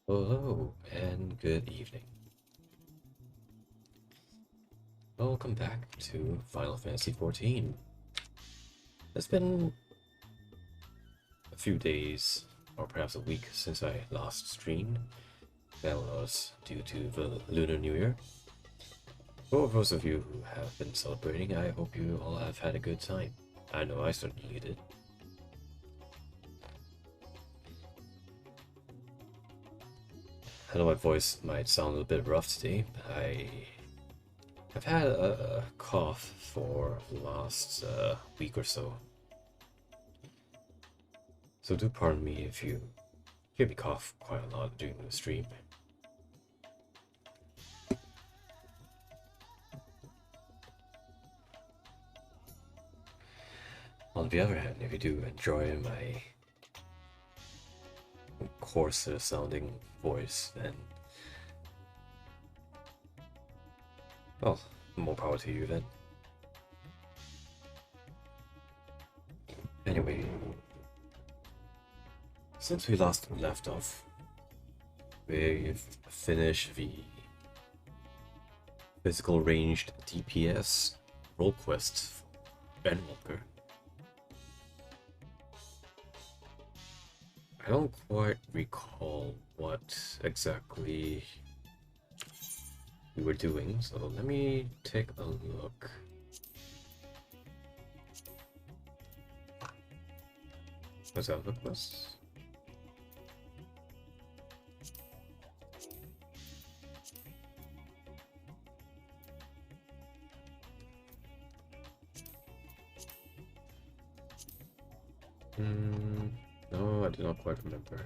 Hello and good evening. Welcome back to Final Fantasy XIV. It's been a few days, or perhaps a week, since I last streamed. That was due to the Lunar New Year. For those of you who have been celebrating, I hope you all have had a good time. I know I certainly did. I know my voice might sound a little bit rough today. I've had a cough for the last week or so. So do pardon me if you hear me cough quite a lot during the stream. On the other hand, if you do enjoy my coarser sounding voice, then, well, more power to you then. Anyway, since we last left off, we've finished the physical ranged DPS role quest for Endwalker. I don't quite recall what exactly we were doing, so let me take a look. Was that the quest? No, I do not quite remember.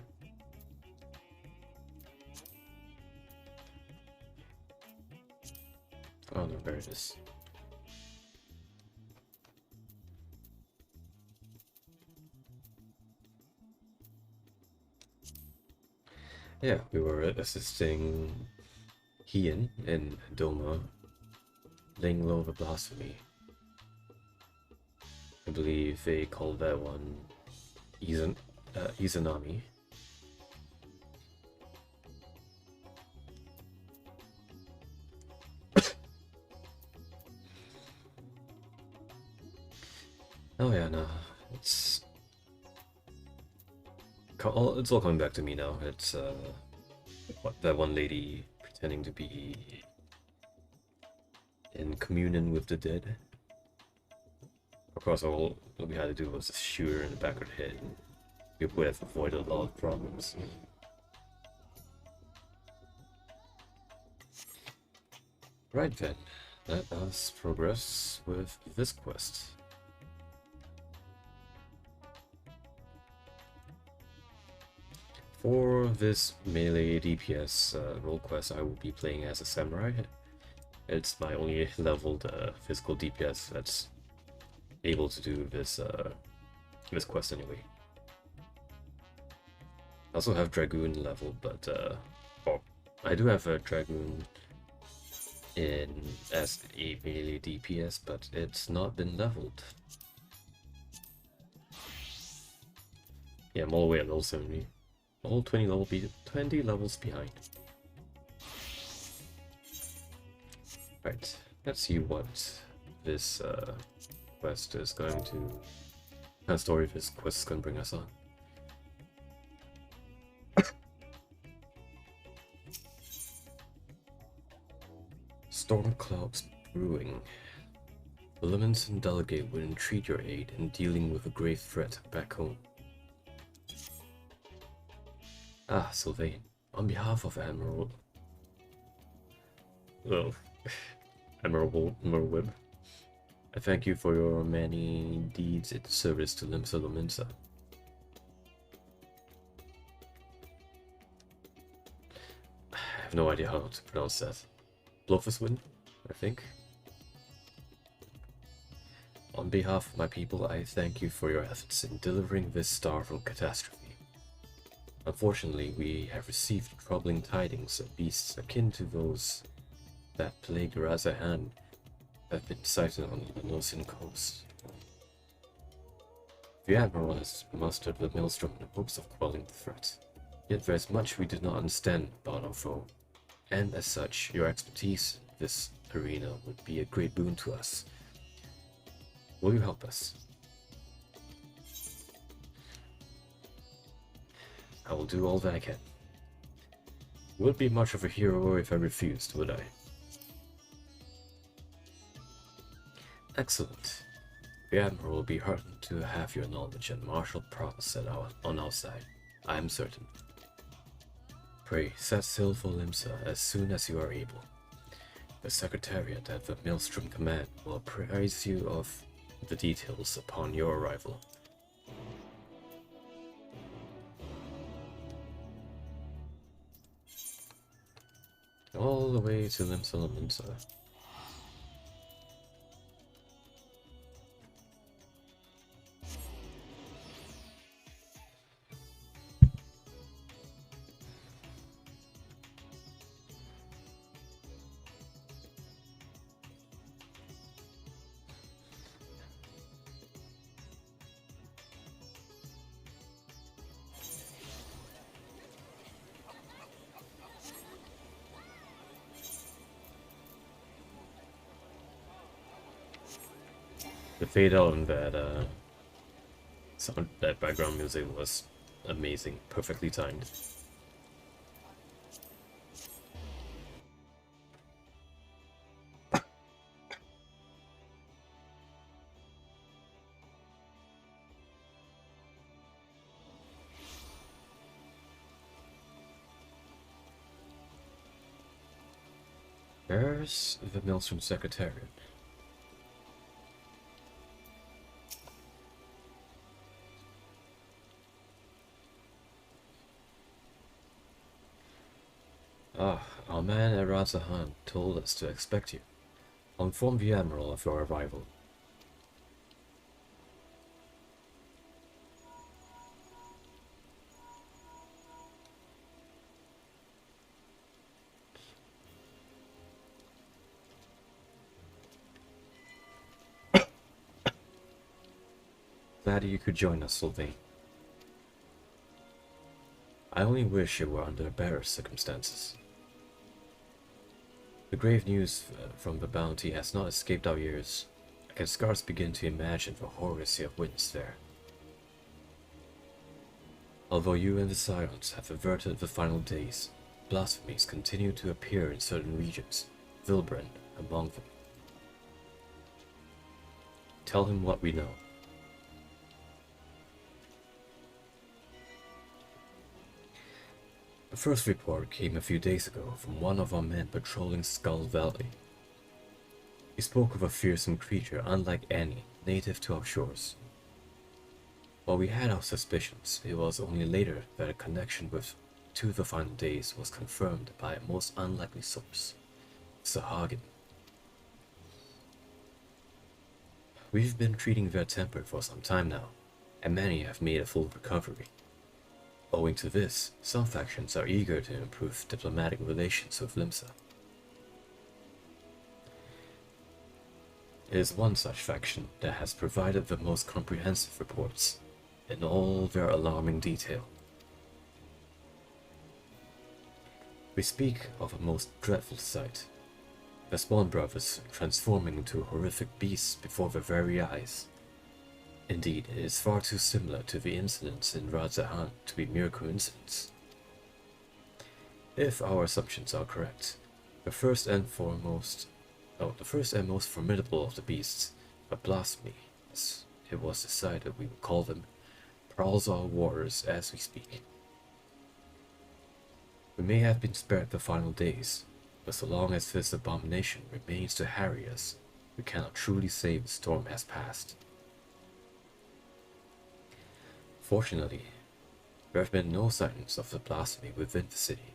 Oh no, there it is. Yeah, we were assisting Hien and Doma laying low the blasphemy. I believe they call that one Izanami. Oh yeah, no, it's all coming back to me now. It's that one lady pretending to be in communion with the dead. Of course, all we had to do was just shoot her in the back of the head. We would have avoided a lot of problems. Right then, let us progress with this quest. For this melee DPS role quest, I will be playing as a samurai. It's my only leveled physical DPS that's able to do this quest anyway. I also have Dragoon level, but I do have a Dragoon as a melee DPS, but it's not been leveled. Yeah, I'm all the way at level 70. All 20 levels behind. Right, let's see what this quest is going to... what kind of story this quest is going to bring us on. Storm clouds brewing. The Lemonson delegate would entreat your aid in dealing with a grave threat back home. Ah, Sylvain, on behalf of Admiral Merwib, I thank you for your many deeds in service to Limsa Lominsa. I have no idea how to pronounce that. Blofuswin, I think. On behalf of my people, I thank you for your efforts in delivering this star from catastrophe. Unfortunately, we have received troubling tidings of beasts akin to those that plagued Razahan have been sighted on the Nosin coast. The Admiral has mustered the Maelstrom in hopes of quelling the threat. Yet there is much we do not understand about our foe, and as such, your expertise in this arena would be a great boon to us. Will you help us? I will do all that I can. Would be much of a hero if I refused, would I? Excellent. The Admiral will be heartened to have your knowledge and martial prowess on our side, I am certain. Pray, set sail for Limsa as soon as you are able. The Secretariat at the Maelstrom Command will apprise you of the details upon your arrival. All the way to Limsa. The fade out on that background music was amazing, perfectly timed. There's the Maelstrom Secretariat. Ah, our man at Razahan told us to expect you. I'll inform the Admiral of your arrival. Glad you could join us, Sylvain. I only wish it were under better circumstances. The grave news from the bounty has not escaped our ears. I can scarce begin to imagine the horrors you have witnessed there. Although you and the Scions have averted the final days, blasphemies continue to appear in certain regions, Vilbren among them. Tell him what we know. The first report came a few days ago from one of our men patrolling Skull Valley. He spoke of a fearsome creature unlike any native to our shores. While we had our suspicions, it was only later that a connection to the final days was confirmed by a most unlikely source, Sahagin. We've been treating their temper for some time now, and many have made a full recovery. Owing to this, some factions are eager to improve diplomatic relations with Limsa. It is one such faction that has provided the most comprehensive reports, in all their alarming detail. We speak of a most dreadful sight, the Spawn brothers transforming into horrific beasts before their very eyes. Indeed, it is far too similar to the incidents in Razahan to be mere coincidence. If our assumptions are correct, the first and most formidable of the beasts, a blasphemy, as it was decided we would call them, prowls our waters as we speak. We may have been spared the final days, but so long as this abomination remains to harry us, we cannot truly say the storm has passed. Fortunately, there have been no signs of the blasphemy within the city.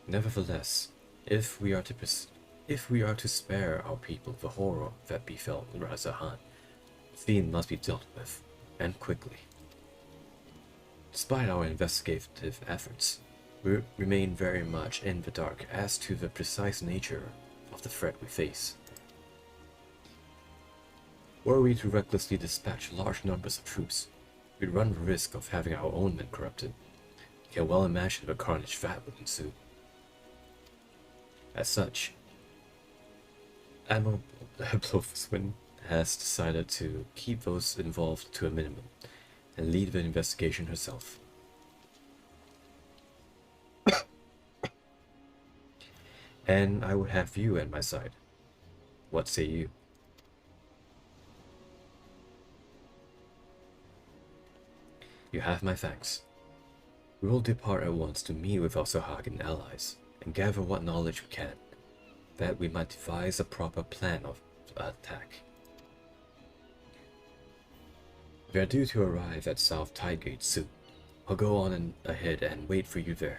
Nevertheless, if we are to spare our people the horror that befell Razahan, the theme must be dealt with, and quickly. Despite our investigative efforts, we remain very much in the dark as to the precise nature of the threat we face. Were we to recklessly dispatch large numbers of troops, we'd run the risk of having our own men corrupted. You can well imagine the carnage that would ensue. As such, Admiral Blofswin has decided to keep those involved to a minimum and lead the investigation herself. And I would have you at my side. What say you? You have my thanks. We will depart at once to meet with our Sahagan allies and gather what knowledge we can, that we might devise a proper plan of attack. We are due to arrive at South Tidegate soon. I'll go on ahead and wait for you there.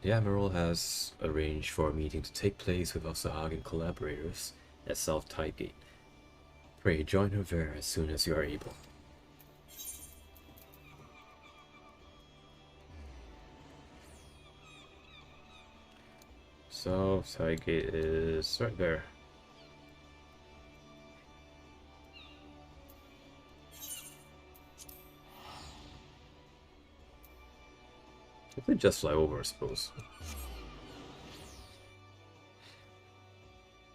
The Admiral has arranged for a meeting to take place with our Sahagan collaborators at South Tidegate. Pray join her there as soon as you are able. South Tidegate is right there. I could just fly over, I suppose.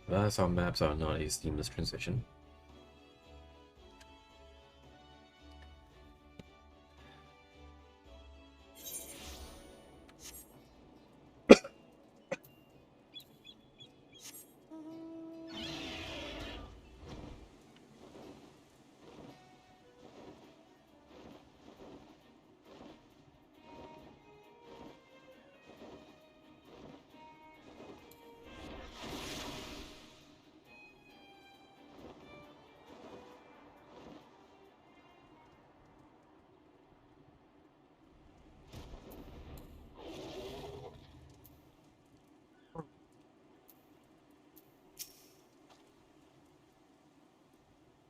That's how maps are not a seamless transition.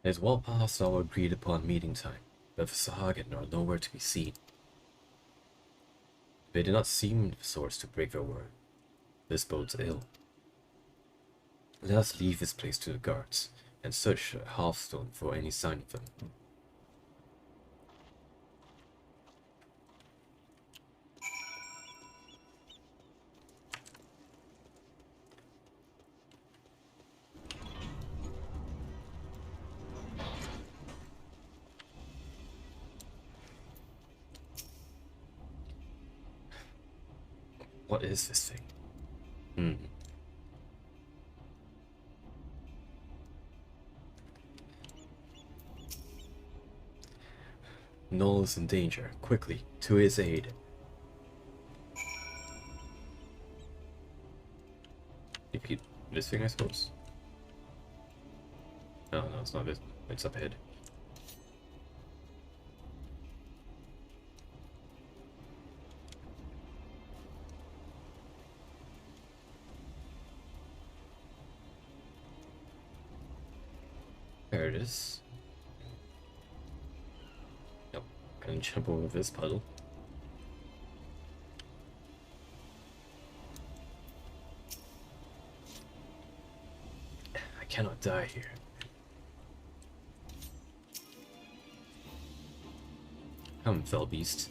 It is well past our agreed upon meeting time, but the Sahagan are nowhere to be seen. They did not seem the sorts to break their word. This bodes ill. Let us leave this place to the guards, and search Hearthstone for any sign of them. What is this thing? Noel is in danger. Quickly, to his aid. Repeat this thing, I suppose. No, it's not this. It's up ahead. There it is. Nope, gonna jump over this puddle. I cannot die here. Come, fell beast.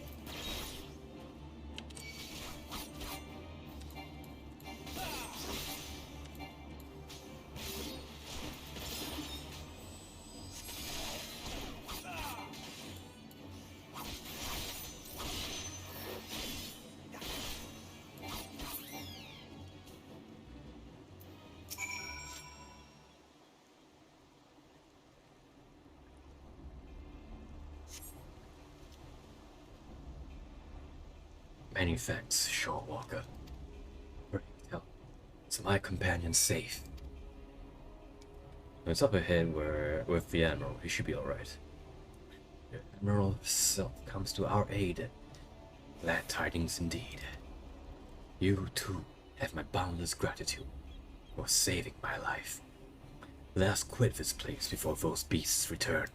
Many thanks, Shorewalker. Is my companion safe? It's up ahead where, with the Admiral, he should be alright. The Admiral himself comes to our aid. Glad tidings indeed. You, too, have my boundless gratitude for saving my life. Let us quit this place before those beasts return.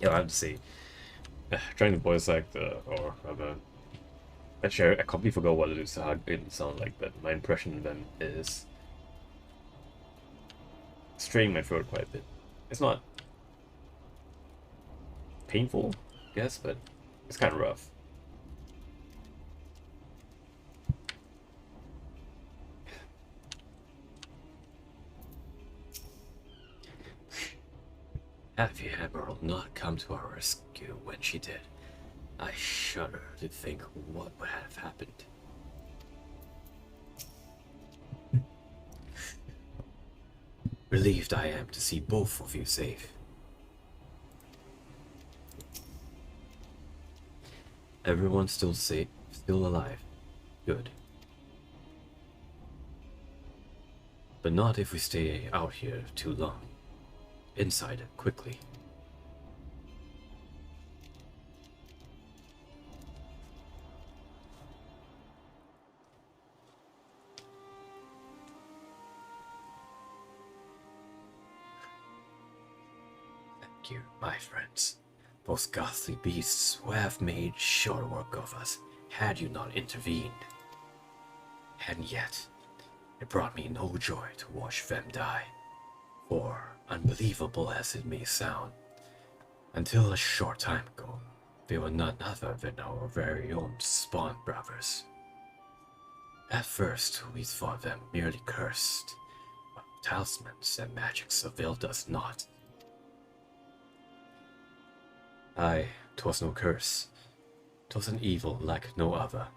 Yeah, I have to say, trying to voice act, or rather, actually, I completely forgot what it is, how it sounds like, but my impression of them is straining my throat quite a bit. It's not painful, I guess, but it's kind of rough. Had the Emerald not come to our rescue when she did, I shudder to think what would have happened. Relieved I am to see both of you safe. Everyone's still safe, still alive. Good. But not if we stay out here too long. Inside, quickly. Thank you, my friends. Those ghastly beasts would have made short work of us had you not intervened. And yet, it brought me no joy to watch them die. For, unbelievable as it may sound, until a short time ago, they were none other than our very own spawn brothers. At first, we thought them merely cursed, but talismans and magics availed us not. Aye, 'twas no curse. 'Twas an evil like no other.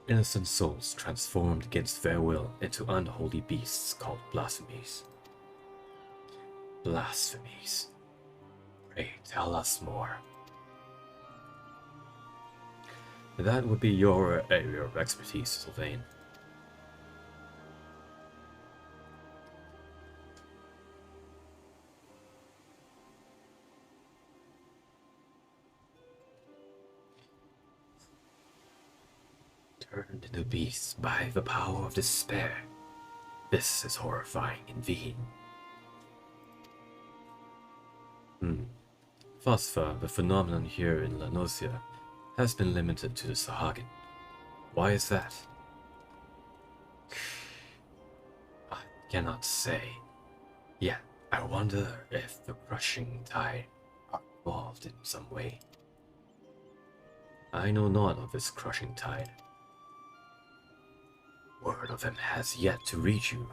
Innocent souls transformed against their will into unholy beasts called blasphemies. Blasphemies. Pray tell us more. That would be your area of expertise, Sylvain. Turned into beasts by the power of despair. This is horrifying indeed. Thus far, the phenomenon here in La Nocia has been limited to the Sahagin. Why is that? I cannot say. Yet, I wonder if the crushing tide are involved in some way. I know not of this crushing tide. Word of them has yet to reach you,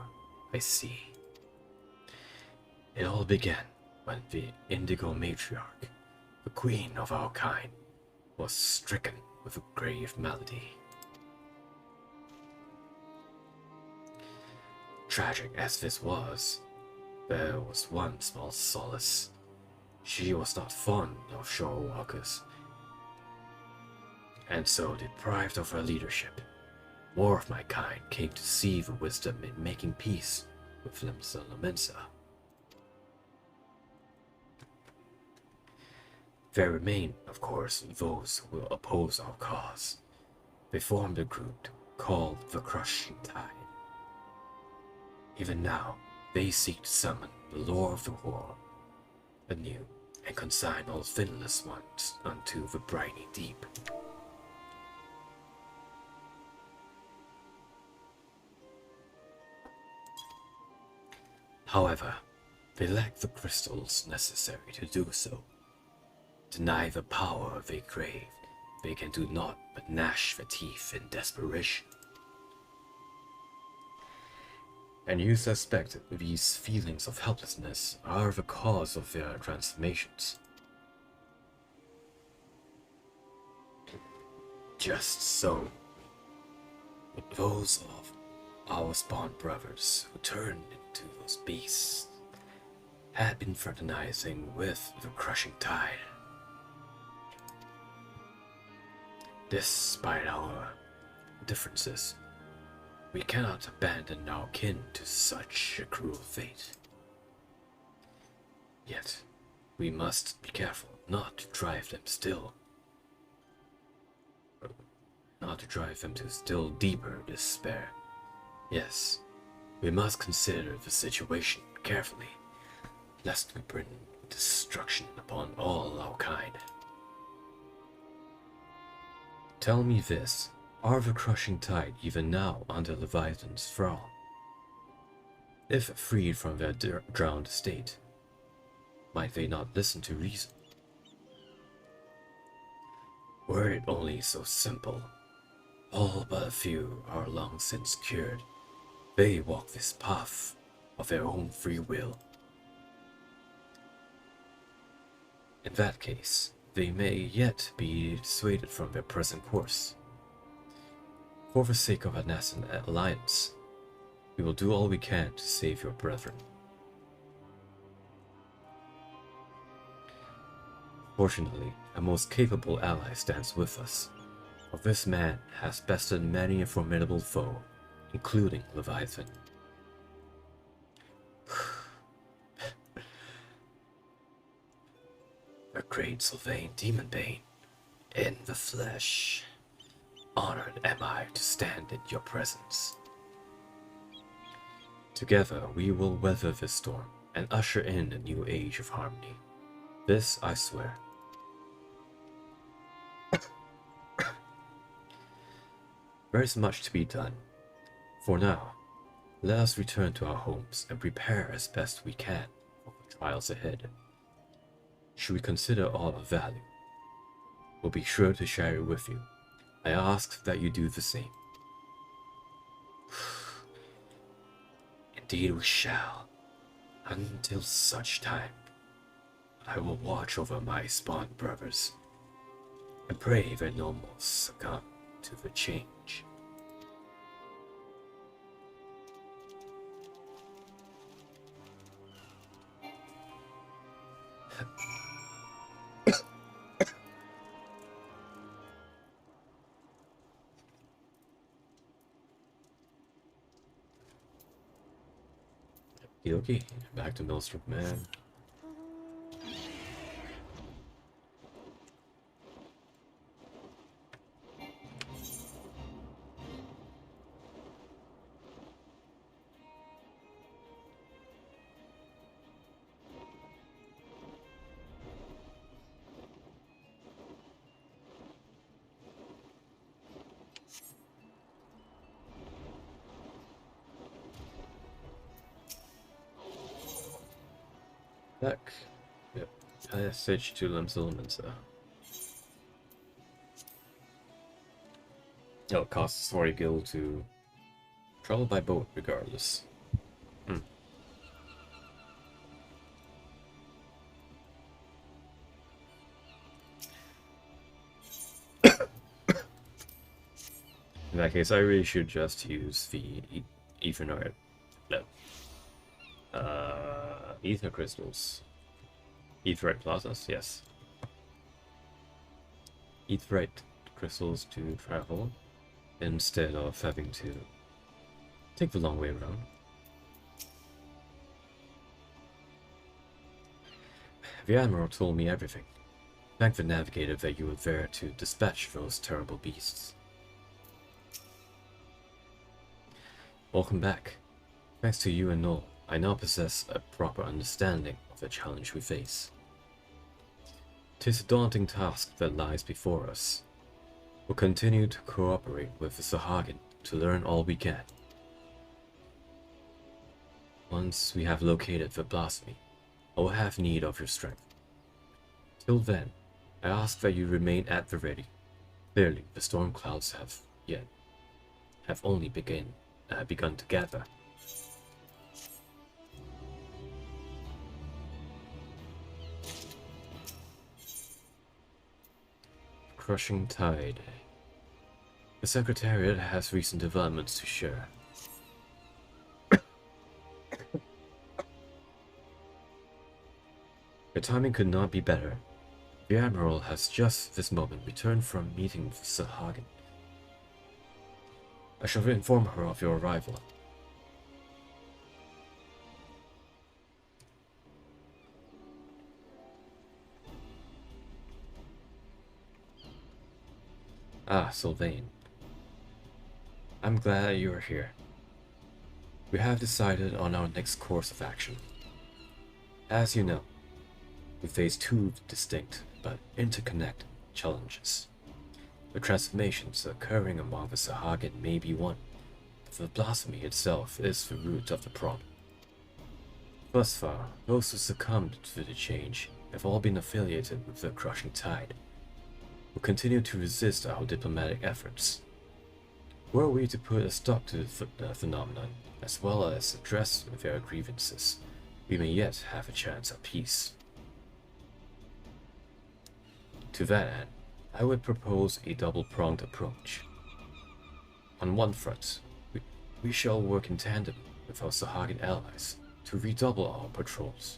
I see. It all began when the Indigo Matriarch, the queen of our kind, was stricken with a grave malady. Tragic as this was, there was one small solace. She was not fond of shore walkers, and so deprived of her leadership, more of my kind came to see the wisdom in making peace with Limsa Lamensa. There remain, of course, those who will oppose our cause. They formed a group called the Crushing Tide. Even now, they seek to summon the Lord of the World anew and consign all finless ones unto the briny deep. However, they lack the crystals necessary to do so. Deny the power they crave, they can do naught but gnash their teeth in desperation. And you suspect these feelings of helplessness are the cause of their transformations. Just so. Those of our spawn brothers who turned into those beasts had been fraternizing with the crushing tide. Despite our differences, we cannot abandon our kin to such a cruel fate. Yet, we must be careful not to drive them to still deeper despair. Yes, we must consider the situation carefully, lest we bring destruction upon all our kind. Tell me this, are the crushing tide even now under Leviathan's thrall? If freed from their drowned state, might they not listen to reason? Were it only so simple, all but a few are long since cured. They walk this path of their own free will. In that case, they may yet be dissuaded from their present course. For the sake of a nascent alliance, we will do all we can to save your brethren. Fortunately, a most capable ally stands with us, for this man has bested many a formidable foe, including Leviathan. The great Sylvain Demonbane, in the flesh. Honored am I to stand in your presence. Together we will weather this storm and usher in a new age of harmony. This I swear. There is much to be done. For now, let us return to our homes and prepare as best we can for the trials ahead. Should we consider all of value, we'll be sure to share it with you. I ask that you do the same. Indeed we shall. Until such time, I will watch over my spawn brothers and pray that no more succumb to the change. Okay, back to Maelstrom Man. Back. Yep. ISH to Lim's Elements. Oh, it costs 40 gil to travel by boat regardless. In that case, I really should just use the Ethernet. No. Ether crystals. Etherite plazas, yes. Etherite crystals to travel instead of having to take the long way around. The Admiral told me everything. Thank the Navigator that you were there to dispatch those terrible beasts. Welcome back. Thanks to you and Noel, I now possess a proper understanding of the challenge we face. 'Tis a daunting task that lies before us. We'll continue to cooperate with the Sahagin to learn all we can. Once we have located the blasphemy, I will have need of your strength. Till then, I ask that you remain at the ready. Clearly, the storm clouds have only begun to gather. Crushing tide. The Secretariat has recent developments to share. The timing could not be better. The Admiral has just this moment returned from meeting with Sahagin. I shall inform her of your arrival. Ah, Sylvain. I'm glad you are here. We have decided on our next course of action. As you know, We face two distinct but interconnected challenges. The transformations occurring among the Sahagin may be one, but the blasphemy itself is the root of the problem. Thus far, those who succumbed to the change have all been affiliated with the crushing tide, who continue to resist our diplomatic efforts. Were we to put a stop to the phenomenon, as well as address their grievances, we may yet have a chance at peace. To that end, I would propose a double-pronged approach. On one front, we shall work in tandem with our Sahagin allies to redouble our patrols.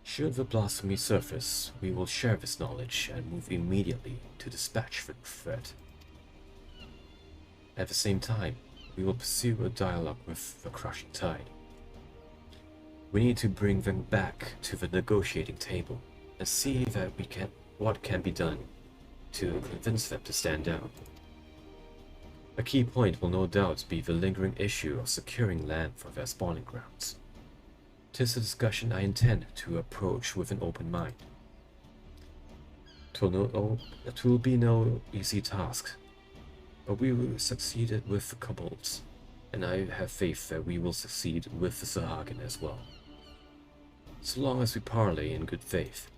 Should the blasphemy surface, we will share this knowledge and move immediately to dispatch the threat. At the same time, we will pursue a dialogue with the crushing tide. We need to bring them back to the negotiating table and see that what can be done to convince them to stand down. A key point will no doubt be the lingering issue of securing land for their spawning grounds. 'Tis a discussion I intend to approach with an open mind. 'Twill be no easy task, but we will succeed with the kobolds, and I have faith that we will succeed with the Sahagin as well. So long as we parley in good faith.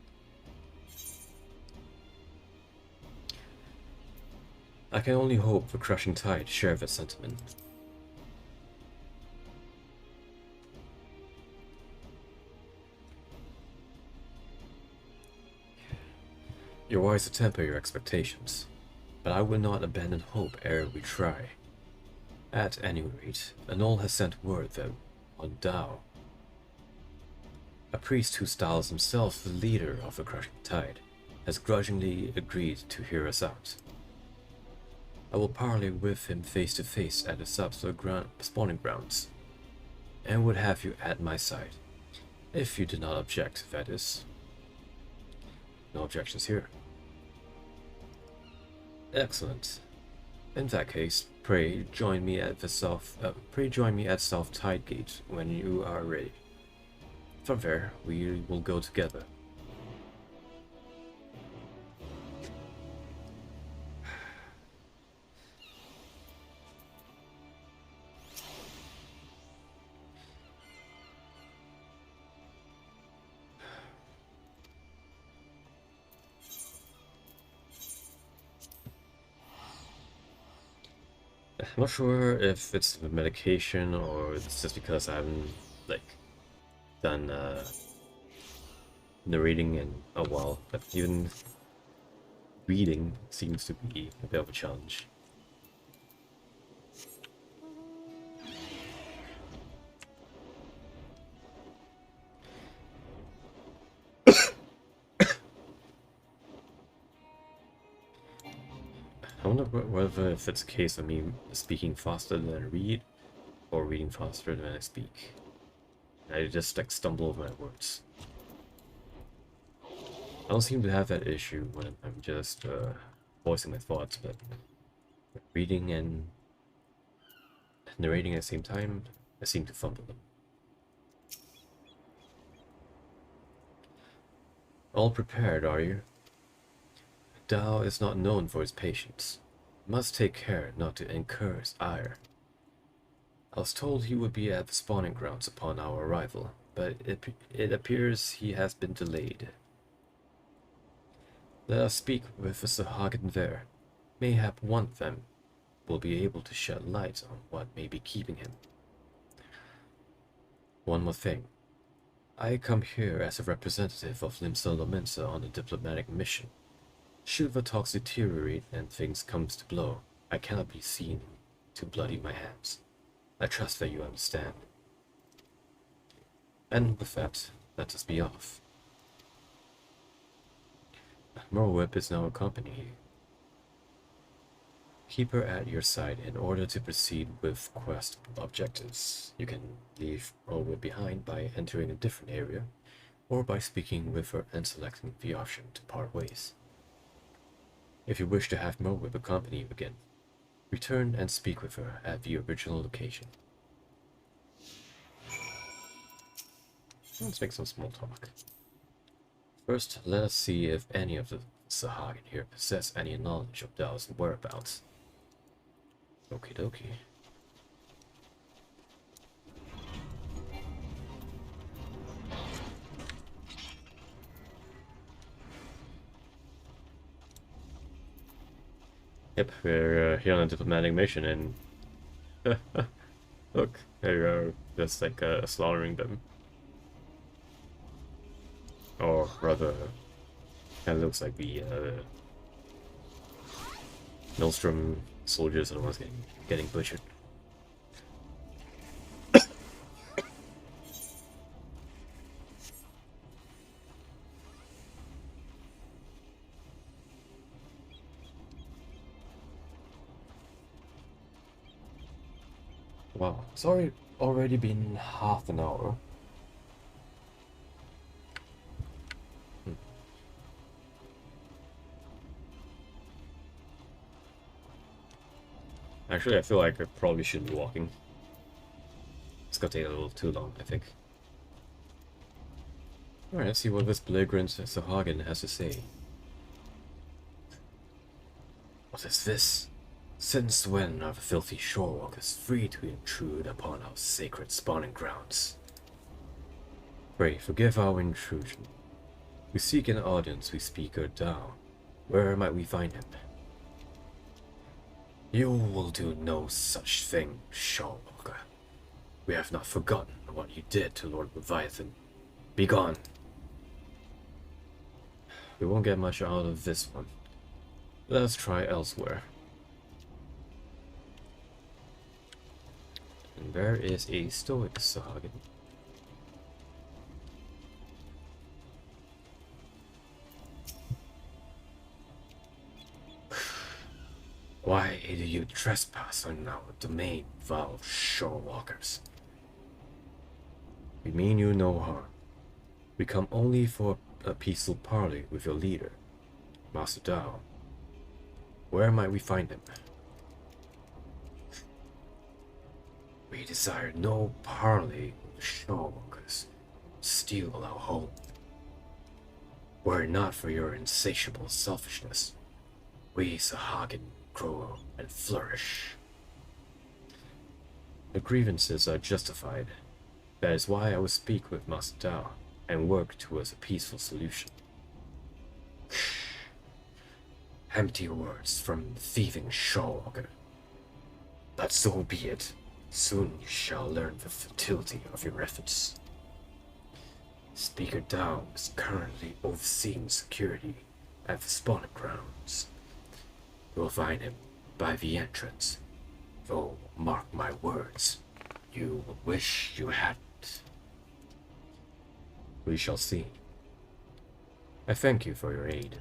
I can only hope the crushing tide share that sentiment. You're wise to temper your expectations, but I will not abandon hope ere we try. At any rate, Anol has sent word that on Dao, a priest who styles himself the leader of the crushing tide, has grudgingly agreed to hear us out. I will parley with him face to face at the spawning grounds, and would have you at my side, if you do not object, that is. No objections here. Excellent. In that case, pray join me at South Tidegate when you are ready. From there, we will go together. I'm not sure if it's the medication or it's just because I haven't done narrating in a while, but even reading seems to be a bit of a challenge. I wonder whether if it's a case of me speaking faster than I read, or reading faster than I speak. I just stumble over my words. I don't seem to have that issue when I'm just voicing my thoughts, but reading and narrating at the same time, I seem to fumble them. All prepared, are you? Dao is not known for his patience. Must take care not to incur his ire. I was told he would be at the spawning grounds upon our arrival, but it appears he has been delayed. Let us speak with the Sahagin there. Mayhap one of them will be able to shed light on what may be keeping him. One more thing. I come here as a representative of Limsa Lomensa on a diplomatic mission. Should the talks deteriorate and things comes to blow, I cannot be seen to bloody my hands. I trust that you understand. And with that, let us be off. Merweb is now accompanying you. Keep her at your side in order to proceed with quest objectives. You can leave Merweb behind by entering a different area, or by speaking with her and selecting the option to part ways. If you wish to have Merweb accompany you again, return and speak with her at the original location. Let's make some small talk. First, let us see if any of the Sahagin here possess any knowledge of Dao's whereabouts. Okie dokie. Yep, we're here on a diplomatic mission, and look, there you go, just like slaughtering them. Or rather, kind of looks like the Maelstrom soldiers are the ones getting butchered. Wow, it's already been half an hour. Actually, I feel like I probably should be walking. It's gonna take a little too long, I think. Alright, let's see what this belligerent Sahagin has to say. What is this? Since when are the filthy shorewalkers free to intrude upon our sacred spawning grounds? Pray, forgive our intrusion. We seek an audience with Speaker Dao. Where might we find him? You will do no such thing, shorewalker. We have not forgotten what you did to Lord Leviathan. Begone. We won't get much out of this one. Let us try elsewhere. And there is a stoic Sahagin. Why do you trespass on our domain, foul shorewalkers? We mean you no harm. We come only for a peaceful parley with your leader, Master Dao. Where might we find him? We desire no parley with the shorewalkers. Steal our home. Were it not for your insatiable selfishness, we Sahagin grow and flourish. The grievances are justified. That is why I will speak with Master Dao and work towards a peaceful solution. Empty words from thieving shorewalker. But so be it. Soon you shall learn the futility of your efforts. Speaker Dao is currently overseeing security at the spawning grounds. You will find him by the entrance, though mark my words, you will wish you hadn't. We shall see. I thank you for your aid.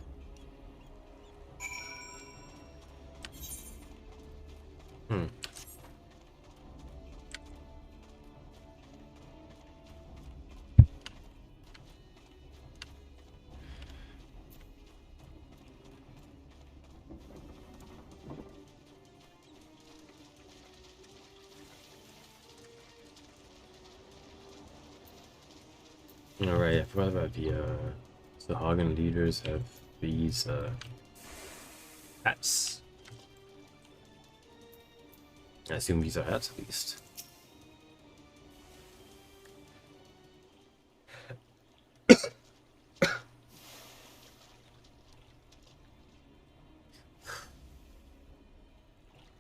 Alright, I forgot about the Hagen leaders have these hats. I assume these are hats at least.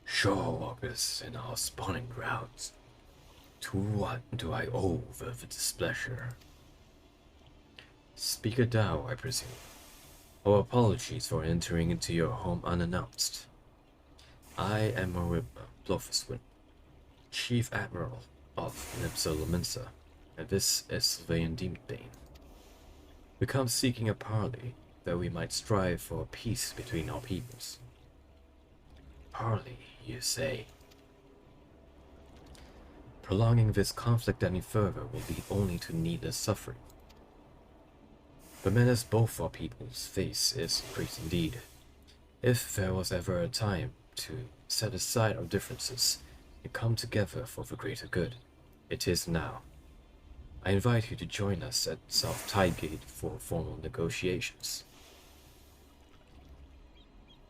Shorewalkers in our spawning grounds. To what do I owe the displeasure? Speaker Dao, I presume. Our apologies for entering into your home unannounced. I am Maribba Blofuswin, Chief Admiral of Nipsolominsa, and this is Sylvain Demonbane. We come seeking a parley, that we might strive for peace between our peoples. Parley, you say? Prolonging this conflict any further will lead only to needless suffering. The menace both our peoples face is great indeed. If there was ever a time to set aside our differences and come together for the greater good, it is now. I invite you to join us at South Tidegate for formal negotiations.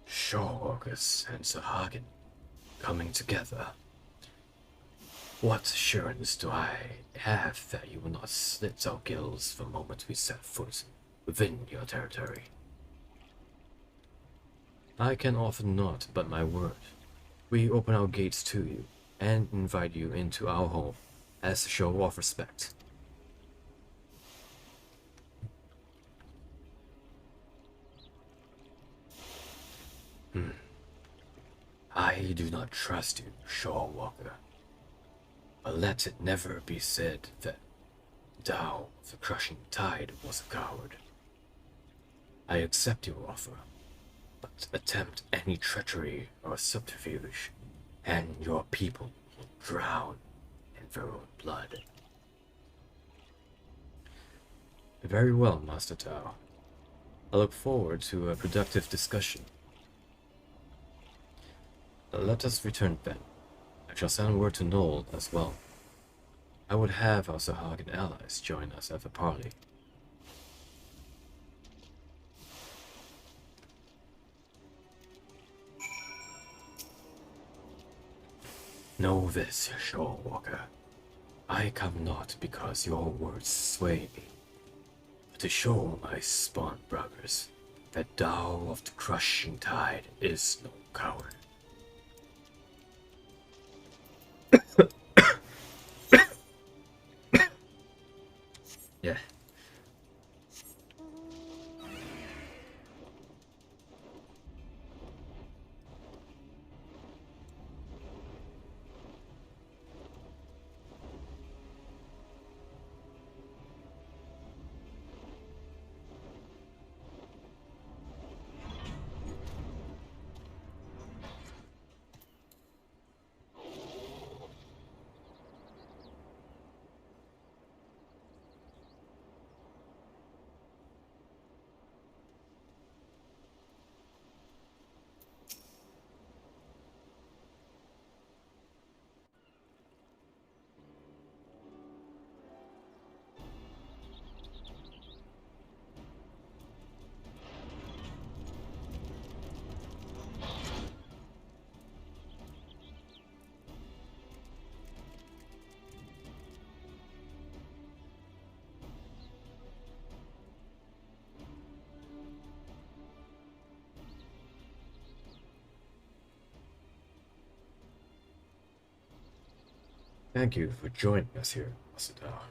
Shorewalkers and Sahagin coming together. What assurance do I have that you will not slit our gills the moment we set foot within your territory? I can offer naught but my word. We open our gates to you and invite you into our home as a show of respect. I do not trust you, Shorewalker. But let it never be said that Tao, the crushing tide, was a coward. I accept your offer, but attempt any treachery or subterfuge, and your people will drown in their own blood. Very well, Master Tao. I look forward to a productive discussion. Let us return then. I shall send word to Noel as well. I would have our Sahagin allies join us at the parley. Know this, Shorewalker. I come not because your words sway me, but to show my spawn brothers that Tao of the crushing tide is no coward. Yeah. Thank you for joining us here, Master Tao.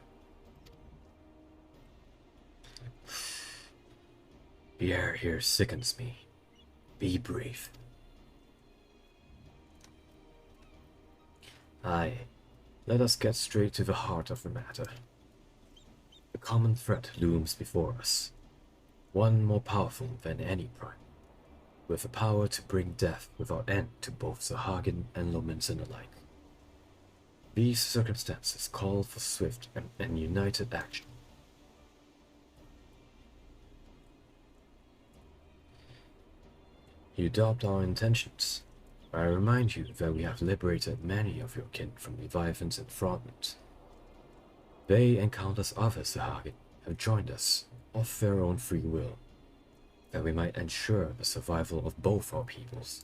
The air here sickens me. Be brief. Aye, let us get straight to the heart of the matter. The common threat looms before us, one more powerful than any prime, with the power to bring death without end to both Sahagin and Lominson alike. These circumstances call for swift and united action. You doubt our intentions. I remind you that we have liberated many of your kin from Leviathans and Frogments. They and countless others Sahagin have joined us of their own free will, that we might ensure the survival of both our peoples.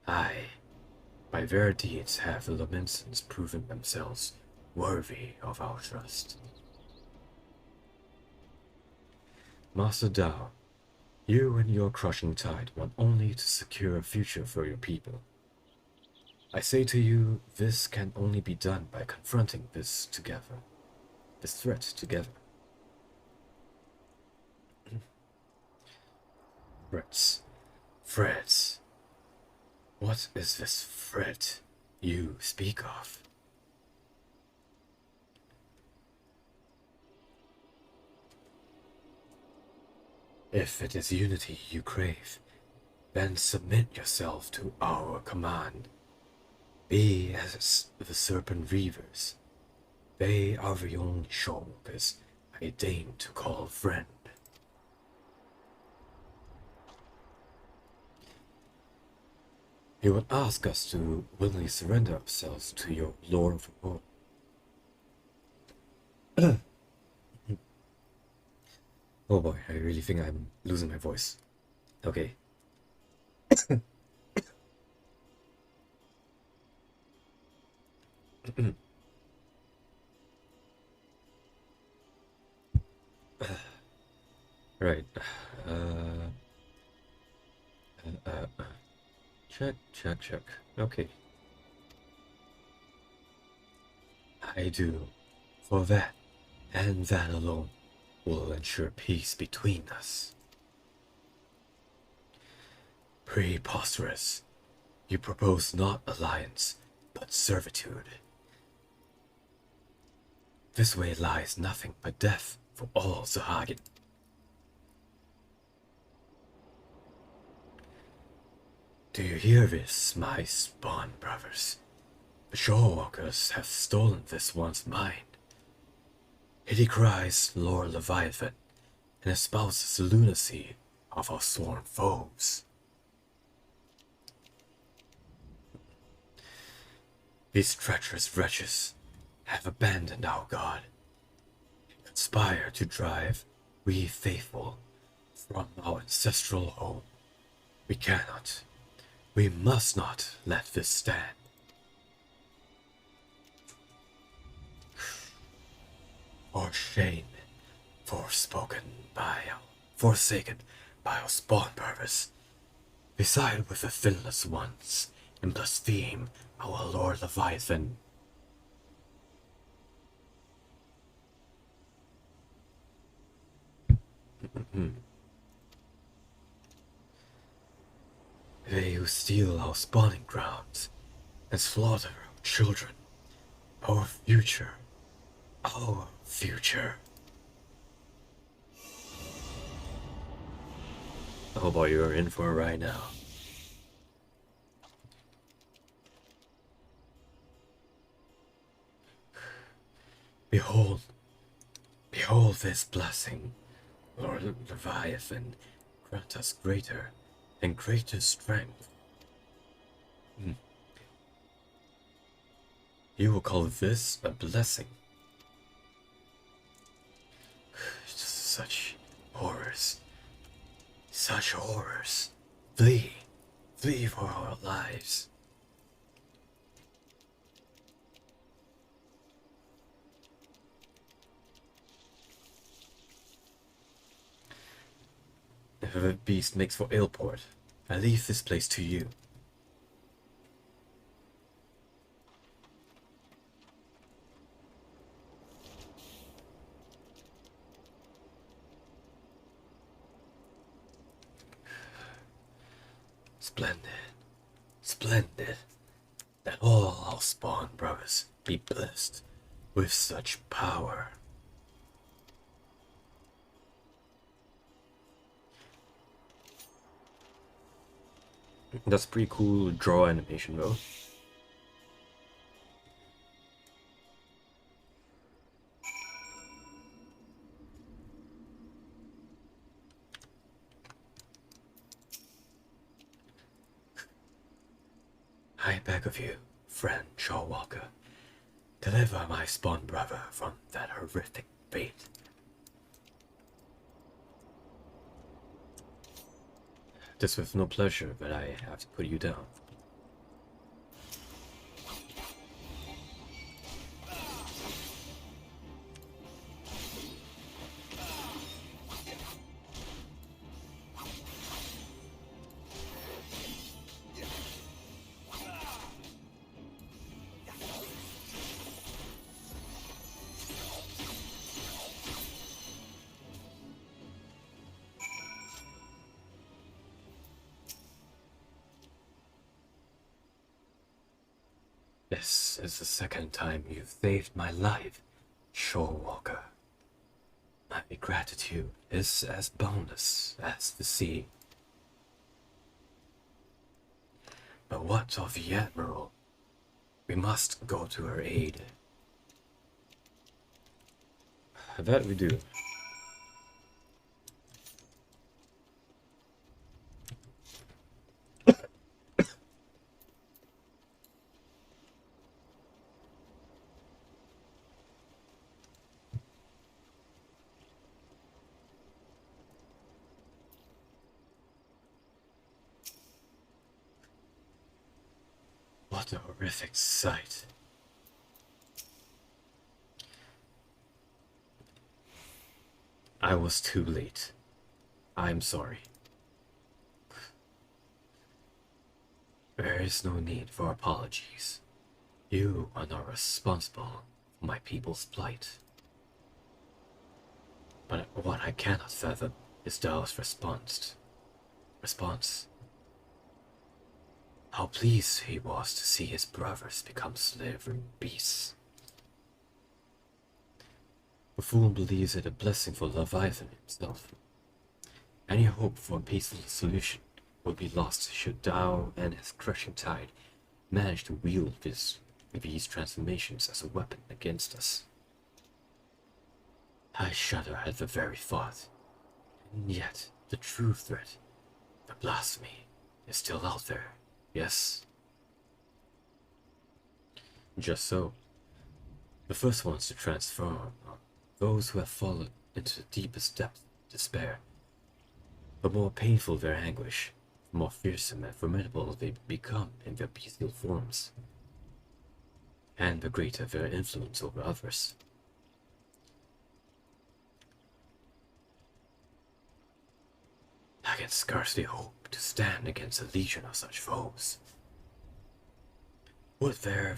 Aye, by their deeds have the Laminsons proven themselves worthy of our trust. Master Dao, you and your crushing tide want only to secure a future for your people. I say to you, this can only be done by confronting this together. This threat together. Threats. What is this threat you speak of? If it is unity you crave, then submit yourself to our command. Be as the Serpent Reavers. They are the only shorewalkers I deign to call friend. He would ask us to willingly surrender ourselves to your lore of war. Oh boy, I really think I'm losing my voice. Okay. Right. Uh, check, check, check. Okay. I do. For that, and that alone, will ensure peace between us. Preposterous. You propose not alliance, but servitude. This way lies nothing but death for all Sahagin. Do you hear this, my spawn brothers? The shorewalkers have stolen this one's mind. It decries Lord Leviathan and espouses the lunacy of our sworn foes. These treacherous wretches have abandoned our God and conspire to drive we faithful from our ancestral home. We cannot, we must not let this stand. For shame, forsaken by our spawn purpose. We side with the finless ones and blaspheme our Lord Leviathan. They who steal our spawning grounds and slaughter our children, our future, our future. Oh boy, you're in for it right now. Behold, behold this blessing, Lord Leviathan, grant us greater and greater strength. You will call this a blessing. Such horrors. Such horrors. Flee. Flee for our lives. If a beast makes for Ailport, I leave this place to you. Splendid. Splendid. That all our spawn brothers be blessed with such power. That's pretty cool draw animation though. I beg of you, friend Shawwalker, deliver my spawn brother from that horrific fate. Tis with no pleasure that I have to put you down. This is the second time you've saved my life, Shorewalker. My gratitude is as boundless as the sea. But what of the Admiral? We must go to her aid. That we do. What a horrific sight. I was too late. I'm sorry. There is no need for apologies. You are not responsible for my people's plight. But what I cannot fathom is Dao's response. How pleased he was to see his brothers become slavery beasts. The fool believes it a blessing for Leviathan himself. Any hope for a peaceful solution would be lost should Dao and his crushing tide manage to wield these transformations as a weapon against us. I shudder at the very thought, and yet the true threat, the blasphemy, is still out there, yes? Just so. The first ones to transform are those who have fallen into the deepest depth of despair. The more painful their anguish, the more fearsome and formidable they become in their bestial forms, and the greater their influence over others. I can scarcely hope to stand against a legion of such foes. Would there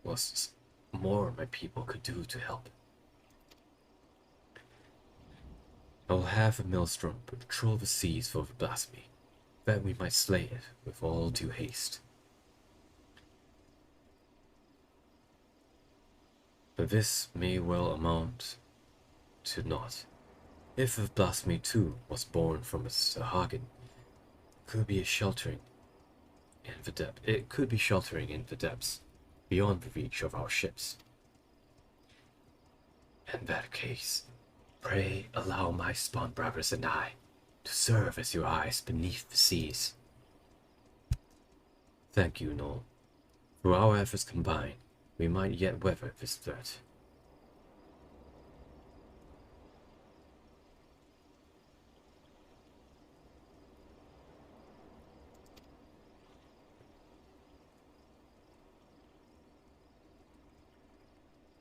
was more my people could do to help. I will have a maelstrom patrol the seas for the blasphemy, that we might slay it with all due haste. But this may well amount to naught. If the blasphemy too was born from a Sahagin, it could be sheltering in the depths, beyond the reach of our ships. In that case, pray allow my spawn brothers and I to serve as your eyes beneath the seas. Thank you, Noel. Through our efforts combined, we might yet weather this threat.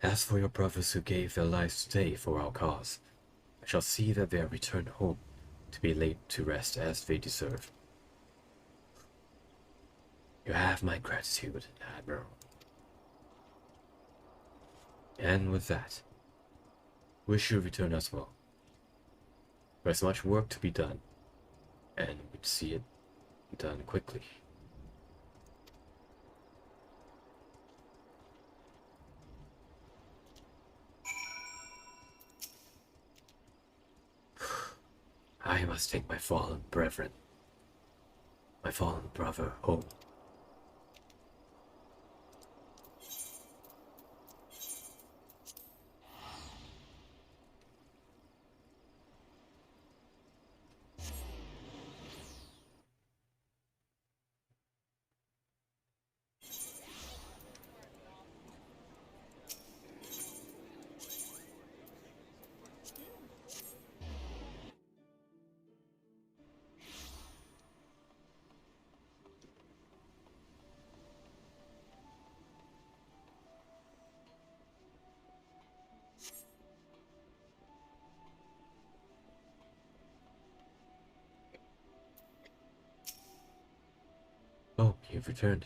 As for your brothers who gave their lives today for our cause, I shall see that they are returned home to be laid to rest as they deserve. You have my gratitude, Admiral. And with that, wish you return as well. There's much work to be done, and we'd see it done quickly. I must take my fallen brother home. Oh, you've returned.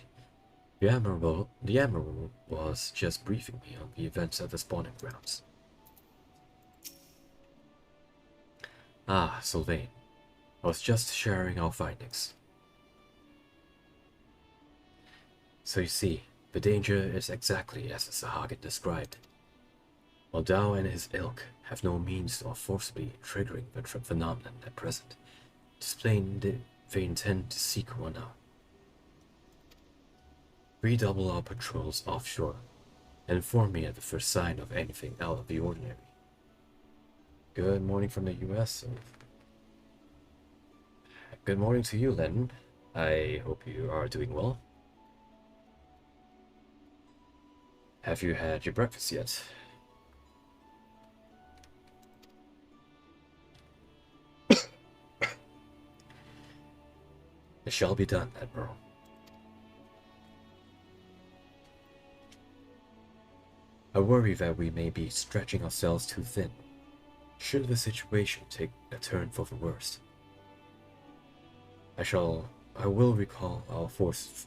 The Admiral was just briefing me on the events at the spawning grounds. Ah, Sylvain. I was just sharing our findings. So you see, the danger is exactly as the Sahagin described. While Dao and his ilk have no means of forcibly triggering the phenomenon at present, it is plain they intend to seek one out. Redouble our patrols offshore, and inform me at the first sign of anything out of the ordinary. Good morning from the US. Good morning to you, Lennon. I hope you are doing well. Have you had your breakfast yet? It shall be done, Admiral. I worry that we may be stretching ourselves too thin, should the situation take a turn for the worst. I will recall our forces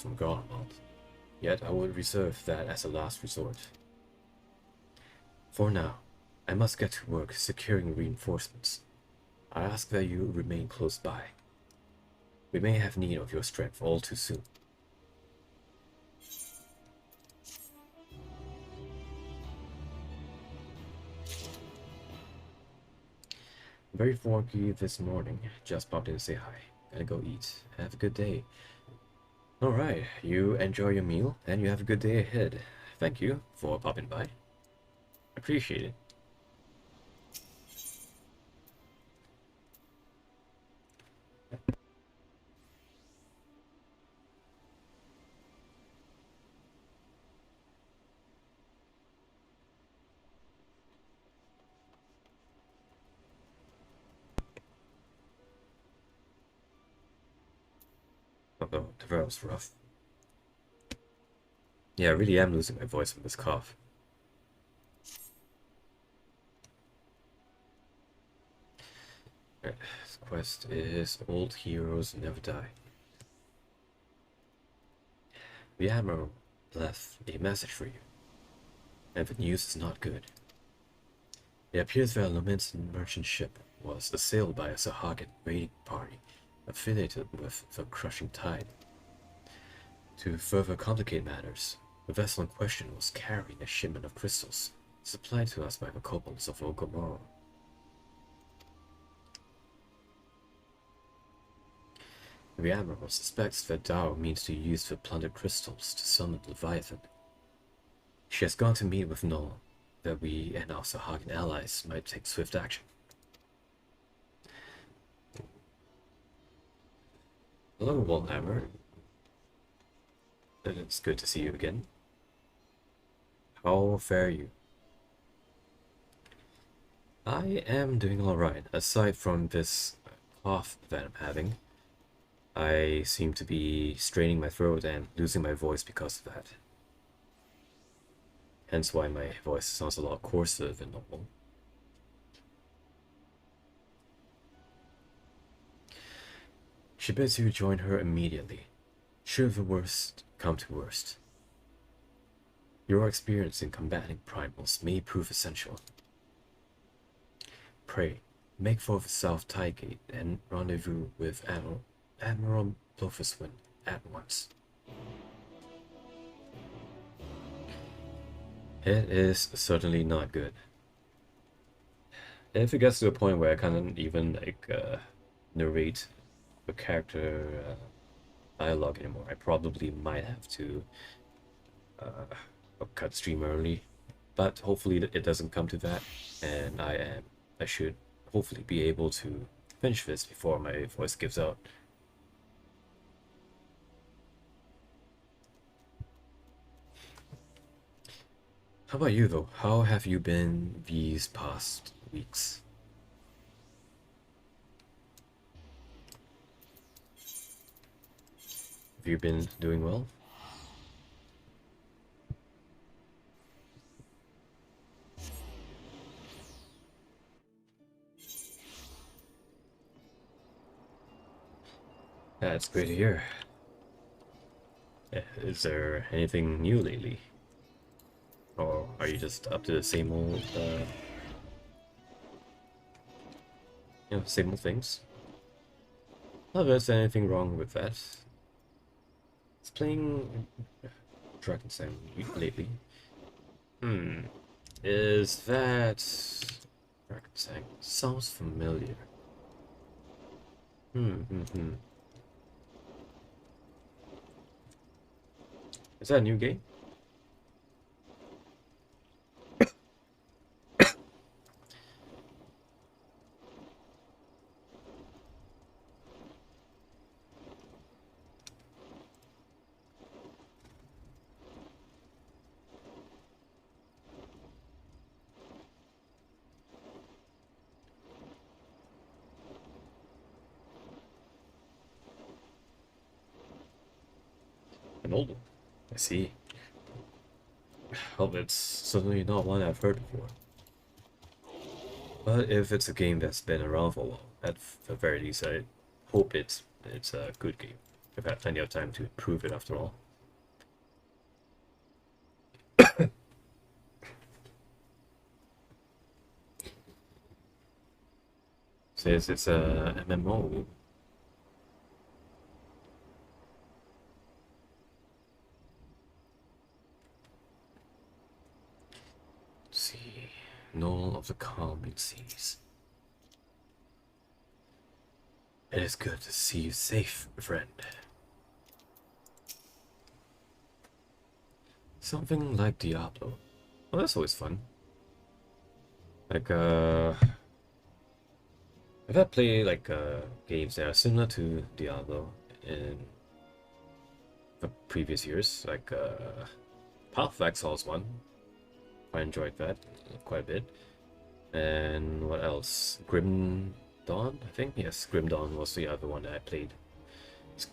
from Garlemald, yet I would reserve that as a last resort. For now, I must get to work securing reinforcements. I ask that you remain close by. We may have need of your strength all too soon. Very foggy this morning. Just popped in to say hi. Gotta go eat. Have a good day. Alright, you enjoy your meal, and you have a good day ahead. Thank you for popping by. Appreciate it. Although, the was rough. Yeah, I really am losing my voice from this cough. Right, this quest is Old Heroes Never Die. The Admiral left a message for you, and the news is not good. It appears that a Lamented merchant ship was assailed by a Sahagin raiding party affiliated with the Crushing Tide. To further complicate matters, the vessel in question was carrying a shipment of crystals supplied to us by the kobolds of Ogomoro. The Admiral suspects that Dao means to use the plundered crystals to summon Leviathan. She has gone to meet with Null, that we and our Sahagin allies might take swift action. Hello, Wallhammer. It's good to see you again. How fare you? I am doing alright, aside from this cough that I'm having. I seem to be straining my throat and losing my voice because of that. Hence why my voice sounds a lot coarser than normal. She bids you join her immediately, should the worst come to worst. Your experience in combating primals may prove essential. Pray, make for the South Tide Gate and rendezvous with Admiral Blofuswin at once. It is certainly not good. If it gets to a point where I can't even narrate the character dialogue anymore, I probably might have to cut stream early. But hopefully it doesn't come to that, and I should hopefully be able to finish this before my voice gives out. How about you, though? How have you been these past weeks? Have you been doing well? That's great to hear. Is there anything new lately? Or are you just up to the same old, same old things? Not that there's anything wrong with that. It's playing Dragon Sound lately. Is that... Dragon Sound sounds familiar. Is that a new game? Ronaldo. I see. Well, it's certainly not one I've heard before. But if it's a game that's been around for a while, at the very least, I hope it's a good game. I've had plenty of time to improve it after all. Says it's a MMO. Let's see, Knoll of the Calming Seas. It is good to see you safe, friend. Something like Diablo. Well, that's always fun. Like, I've had played like games that are similar to Diablo in the previous years, like Path of Exile's one. I enjoyed that quite a bit. And what else? Grim Dawn, I think? Yes, Grim Dawn was the other one that I played. It's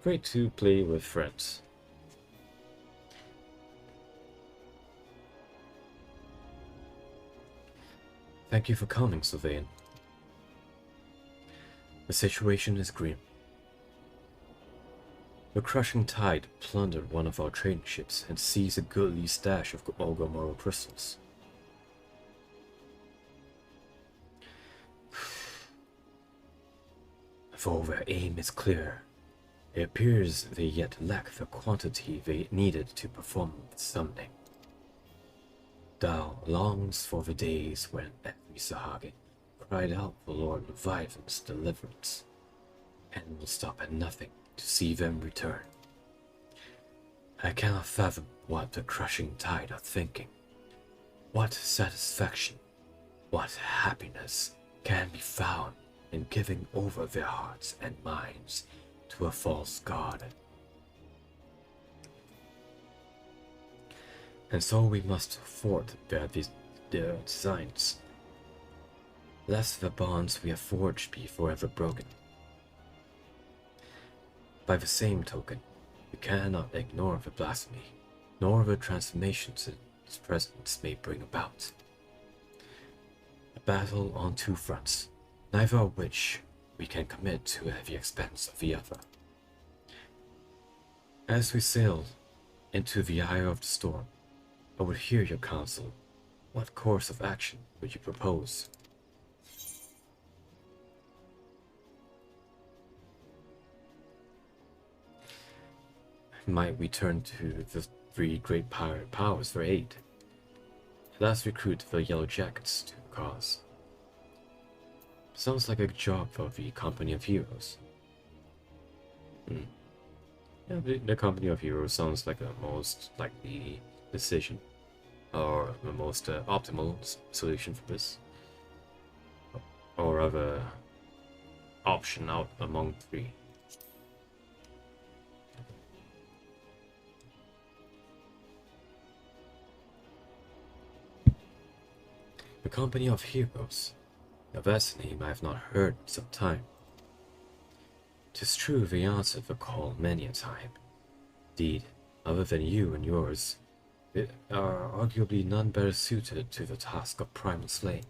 great to play with friends. Thank you for coming, Sylvain. The situation is grim. The crushing tide plundered one of our trading ships and seized a goodly stash of Ogomoro crystals. Though their aim is clear, it appears they yet lack the quantity they needed to perform the summoning. Tao longs for the days when every Sahagin cried out for Lord Leviathan's deliverance, and will stop at nothing to see them return. I cannot fathom what the crushing tide are thinking. What satisfaction, what happiness can be found in giving over their hearts and minds to a false god. And so we must thwart their designs, lest the bonds we have forged be forever broken. By the same token, we cannot ignore the blasphemy, nor the transformations its presence may bring about. A battle on two fronts, neither of which we can commit to at the expense of the other. As we sailed into the eye of the storm, I would hear your counsel. What course of action would you propose? Might we turn to the three great pirate powers for aid? Let's recruit the Yellow Jackets to the cause. Sounds like a job for the Company of Heroes. Yeah, the Company of Heroes sounds like the most likely decision, or the most optimal solution for this, or other option out among three. The Company of Heroes. Now that's a name I have not heard in some time. 'Tis true they answered the call many a time. Indeed, other than you and yours, they are arguably none better suited to the task of primal slaying.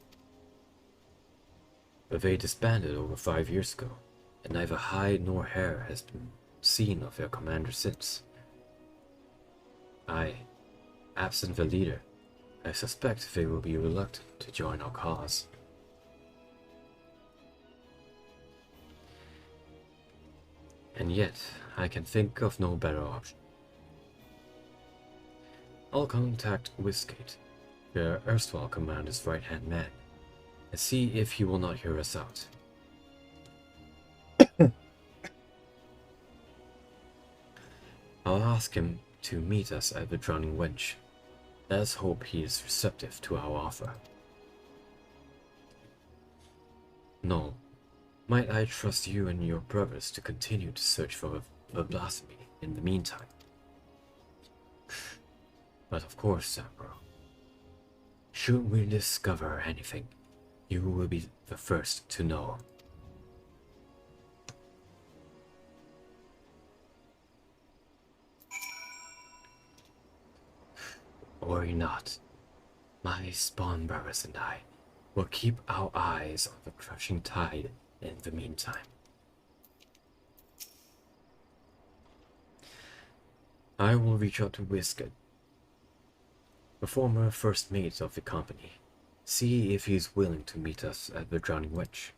But they disbanded over 5 years ago, and neither hide nor hair has been seen of their commander since. Absent the leader, I suspect they will be reluctant to join our cause. And yet, I can think of no better option. I'll contact Whiskate, their erstwhile commander's right-hand man, and see if he will not hear us out. I'll ask him to meet us at the Drowning Wench. Let's hope he is receptive to our offer. No. Might I trust you and your brothers to continue to search for the blasphemy in the meantime? But of course, Samuel. Should we discover anything, you will be the first to know. Worry not. My spawn bearers and I will keep our eyes on the crushing tide in the meantime. I will reach out to Whisket, the former first mate of the company, see if he is willing to meet us at the Drowning Witch.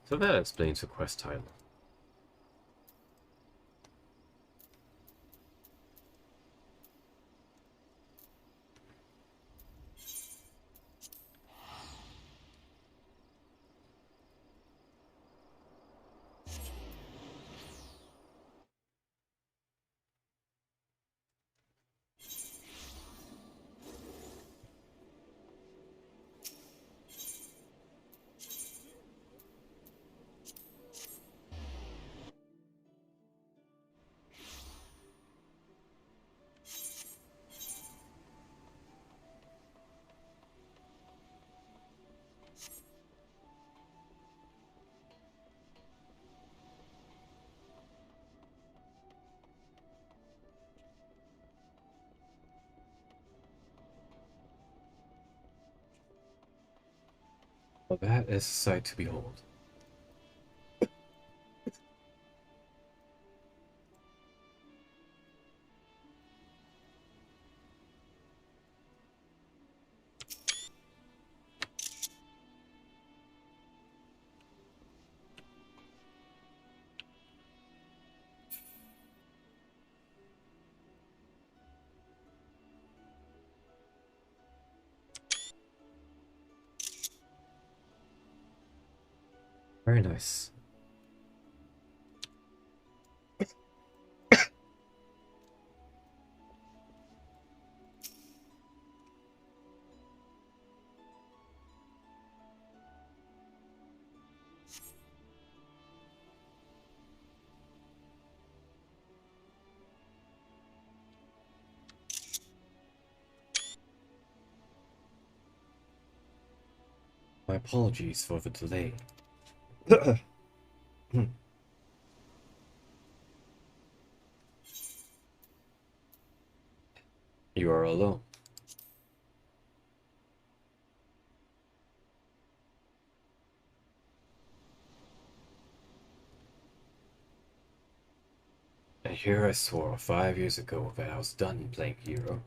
So that explains the quest title. Well, that is a sight to behold. Very nice. My apologies for the delay. You are alone. And here I swore 5 years ago that I was done playing hero.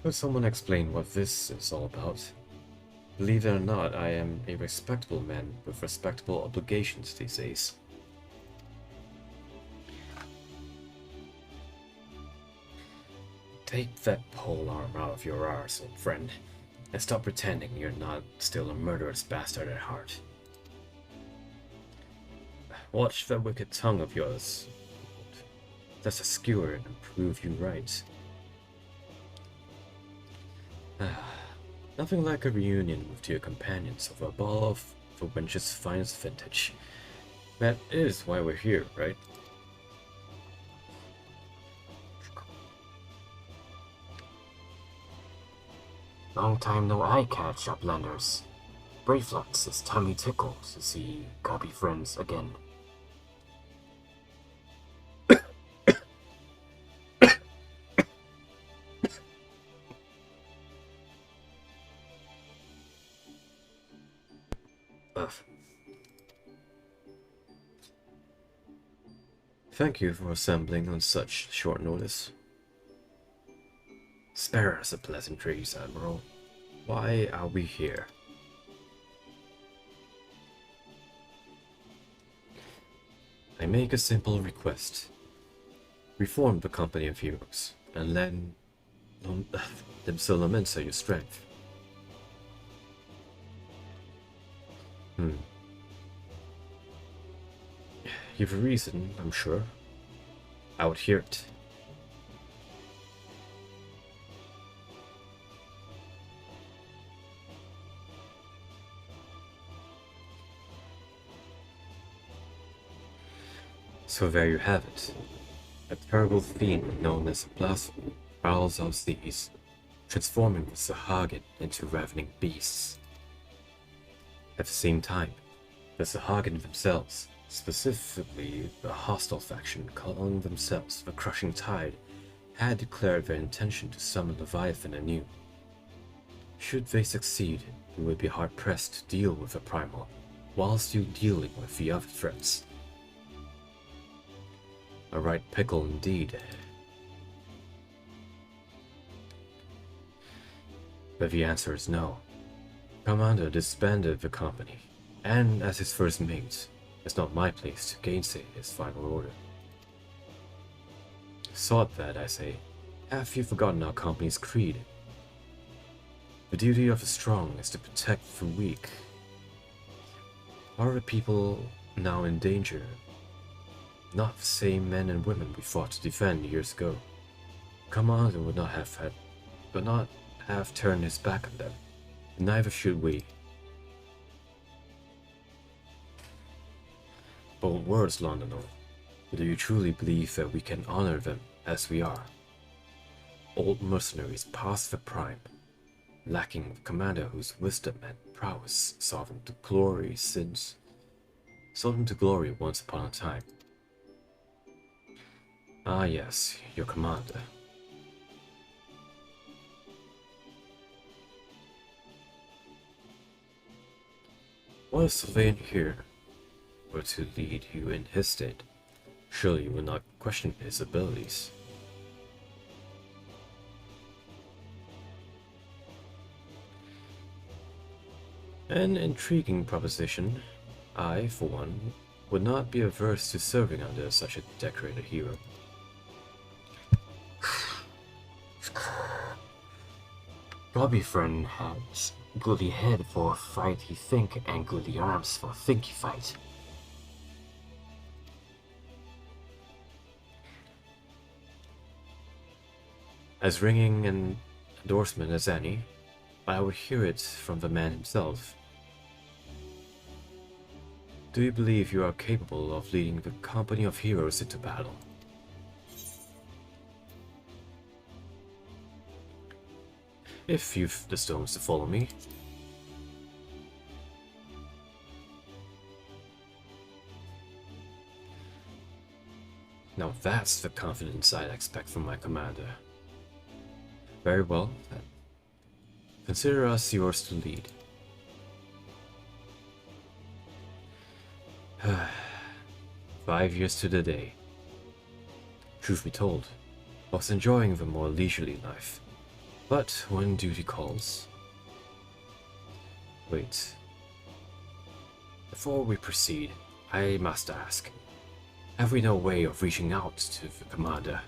Could someone explain what this is all about? Believe it or not, I am a respectable man with respectable obligations these days. Take that pole arm out of your arse, old friend, and stop pretending you're not still a murderous bastard at heart. Watch that wicked tongue of yours. Let's skewer it and prove you right. Nothing like a reunion with your companions over a bottle of the wench's finest vintage. That is why we're here, right? Long time no eye catch, uplanders. Brayflux, it's tummy tickle to see copy friends again. Thank you for assembling on such short notice. Spare us the pleasantries, Admiral. Why are we here? I make a simple request. Reform the company of heroes, and lend them so laments your strength. You've a reason, I'm sure. I would hear it. So there you have it. A terrible fiend known as a blasphemy prowls our seas, transforming the Sahagin into ravening beasts. At the same time, the Sahagin themselves, specifically the hostile faction calling themselves the Crushing Tide, had declared their intention to summon Leviathan anew. Should they succeed, we would be hard-pressed to deal with the Primal, while still dealing with the other threats. A right pickle indeed. But the answer is no. Commander disbanded the company, and as his first mate, it's not my place to gainsay his final order. Sod that, I say. Have you forgotten our company's creed? The duty of the strong is to protect the weak. Are the people now in danger? Not the same men and women we fought to defend years ago. Commander would not have turned his back on them. Neither should we. Bold words, Londoner. But do you truly believe that we can honor them as we are? Old mercenaries past the prime, lacking a commander whose wisdom and prowess saw them to glory once upon a time. Ah yes, your commander. What if Sylvain here were to lead you in his stead? Surely you would not question his abilities. An intriguing proposition. I, for one, would not be averse to serving under such a decorated hero. Robbie friend has goody head for fight he think and goody arms for think he fight. As ringing an endorsement as any, but I would hear it from the man himself. Do you believe you are capable of leading the company of heroes into battle? If you've the stones to follow me. Now that's the confidence I'd expect from my commander. Very well, then. Consider us yours to lead. 5 years to the day. Truth be told, I was enjoying the more leisurely life. But when duty calls... Wait. Before we proceed, I must ask, have we no way of reaching out to the commander?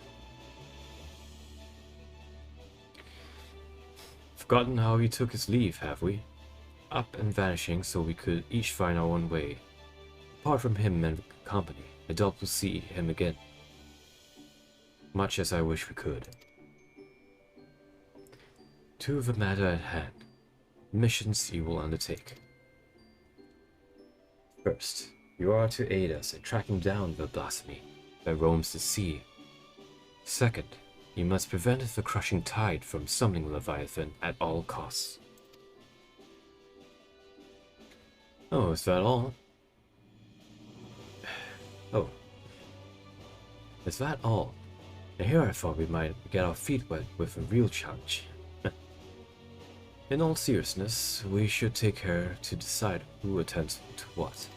Forgotten how he took his leave, have we? Up and vanishing so we could each find our own way. Apart from him and the company, I doubt we'll see him again. Much as I wish we could. To the matter at hand. Missions you will undertake. First, you are to aid us in tracking down the blasphemy that roams the sea. Second, you must prevent the Crushing Tide from summoning Leviathan at all costs. Oh, is that all? Oh. Is that all? And here I thought we might get our feet wet with a real challenge. In all seriousness, we should take care to decide who attends to what.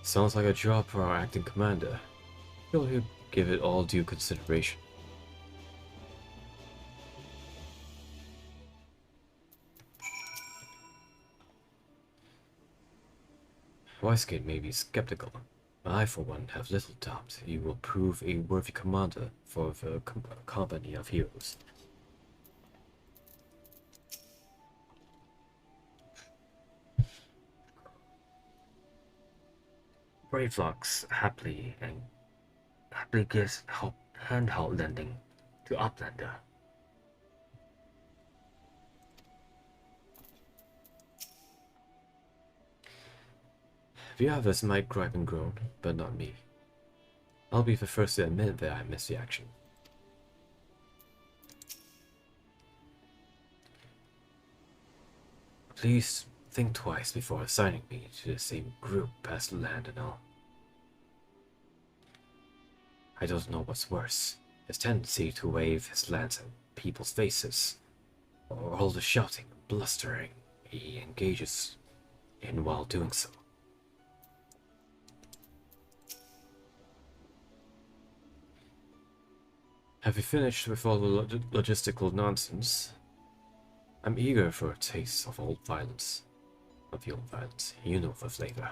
Sounds like a job for our acting commander. He'll give it all due consideration. Wisegate may be skeptical, but I for one have little doubt he will prove a worthy commander for the company of heroes. Bravelocks happily gives help handheld lending to Uplander. The others might gripe and groan, but not me. I'll be the first to admit that I missed the action. Please think twice before assigning me to the same group as Land and all. I don't know what's worse, his tendency to wave his lance at people's faces, or all the shouting and blustering he engages in while doing so. Have you finished with all the logistical nonsense? I'm eager for a taste of old violence. Of the old violence, you know the flavor.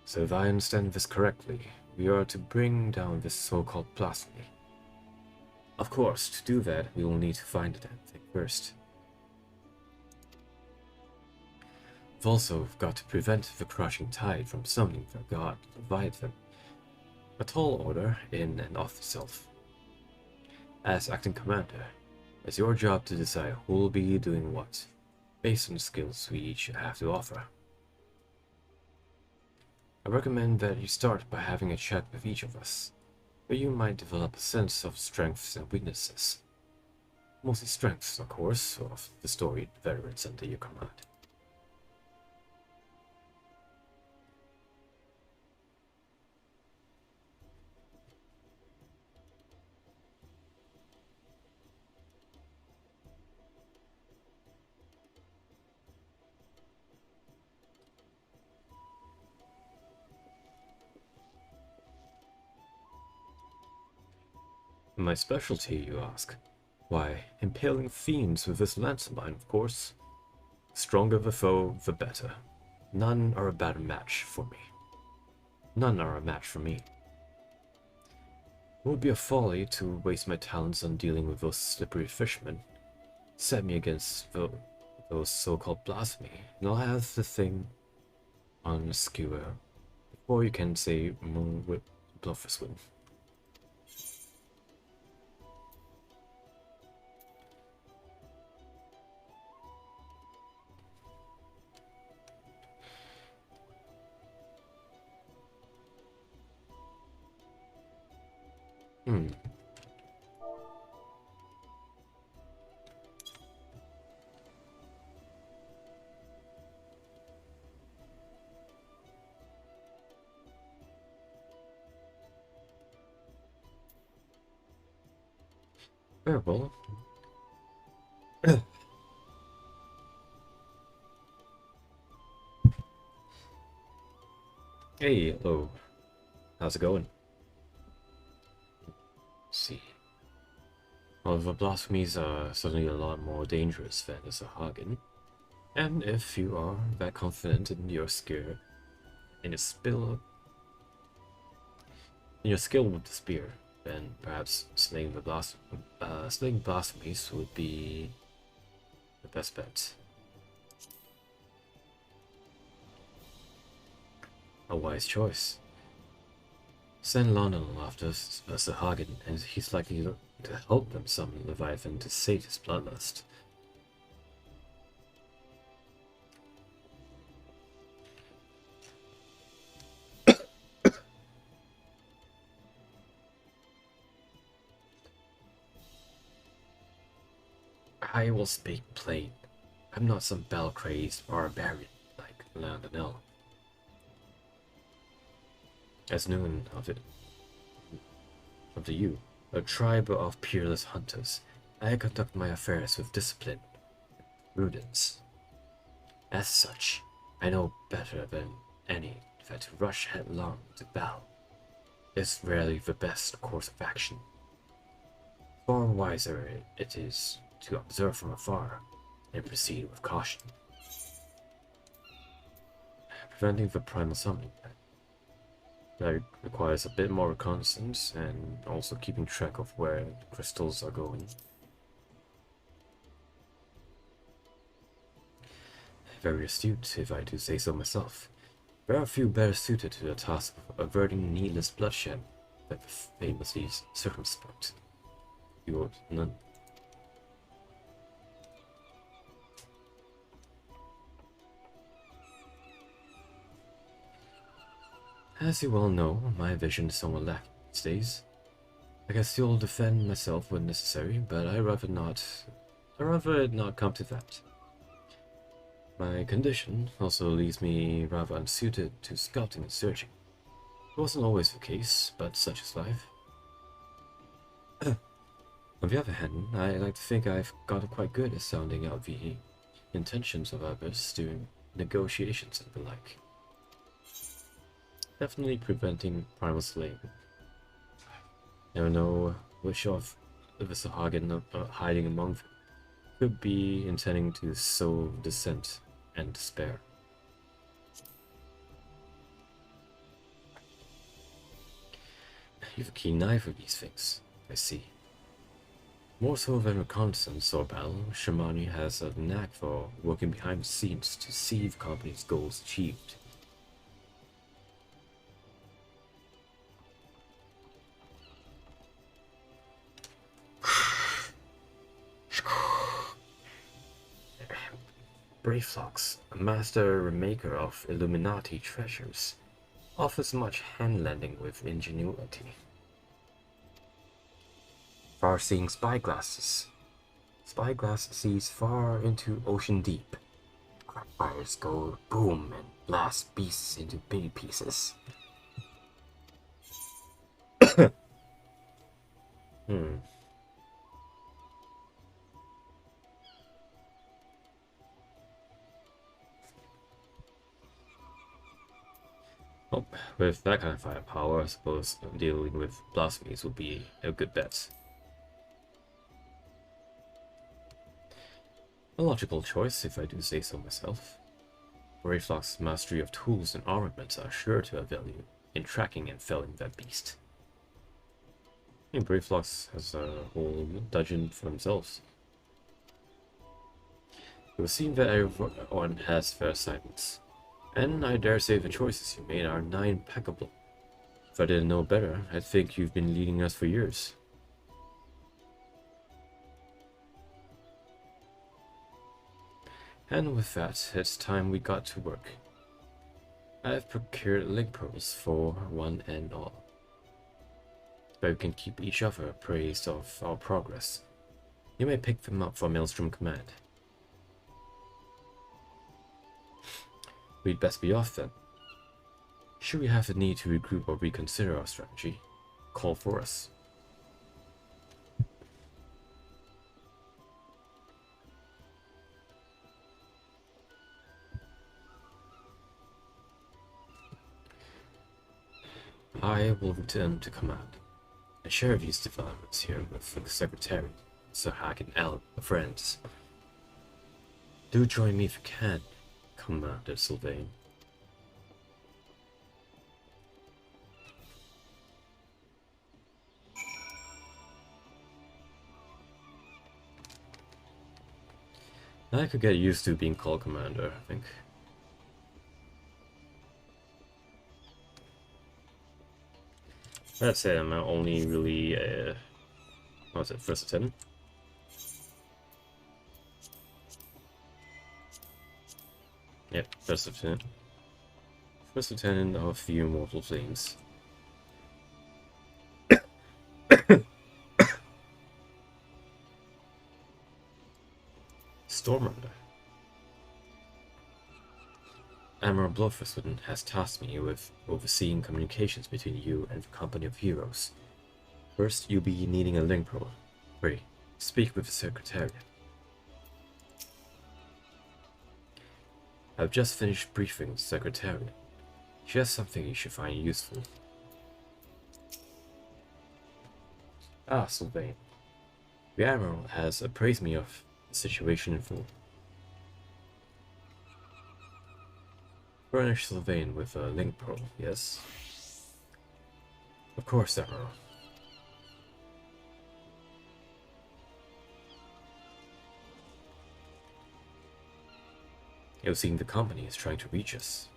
So if I understand this correctly, we are to bring down this so-called blasphemy. Of course, to do that, we will need to find the damn thing first. We've also got to prevent the crushing tide from summoning the god Leviathan. A tall order in and of itself. As acting commander, it's your job to decide who will be doing what, based on the skills we each have to offer. I recommend that you start by having a chat with each of us, where you might develop a sense of strengths and weaknesses. Mostly strengths, of course, of the storied veterans under your command. My specialty, you ask? Why, impaling fiends with this lance of mine, of course. The stronger the foe, the better. None are a better match for me. None are a match for me. It would be a folly to waste my talents on dealing with those slippery fishermen. Set me against those so-called blasphemy, and I'll have the thing on a skewer before you can say with bluffers win. Very well. Hey, hello. How's it going? Let's see. Well, the blasphemies are certainly a lot more dangerous than the Sahagin. And if you are that confident in your skill, in your skill with the spear, then perhaps slaying blasphemies would be the best bet. A wise choice. Send London after Sahagin, and he's likely to help them summon Leviathan to sate his bloodlust. I will speak plain. I'm not some battle-crazed barbarian like Landonell. As known of you, a tribe of peerless hunters, I conduct my affairs with discipline and prudence. As such, I know better than any that to rush headlong to battle is rarely the best course of action. Far wiser it is to observe from afar and proceed with caution. Preventing the primal summoning that requires a bit more reconnaissance and also keeping track of where the crystals are going. Very astute, if I do say so myself. There are few better suited to the task of averting needless bloodshed than the famously circumspect. You none. As you well know, my vision is somewhat lacking these days. I can still defend myself when necessary, but I'd rather it not come to that. My condition also leaves me rather unsuited to scouting and searching. It wasn't always the case, but such is life. On the other hand, I like to think I've got quite good at sounding out the intentions of others during negotiations and the like. Definitely preventing primal slaying. Never know which of the Sahagan hiding among them could be intending to sow dissent and despair. You have a keen eye for these things, I see. More so than reconnaissance or battle, Shamani has a knack for working behind the scenes to see the company's goals achieved. Brayflox, a master remaker of Illuminati treasures, offers much hand-lending with ingenuity. Far-seeing spyglasses. Spyglass sees far into ocean deep. Crackfires go boom and blast beasts into bitty pieces. Well, with that kind of firepower, I suppose dealing with blasphemies would be a good bet. A logical choice, if I do say so myself. Brayflox's mastery of tools and armaments are sure to have value in tracking and felling that beast. I mean, Brayflox has a whole dungeon for themselves. It would seem that everyone has their assignments, and I dare say the choices you made are nigh impeccable. If I didn't know better, I'd think you've been leading us for years. And with that, it's time we got to work. I've procured link pearls for one and all, but we can keep each other appraised of our progress. You may pick them up for Maelstrom Command. We'd best be off then. Should we have the need to regroup or reconsider our strategy, call for us. I will return to command and share these developments here with the Secretary, Sir Hagen L. friends. Do join me if you can, Commander Sylvain. I could get used to being called Commander, I think. That's it, I'm only really, what was it, First Lieutenant? Yep, First Lieutenant. First Lieutenant of the Immortal Flames. Stormrunner. Admiral Blofuswin has tasked me with overseeing communications between you and the Company of Heroes. First, you'll be needing a link pearl. Pray, speak with the Secretariat. I've just finished briefing the Secretariat. She has something you should find useful. Ah, Sylvain. The Admiral has appraised me of the situation in full. Furnish Sylvain with a link pearl, yes? Of course, Admiral. It would seem the company is trying to reach us.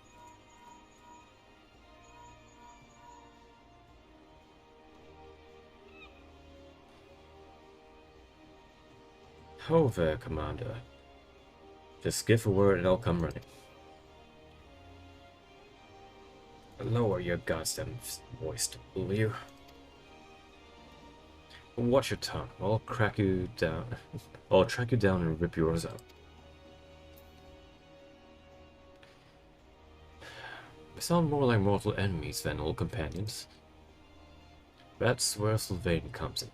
Ho there, Commander. Just give a word and I'll come running. Lower your goddamn voice, will you? Watch your tongue. I'll crack you down. I'll track you down and rip yours out. We sound more like mortal enemies than old companions. That's where Sylvain comes in.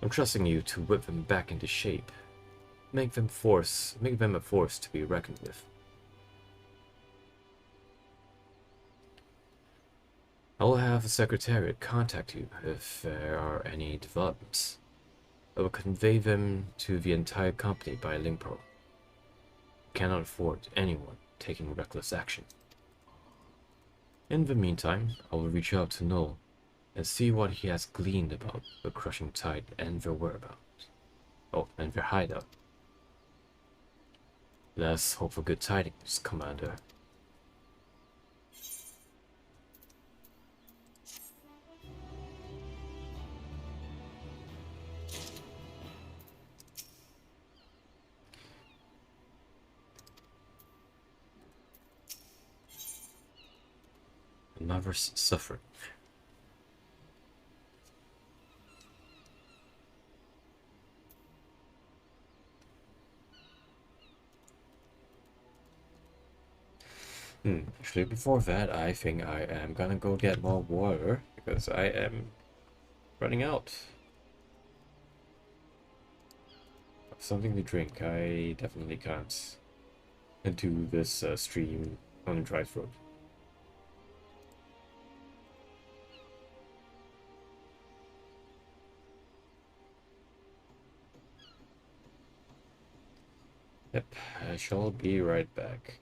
I'm trusting you to whip them back into shape. Make them a force to be reckoned with. I will have the Secretariat contact you if there are any developments. I will convey them to the entire company by link pro. Cannot afford anyone taking reckless action. In the meantime, I will reach out to Null and see what he has gleaned about the crushing tide and their whereabouts. Oh, and their hideout. Let's hope for good tidings, Commander. Another suffering. Actually, before that, I think I am gonna go get more water because I am running out of something to drink. I definitely can't do this stream on a dry throat. Yep, I shall be right back.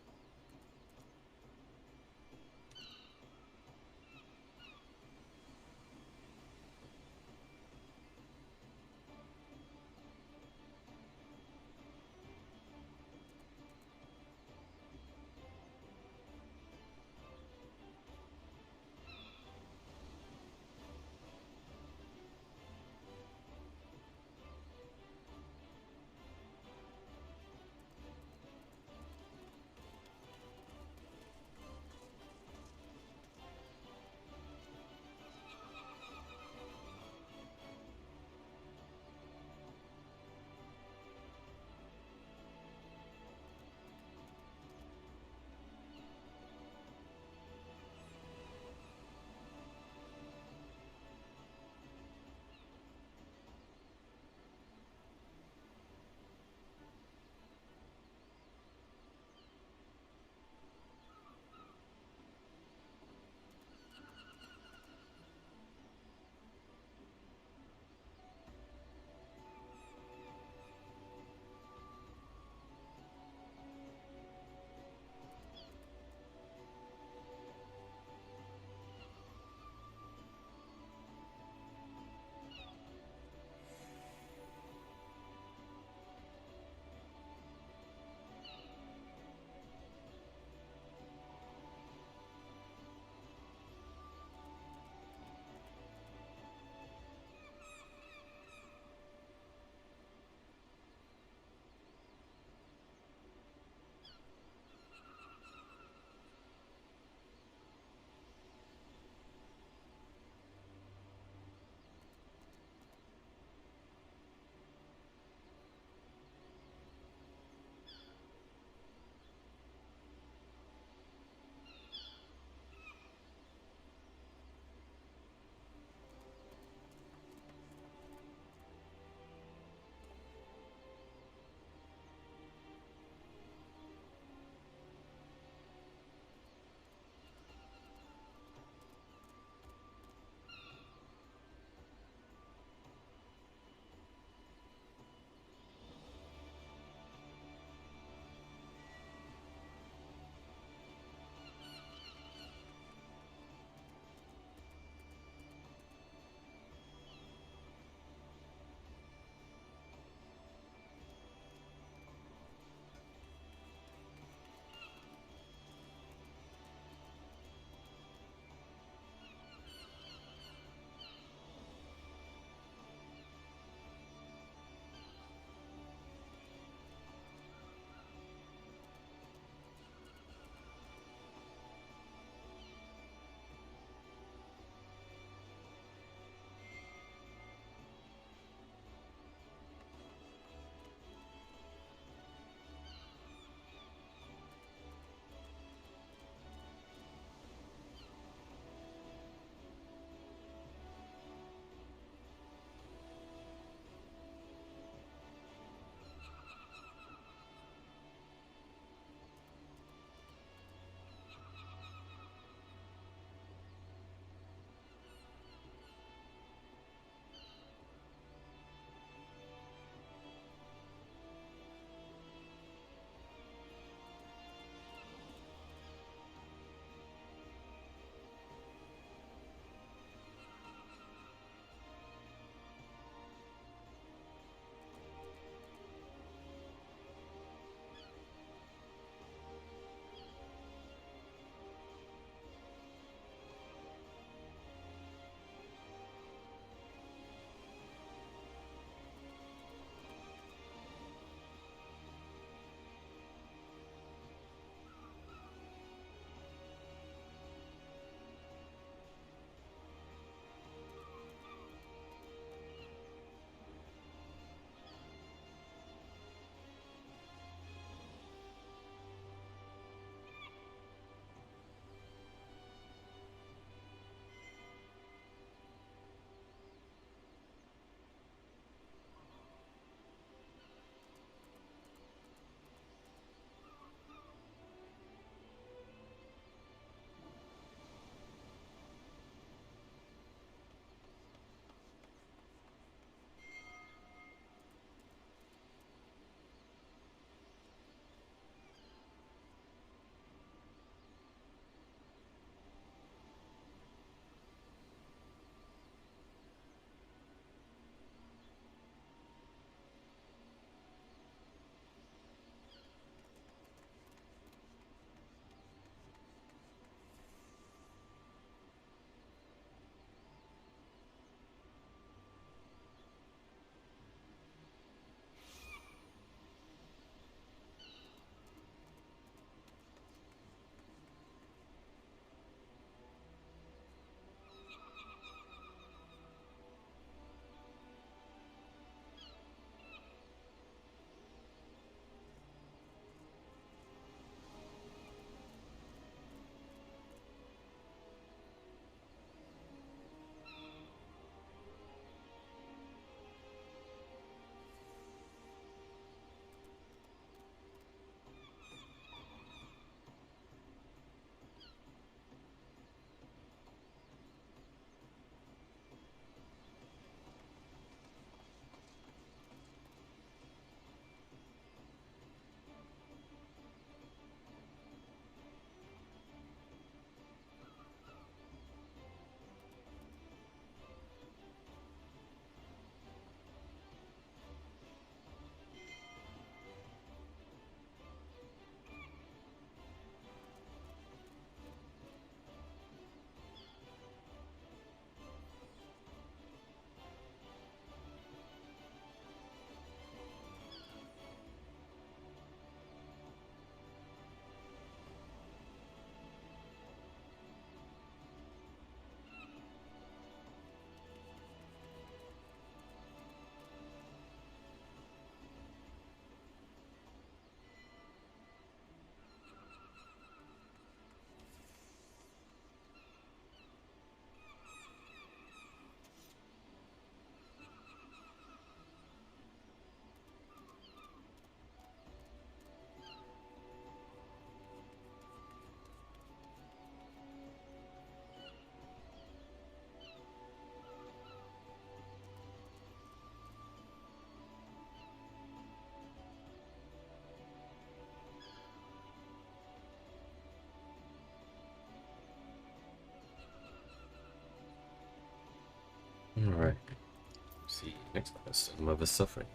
Next quest, Mother's Suffering.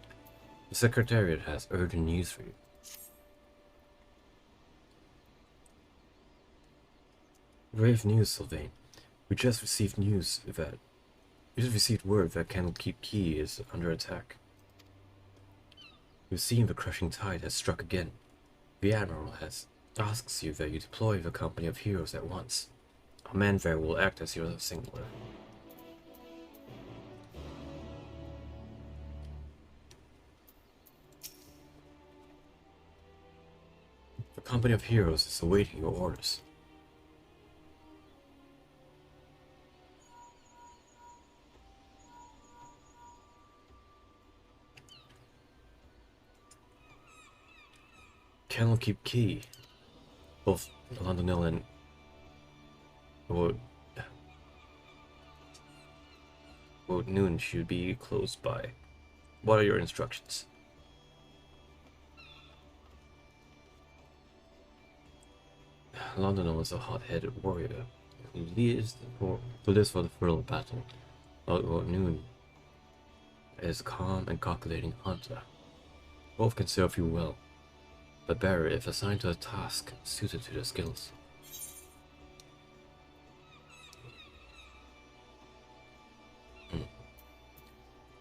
The Secretariat has urgent news for you. Grave news, Sylvain. We just received word that Candlekeep Key is under attack. We've seen the crushing tide has struck again. The Admiral has asks you that you deploy the company of heroes at once. A man there will act as your signaler. The company of heroes is awaiting your orders. Candlekeep Key. Both Londonil and Wood noon should be close by. What are your instructions? Londonil is a hot-headed warrior who lives for the thrill of battle. Wood noon is a calm and calculating hunter. Both can serve you well, but better if assigned to a task suited to their skills.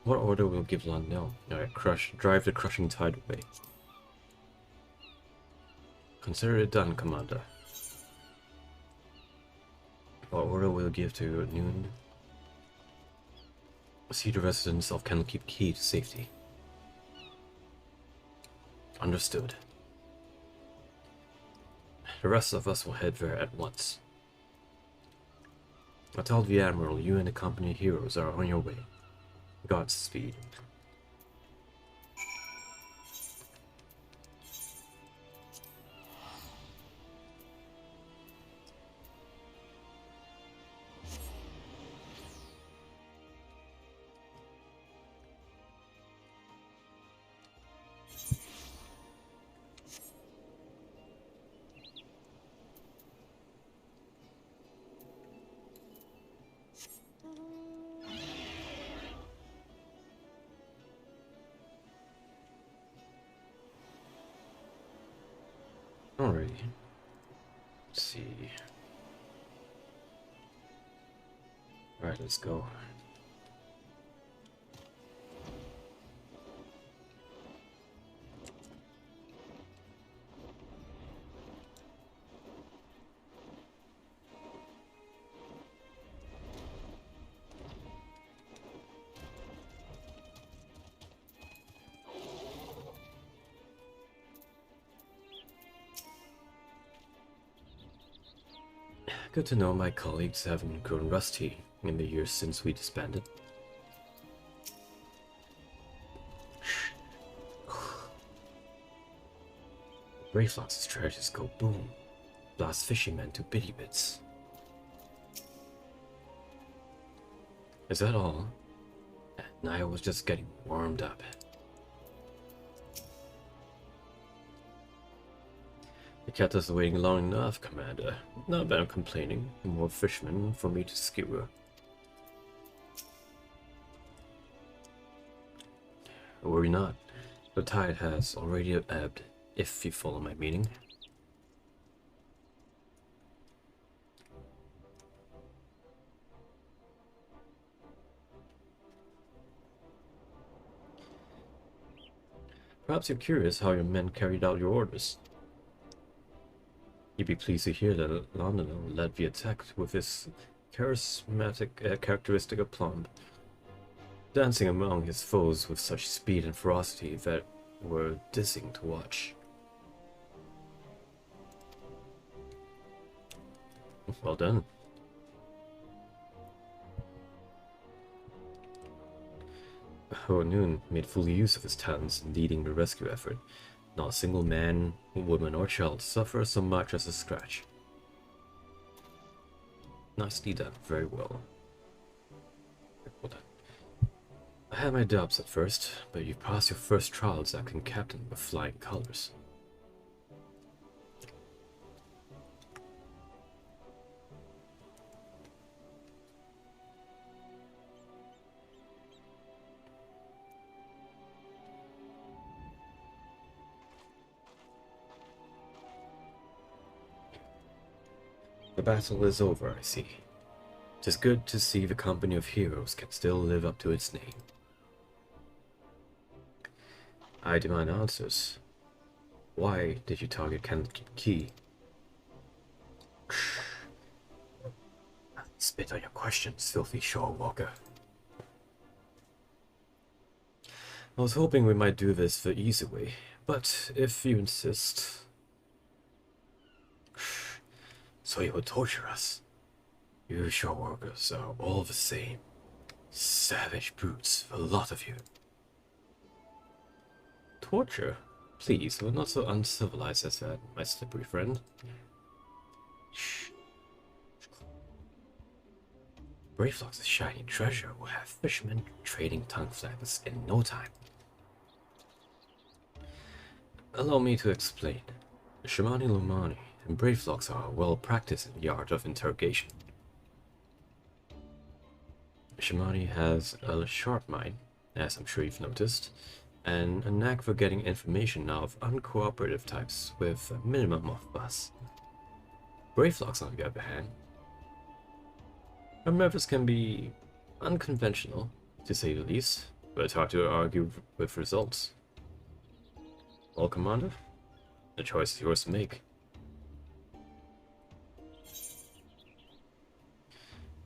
What order will give Londonil? Drive the crushing tide away. Consider it done, Commander. What order will give to noon? See the residents of Candlekeep Key to safety. Understood. The rest of us will head there at once. I tell the Admiral you and the company of heroes are on your way. Godspeed. Alrighty. Let's see. Alright, let's go. Good to know my colleagues haven't grown rusty in the years since we disbanded. Rayflox's treasures go boom. Blast fishermen to bitty bits. Is that all? I was just getting warmed up. You kept us waiting long enough, Commander. Not that I'm complaining. More fishermen for me to skewer. Worry not. The tide has already ebbed, if you follow my meaning. Perhaps you're curious how your men carried out your orders. You'd be pleased to hear that London led the attack with his characteristic aplomb, dancing among his foes with such speed and ferocity that were dizzying to watch. Well done. Noon made full use of his talents in leading the rescue effort. Not a single man, woman, or child suffers so much as a scratch. Nicely done, very well. Hold on. I had my doubts at first, but you passed your first trial as acting captain with flying colors. The battle is over, I see. 'Tis good to see the company of heroes can still live up to its name. I demand answers. Why did you target Key? Spit on your questions, filthy Shorewalker. I was hoping we might do this the easy way, but if you insist... So you would torture us? You Shorewalkers are all the same. Savage brutes, a lot of you. Torture? Please, we're not so uncivilized as that, my slippery friend. Shh. Bravelock's shiny treasure will have fishermen trading tongue flappers in no time. Allow me to explain. Shimani Lumani and Bravelocks are well practiced in the art of interrogation. Shimani has a sharp mind, as I'm sure you've noticed, and a knack for getting information out of uncooperative types with a minimum of fuss. Bravelocks, on the other hand, her methods can be unconventional, to say the least, but it's hard to argue with results. Well, Commander, the choice is yours to make.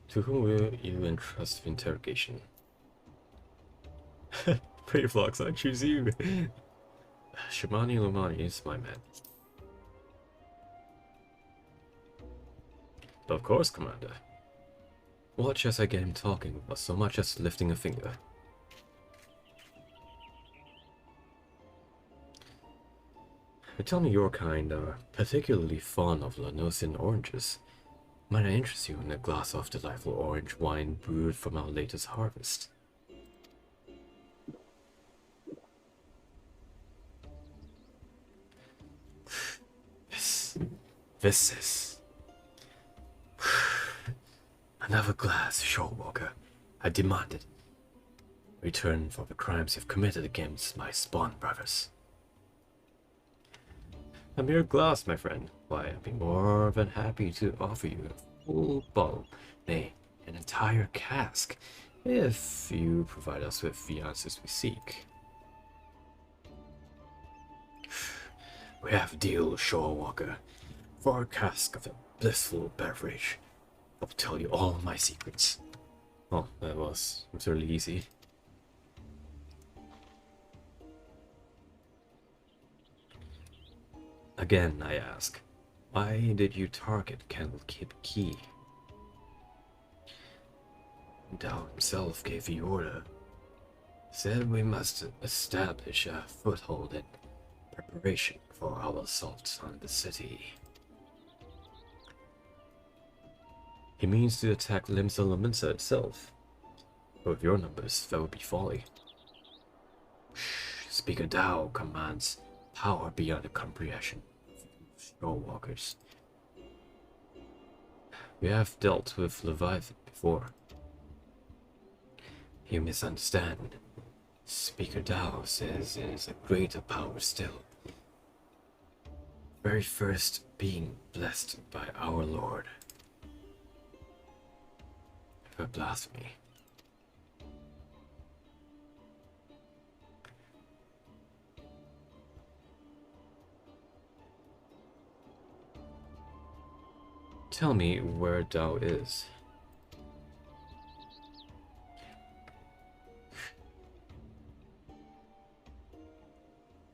To whom will you entrust the interrogation? Bravelocks, I choose you. Shimani Lumani is my man. Of course, Commander. Watch as I get him talking without so much as lifting a finger. Tell me your kind are particularly fond of Lanosian oranges. Might I interest you in a glass of delightful orange wine brewed from our latest harvest? This is... Another glass, Shorewalker. I demand it. Return for the crimes you've committed against my spawn brothers. A mere glass, my friend. Why, I'd be more than happy to offer you a full bottle, nay, an entire cask, if you provide us with the answers we seek. We have a deal, Shorewalker. For a cask of a blissful beverage, I'll tell you all my secrets. Oh, that was really easy. Again, I ask, why did you target Candlekeep Key? Dao himself gave the order. Said we must establish a foothold in preparation for our assault on the city. He means to attack Limsa Laminsa itself. But with your numbers, that would be folly. Speaker Dao commands power beyond the comprehension of Shorewalkers. We have dealt with Leviathan before. You misunderstand. Speaker Dao says it is a greater power still. Very first being blessed by our Lord. For blasphemy. Tell me where Dao is.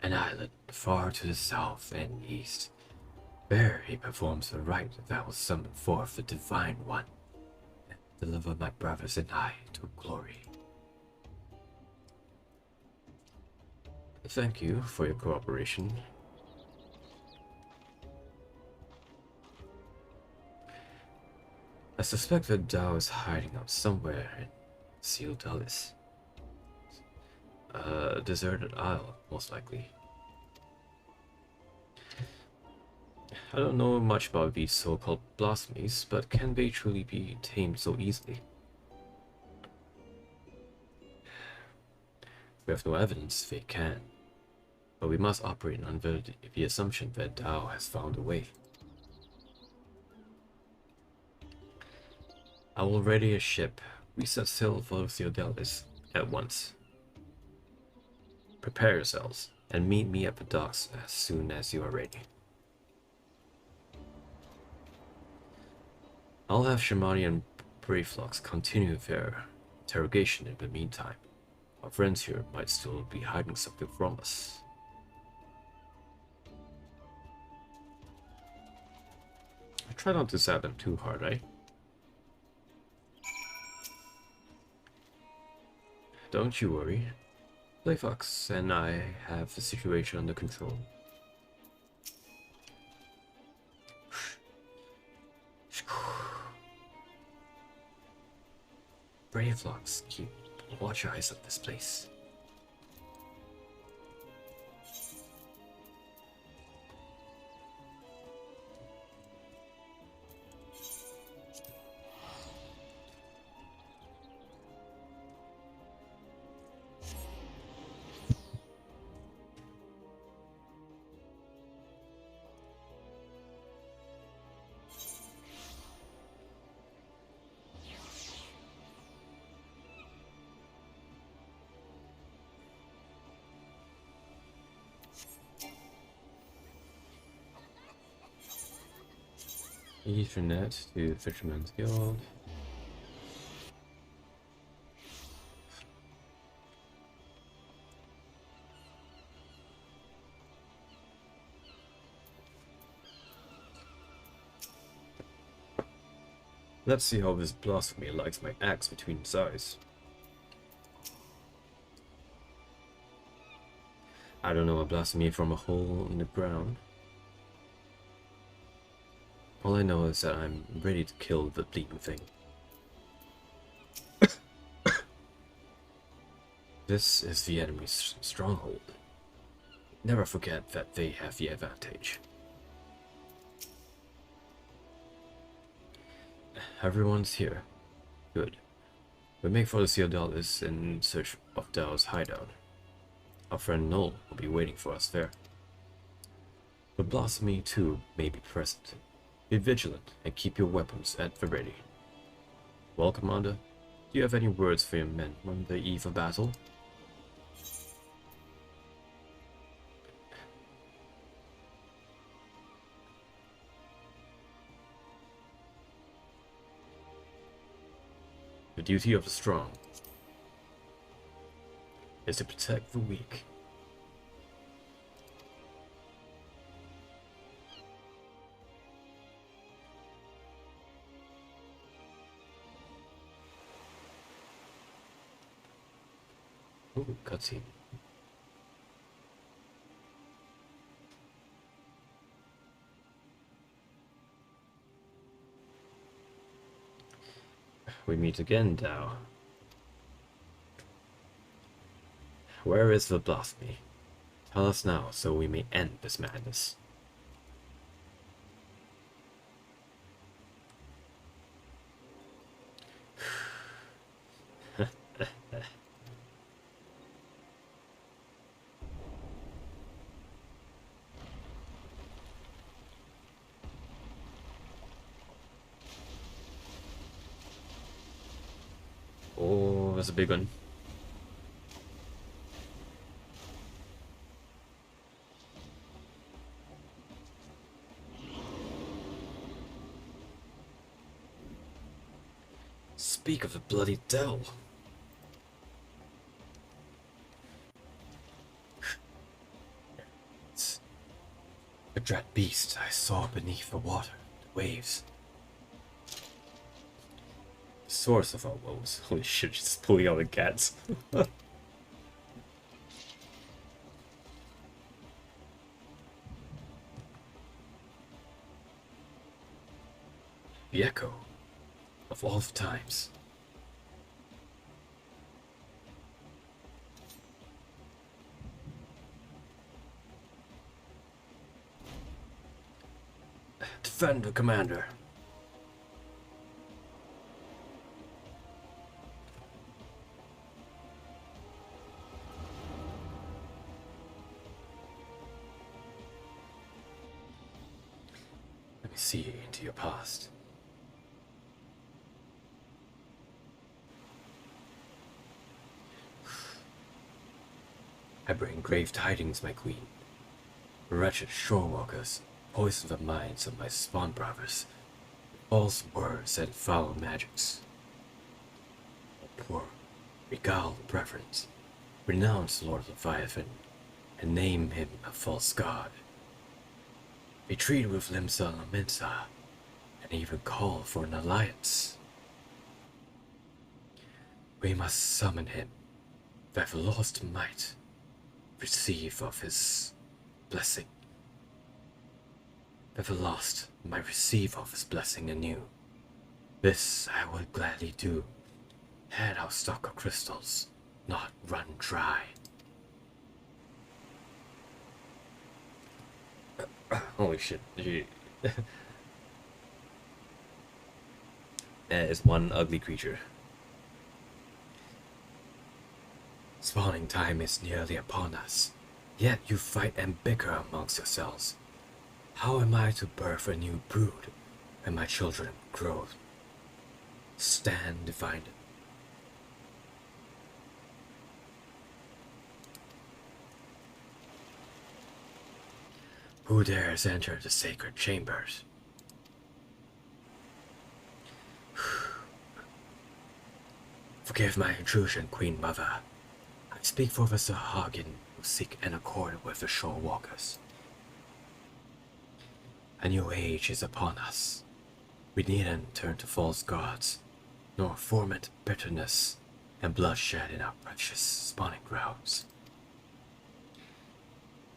An island far to the south and east. There he performs the rite that will summon forth the Divine One and deliver my brothers and I to glory. Thank you for your cooperation. I suspect that Dao is hiding out somewhere in Seal Dulles. A deserted isle, most likely. I don't know much about these so-called blasphemies, but can they truly be tamed so easily? We have no evidence they can, but we must operate under the assumption that Dao has found a way. I will ready a ship. We set sail for Theodalis at once. Prepare yourselves, and meet me at the docks as soon as you are ready. I'll have Shamani and Brayflux continue their interrogation in the meantime. Our friends here might still be hiding something from us. I try not to sad them too hard, eh? Don't you worry. Playfox and I have the situation under control. Brayflux, keep watch your eyes on this place. Ethernet to Fisherman's Guild. Let's see how this blasphemy likes my axe between its eyes. I don't know a blasphemy from a hole in the ground. All I know is that I'm ready to kill the bleeding thing. This is the enemy's stronghold. Never forget that they have the advantage. Everyone's here. Good. We make for the Theodalis in search of Dao's hideout. Our friend Noel will be waiting for us there. The blasphemy too may be present. Be vigilant and keep your weapons at the ready. Well, Commander, do you have any words for your men on the eve of battle? The duty of the strong is to protect the weak. Ooh, cutscene. We meet again, Dao. Where is the blasphemy? Tell us now, so we may end this madness. Oh, that's a big one. Speak of the bloody devil. It's a dread beast I saw beneath the water, the waves. The source of our woes. Holy shit, she's pulling out the cats. The echo of all the times. Defend the commander. Let me see into your past. I bring grave tidings, my queen. Wretched shorewalkers poison the minds of my spawn brothers with false words and foul magics. Poor, beguiled brethren, renounce Lord Leviathan and name him a false god. They treat with Limsa Lamenta and even call for an alliance. We must summon him, that the lost might receive of his blessing. That the lost might receive of his blessing anew. This I would gladly do, had our stock of crystals not run dry. Holy shit. That is one ugly creature. Spawning time is nearly upon us, yet you fight and bicker amongst yourselves. How am I to birth a new brood when my children grow? Stand divided. Who dares enter the sacred chambers? Forgive my intrusion, Queen Mother. I speak for the Sahagin who seek an accord with the shore walkers. A new age is upon us. We needn't turn to false gods, nor foment bitterness and bloodshed in our precious spawning grounds.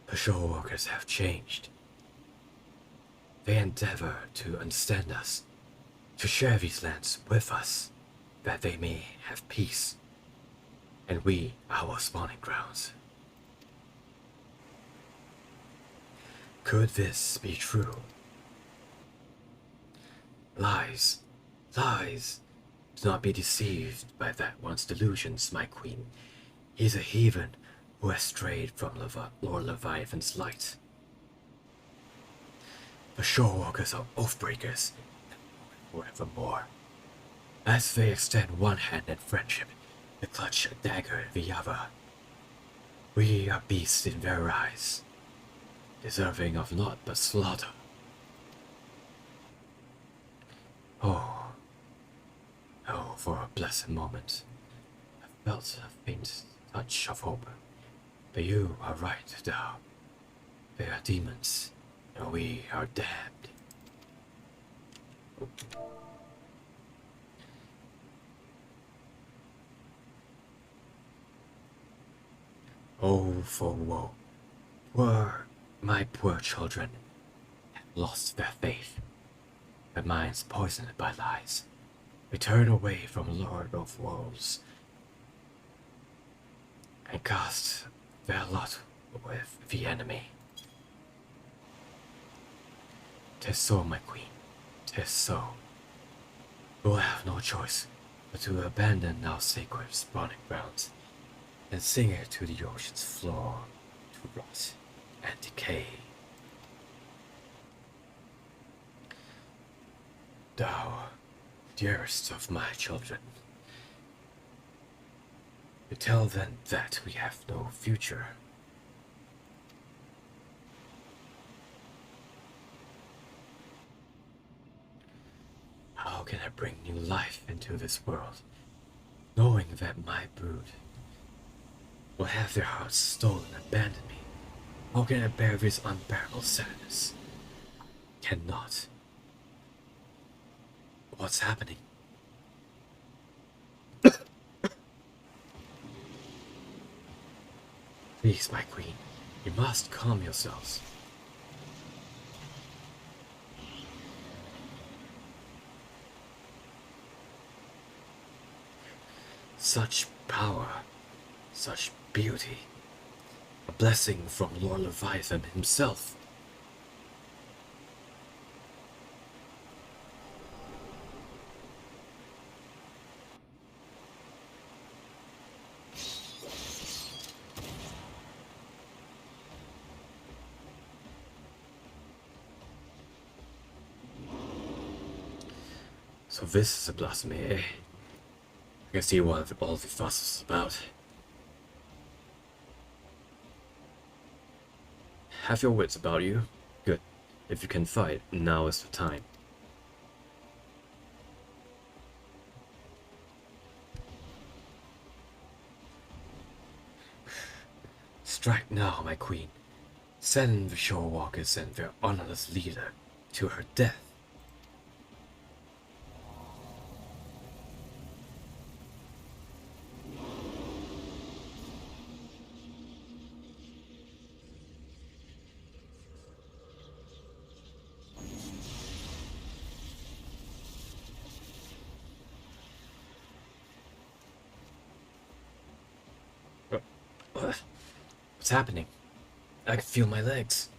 The shore walkers have changed. They endeavor to understand us, to share these lands with us, that they may have peace, and we our spawning grounds. Could this be true? Lies, lies. Do not be deceived by that one's delusions, my queen. He is a heathen who has strayed from Lord Leviathan's light. The shorewalkers are oathbreakers, forevermore. As they extend one hand in friendship, they clutch a dagger in the other. We are beasts in their eyes, deserving of naught but slaughter. Oh, oh, for a blessed moment, I felt a faint touch of hope. But you are right, thou. They are demons, and we are damned. Oh, for woe. Were my poor children have lost their faith, their minds poisoned by lies. We turn away from Lord of Woes and cast their lot with the enemy. 'Tis so, my queen, 'tis so. We'll have no choice but to abandon our sacred spawning grounds and sing it to the ocean's floor to rot and decay. Thou, dearest of my children, you tell them that we have no future. How can I bring new life into this world, knowing that my brood will have their hearts stolen and abandon me? How can I bear this unbearable sadness? Cannot. What's happening? Please, my queen, you must calm yourselves. Such power, such beauty, a blessing from Lord Leviathan himself. So this is a blasphemy, eh? I can see what all the fuss is about. Have your wits about you. Good. If you can fight, now is the time. Strike now, my queen. Send the shore walkers and their honorless leader to her death. What's happening? I can feel my legs.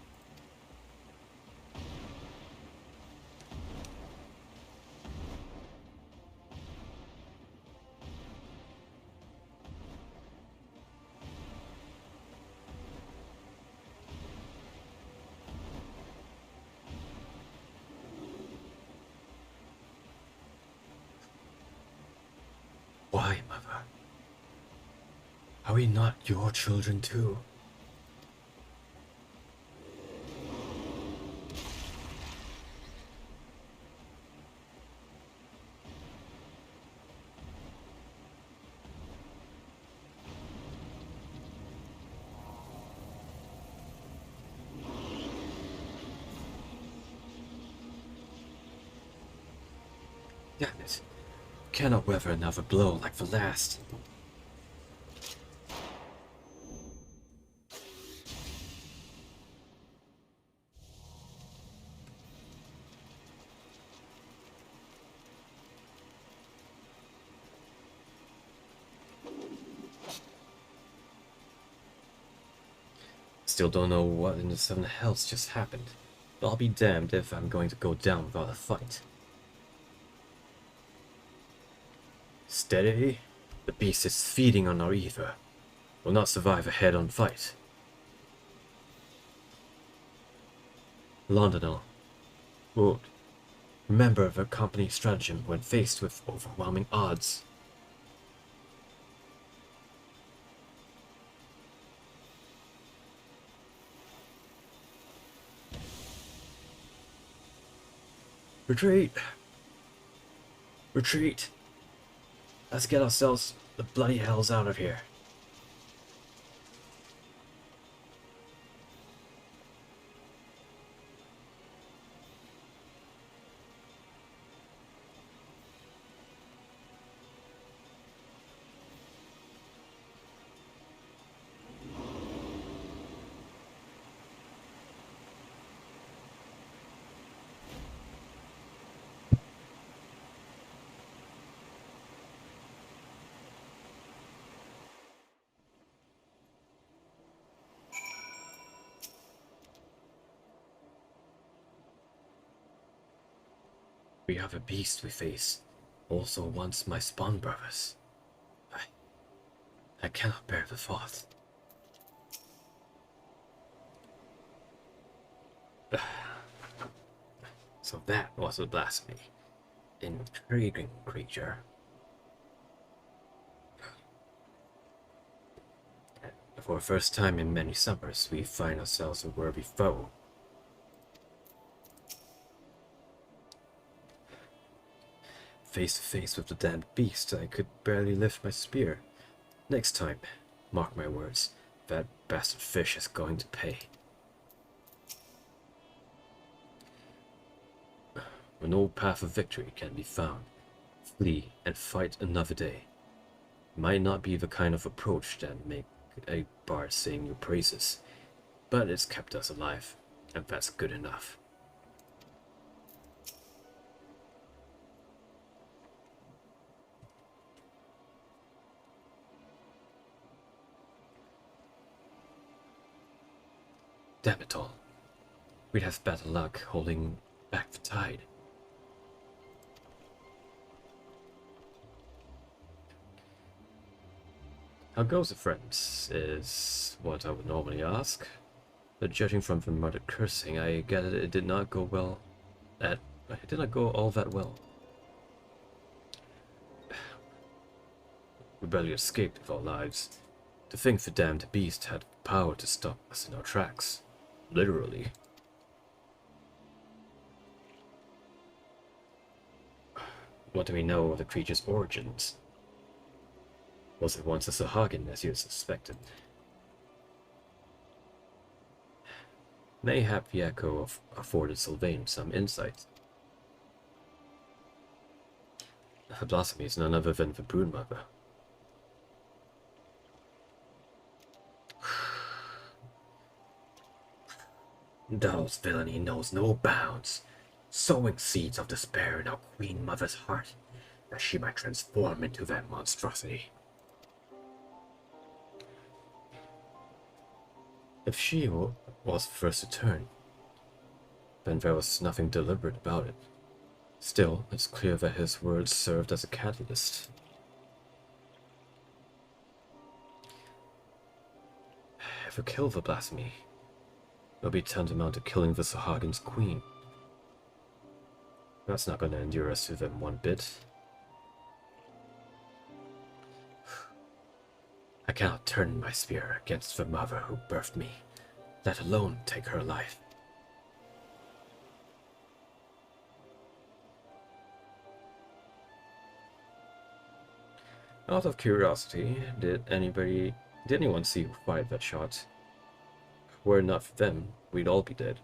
Why, mother? Are we not your children too? Damn it. Cannot weather another blow like the last. Still don't know what in the seven hells just happened, but I'll be damned if I'm going to go down without a fight. Steady. The beast is feeding on our ether. Will not survive a head-on fight. Londoner. Would remember the company's stratagem when faced with overwhelming odds. Retreat! Retreat! Let's get ourselves the bloody hells out of here. We have a beast we face, also once my spawn brothers. I cannot bear the thought. So that was a blasphemy. Intriguing creature. For the first time in many summers, we find ourselves a worthy foe. Face to face with the damned beast, I could barely lift my spear. Next time, mark my words, that bastard fish is going to pay. When no path of victory can be found, flee and fight another day. It might not be the kind of approach that make a bard sing your praises, but it's kept us alive, and that's good enough. Damn it all. We'd have better luck holding back the tide. How goes it, friends? Is what I would normally ask. But judging from the muttered cursing, I get it did not go well. It did not go all that well. We barely escaped with our lives. To think the damned beast had the power to stop us in our tracks. Literally. What do we know of the creature's origins? Was it once a Sahagin, as you suspected? Mayhap the echo afforded Sylvain some insight. Her blasphemy is none other than the broodmother. Those villainy knows no bounds, sowing seeds of despair in our Queen Mother's heart, that she might transform into that monstrosity. If she was the first to turn, then there was nothing deliberate about it. Still, it's clear that his words served as a catalyst. If we kill the blasphemy, it'll be tantamount to killing the Sahagin's queen. That's not going to endure us to them one bit. I cannot turn my spear against the mother who birthed me, let alone take her life. Out of curiosity, did anyone see who fired that shot? Were it not for them, we'd all be dead.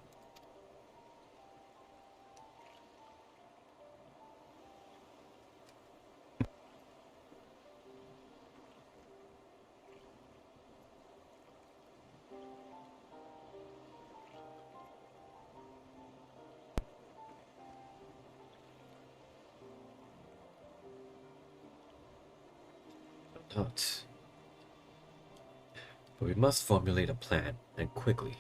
Not. But we must formulate a plan, and quickly.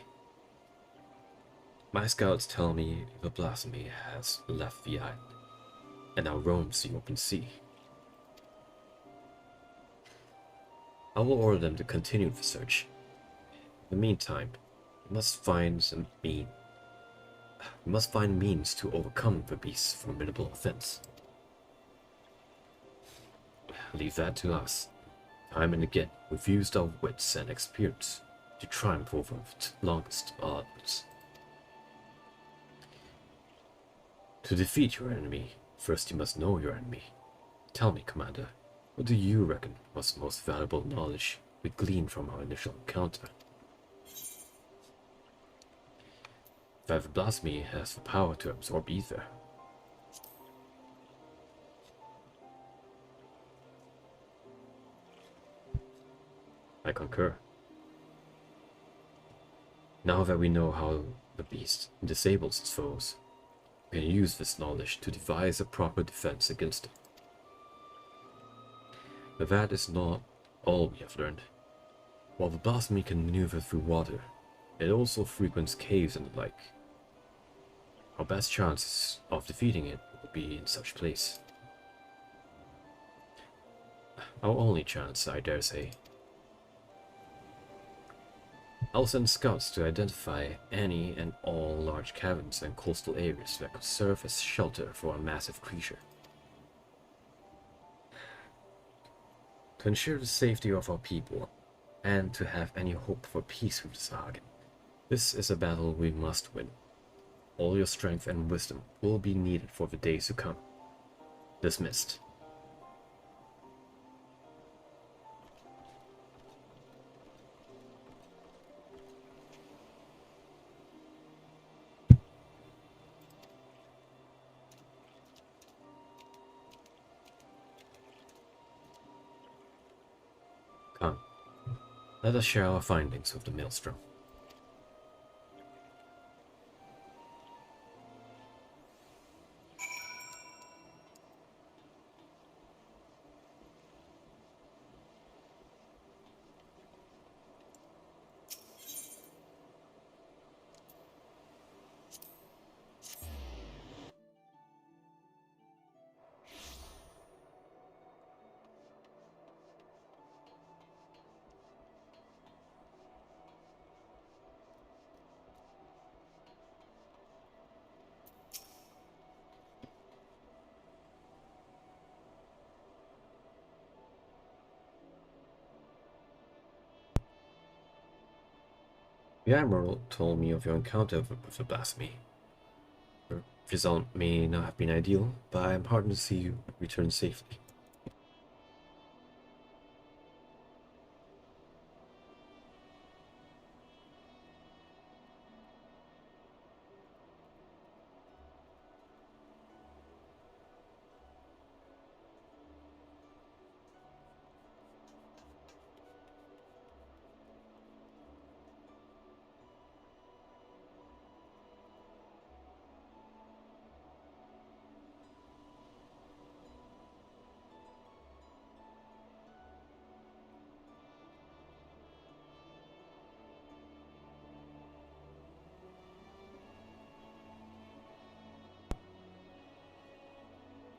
My scouts tell me the blasphemy has left the island, and now roams the open sea. I will order them to continue the search. In the meantime, we must find means to overcome the beast's formidable offense. Leave that to us. Time and again, we've used our wits and experience to triumph over the longest odds. To defeat your enemy, first you must know your enemy. Tell me, Commander, what do you reckon was the most valuable knowledge we gleaned from our initial encounter? That the blasphemy has the power to absorb ether. I concur. Now that we know how the beast disables its foes, we can use this knowledge to devise a proper defense against it. But that is not all we have learned. While the blasphemy can maneuver through water, it also frequents caves and the like. Our best chances of defeating it will be in such place. Our only chance, I dare say. I'll send scouts to identify any and all large caverns and coastal areas that could serve as shelter for a massive creature. To ensure the safety of our people, and to have any hope for peace with the Sahagin, this is a battle we must win. All your strength and wisdom will be needed for the days to come. Dismissed. Come, let us share our findings with the Maelstrom. The Admiral told me of your encounter with the blasphemy. The result may not have been ideal, but I am heartened to see you return safely.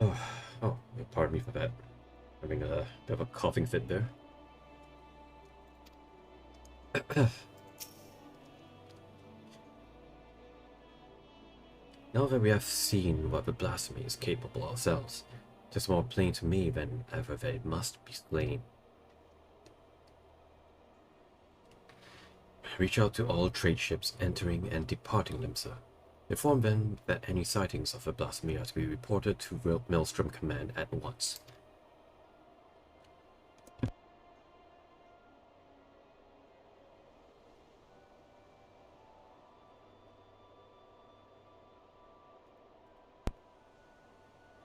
Oh, oh, pardon me for that. Having a bit of a coughing fit there. Now that we have seen what the blasphemy is capable of ourselves, it is more plain to me than ever that it must be slain. Reach out to all trade ships entering and departing Limsa. Inform them that any sightings of the blasphemy are to be reported to Maelstrom Command at once.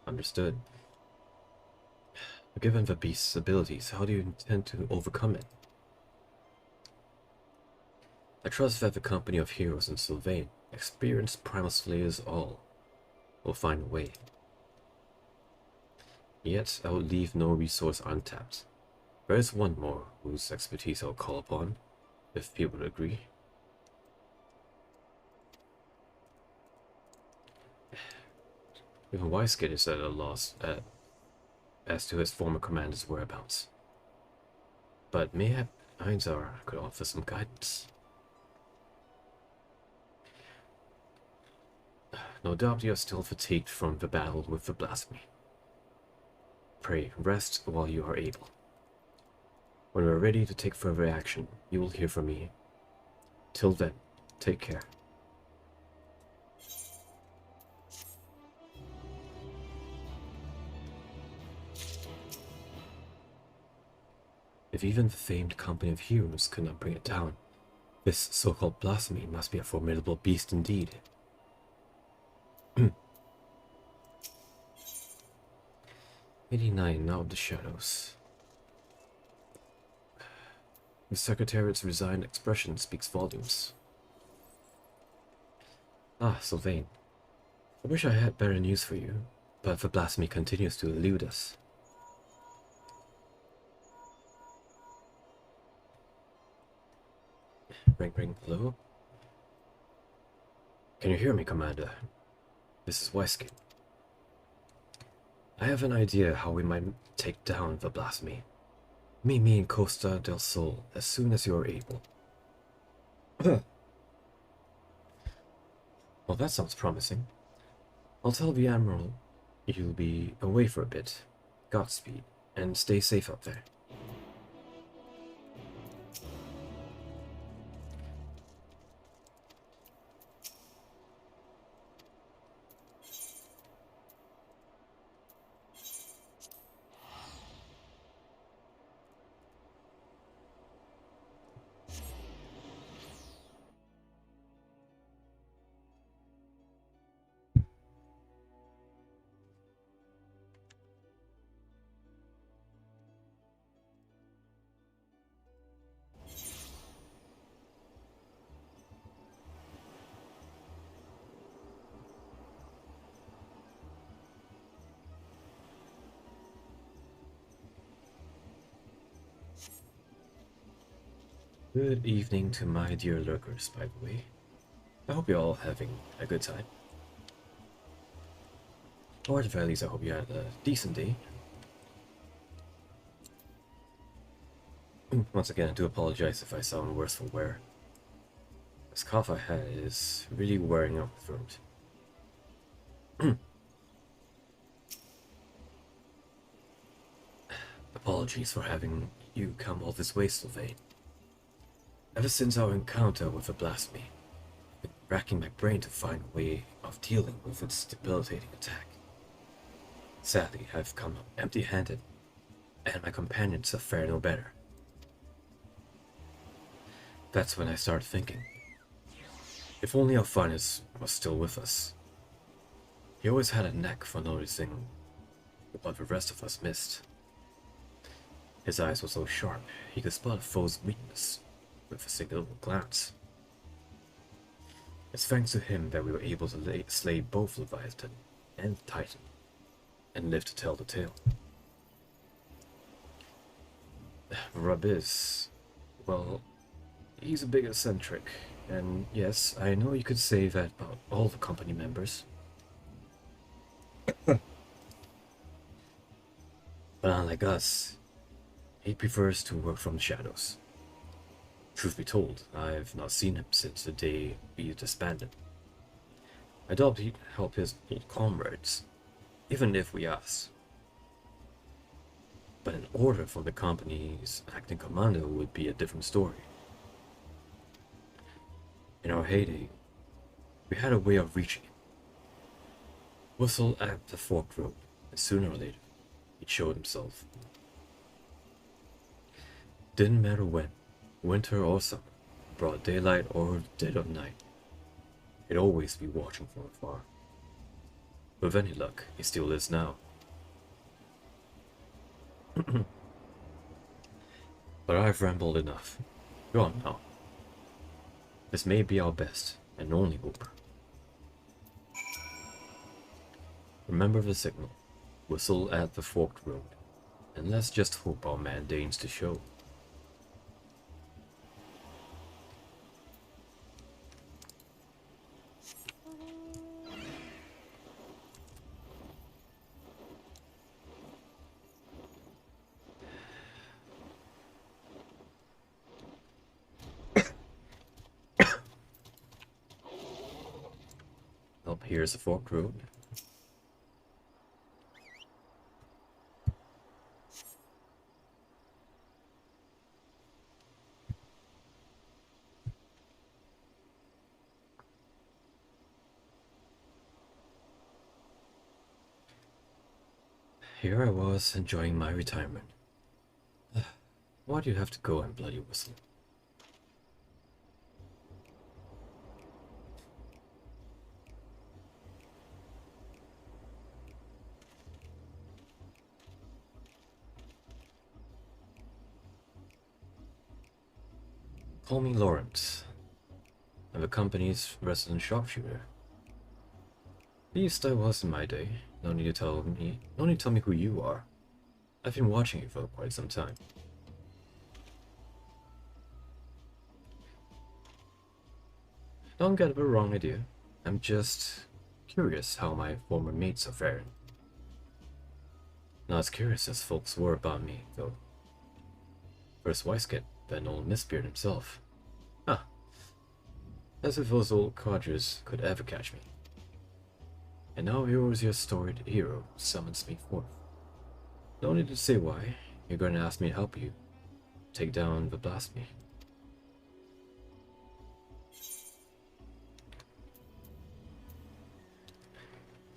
Understood. Given the beast's abilities, how do you intend to overcome it? I trust that the company of heroes in Sylvain, experienced primal slayers all, will find a way. Yet, I will leave no resource untapped. There is one more whose expertise I will call upon, if people agree. Even Weiskin is at a loss as to his former commander's whereabouts. But mayhap Einzar could offer some guidance. No doubt you are still fatigued from the battle with the blasphemy. Pray, rest while you are able. When we are ready to take further action, you will hear from me. Till then, take care. If even the famed company of heroes could not bring it down, this so-called blasphemy must be a formidable beast indeed. 89 now of the shadows. The Secretariat's resigned expression speaks volumes. Ah, Sylvain. I wish I had better news for you, but the blasphemy continues to elude us. Ring, ring, hello? Can you hear me, Commander? This is Weiskin. I have an idea how we might take down the blasphemy. Meet me in Costa del Sol as soon as you are able. Well, that sounds promising. I'll tell the Admiral you'll be away for a bit. Godspeed, and stay safe up there. Good evening to my dear lurkers, by the way. I hope you're all having a good time. Or at the very least, I hope you had a decent day. Once again, I do apologize if I sound worse for wear. This cough I had is really wearing out my throat. Apologies for having you come all this way, Sylvain. Ever since our encounter with the blasphemy, I've been racking my brain to find a way of dealing with its debilitating attack. Sadly, I've come up empty-handed, and my companions have fared no better. That's when I started thinking, if only Alphonsus was still with us. He always had a knack for noticing what the rest of us missed. His eyes were so sharp, he could spot a foe's weakness with a single glance. It's thanks to him that we were able to slay both Leviathan and Titan, and live to tell the tale. The rub is, well, he's a bit eccentric, and yes, I know you could say that about all the company members. But unlike us, he prefers to work from the shadows. Truth be told, I've not seen him since the day we disbanded. I doubt he'd help his old comrades, even if we asked. But an order from the company's acting commander would be a different story. In our heyday, we had a way of reaching him. Whistle at the forked road, and sooner or later, he'd show himself. Didn't matter when, winter or summer, broad daylight or dead of night, he'd always be watching from afar. With any luck, he still is now. But I've rambled enough. Go on now. This may be our best and only hope. Remember the signal. Whistle at the forked road. And let's just hope our man deigns to show. Up here's the forked road. Here I was, enjoying my retirement. Why do you have to go and bloody whistle? Call me Lawrence. I'm the company's resident sharpshooter. At least I was in my day. No need to tell me who you are. I've been watching you for quite some time. Don't get the wrong idea. I'm just curious how my former mates are faring. Not as curious as folks were about me, though. First Weiskett, then old Mistbeard himself. Huh. As if those old codgers could ever catch me. And now here's your storied hero summons me forth. No need to say why. You're going to ask me to help you take down the blasphemy.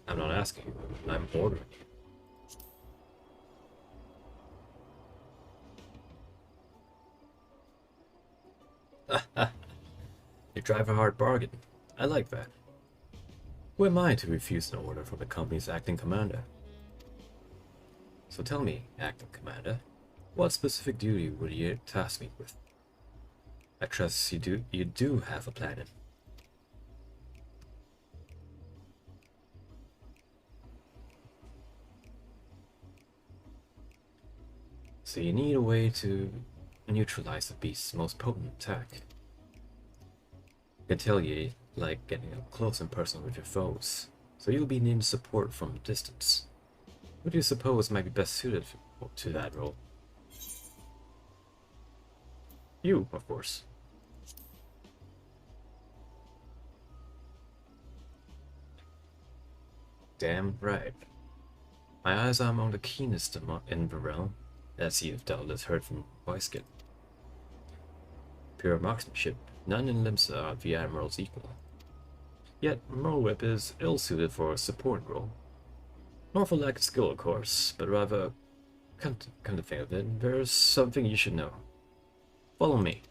I'm not asking you, I'm ordering you. You drive a hard bargain. I like that. Who am I to refuse an order from the company's acting commander? So tell me, acting commander, what specific duty would you task me with? I trust you do have a plan in. So you need a way to neutralize the beast's most potent attack. I can tell you like getting up close and personal with your foes, so you'll be needing support from a distance. Who do you suppose might be best suited to that role? You, of course. Damn right. My eyes are among the keenest in the realm, as you have doubtless heard from Weiskett. pure marksmanship, none in Limsa are the Admiral's equal. Yet, Merlewhip is ill-suited for a support role. Not for lack of skill, of course, but rather, come to think of it, there's something you should know. Follow me.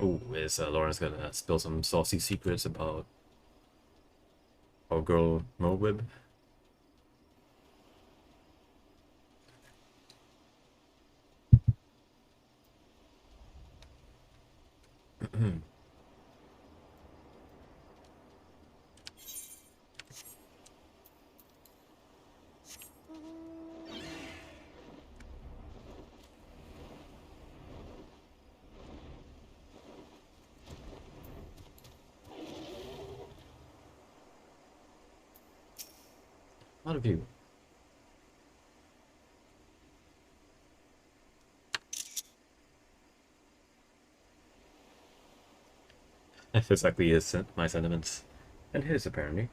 Ooh, is Lawrence gonna spill some saucy secrets about our girl Merlewhip? What of you? That's exactly my sentiments. And his, apparently.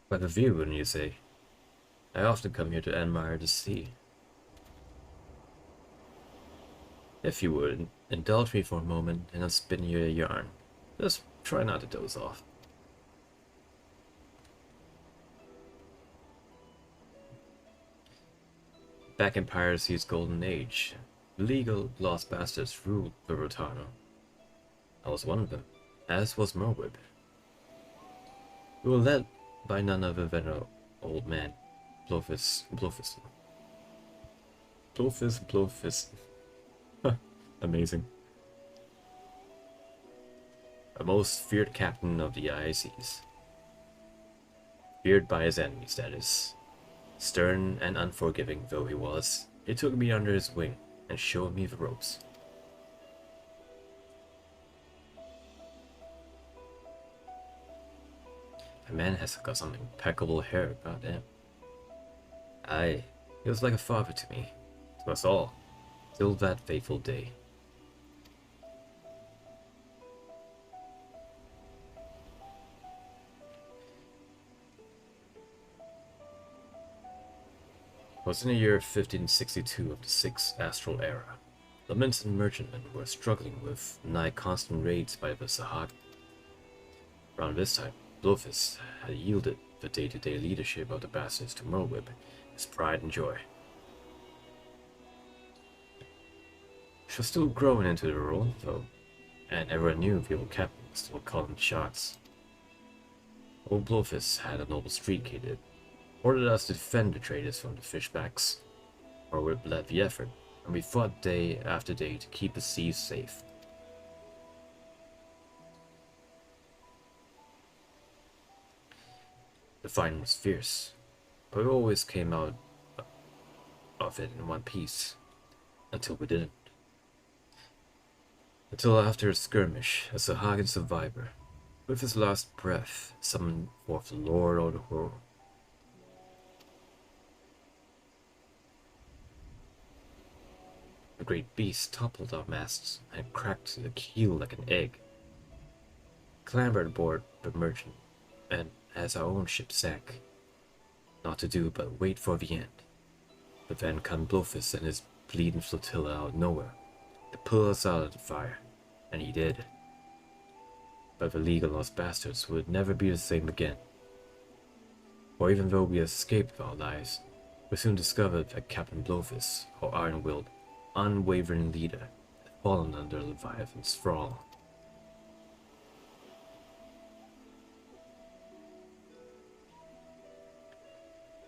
Quite a view, wouldn't you say? I often come here to admire the sea. If you would, indulge me for a moment and I'll spin you a yarn. Just try not to doze off. Back in piracy's golden age, legal lost bastards ruled the Rotano. I was one of them, as was Merlewhip. We were led by none other than an old man, Blowfist. Amazing. A most feared captain of the IACs. Feared by his enemies, that is. Stern and unforgiving though he was, he took me under his wing and showed me the ropes. The man has got some impeccable hair, goddamn. Aye, he was like a father to me, to us all, till that fateful day. It was in the year 1562 of the Sixth Astral Era. The Minton merchantmen were struggling with nigh constant raids by the Sahag. Around this time, Blowfist had yielded the day-to-day leadership of the bastards to Merlewhip, his pride and joy. She was still growing into the role, though, and everyone knew the old captain was still calling the shots. Old Blowfist had a noble streak, he did. Ordered us to defend the traders from the fishbacks. Merlewhip led the effort, and we fought day after day to keep the seas safe. The fighting was fierce, but we always came out of it in one piece, until we didn't. Until after a skirmish, a Sahagan survivor, with his last breath, summoned forth the Lord of the World. The great beast toppled our masts and cracked the keel like an egg. Clambered aboard the merchant, and as our own ship sank, naught to do but wait for the end. But then come Blowfist and his bleeding flotilla out of nowhere to pull us out of the fire, and he did. But the League of Lost Bastards would never be the same again. For even though we escaped with our lives, we soon discovered that Captain Blowfist, our iron-willed, unwavering leader, had fallen under Leviathan's thrall.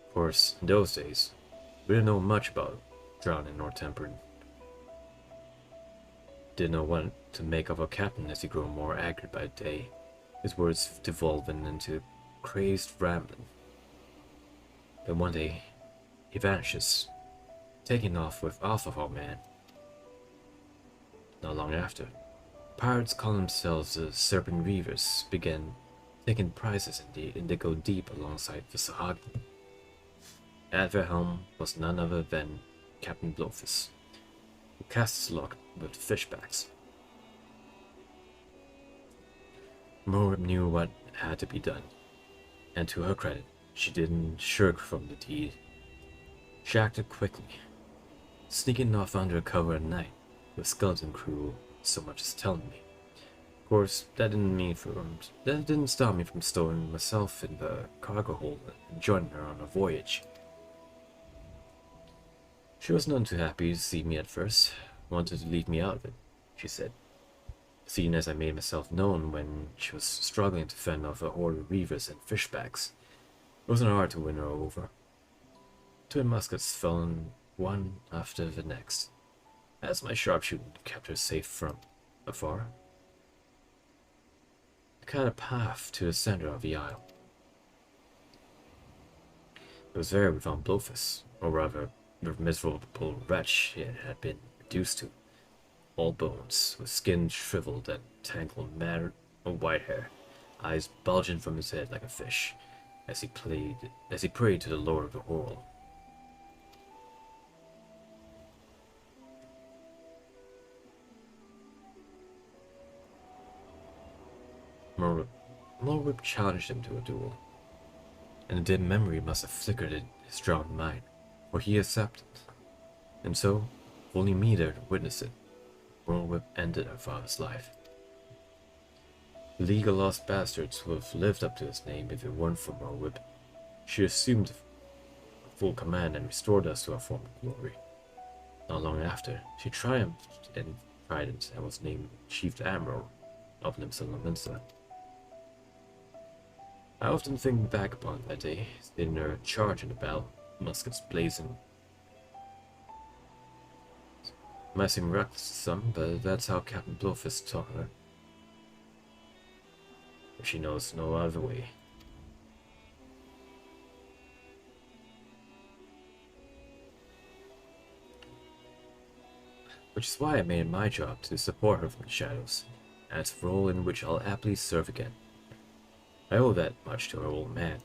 Of course, in those days, we didn't know much about drowning nor tempering. Didn't know what to make of our captain as he grew more accurate by the day, his words devolving into crazed rambling. Then one day, he vanishes, taking off with half of our men. Not long after, pirates calling themselves the Serpent Reavers began taking prizes in the Indigo Deep alongside the Sahag. At their helm was none other than Captain Blowfist, who cast his lot with the fishbacks. Moab knew what had to be done, and to her credit, she didn't shirk from the deed. She acted quickly, sneaking off under cover at night, with skeleton crew so much as telling me. Of course, that didn't stop me from stowing myself in the cargo hold and joining her on a voyage. She was none too happy to see me at first, wanted to leave me out of it, she said, seeing as I made myself known when she was struggling to fend off a horde of reavers and fishbacks. It wasn't hard to win her over. Twin muskets fell in one after the next, as my sharpshooting kept her safe from afar. I cut a path to the center of the isle. It was there we found Blowfist, or rather, the miserable wretch it had been reduced to, all bones, with skin shriveled and tangled matted white hair, eyes bulging from his head like a fish, as he prayed to the Lord of the World. Morwhip challenged him to a duel, and a dim memory must have flickered in his drowned mind, for he accepted. And so, with only me there to witness it, Morwhip ended her father's life. The League of Lost Bastards would have lived up to his name if it weren't for Morwhip. She assumed full command and restored us to our former glory. Not long after, she triumphed in Trident and was named Chief Admiral of Limsa Lominsa. I often think back upon that day, seeing her charge in the battle, muskets blazing. Might seem reckless to some, but that's how Captain Blowfist taught her. If she knows no other way. Which is why I made it my job to support her from the shadows, and it's a role in which I'll happily serve again. I owe that much to her old man.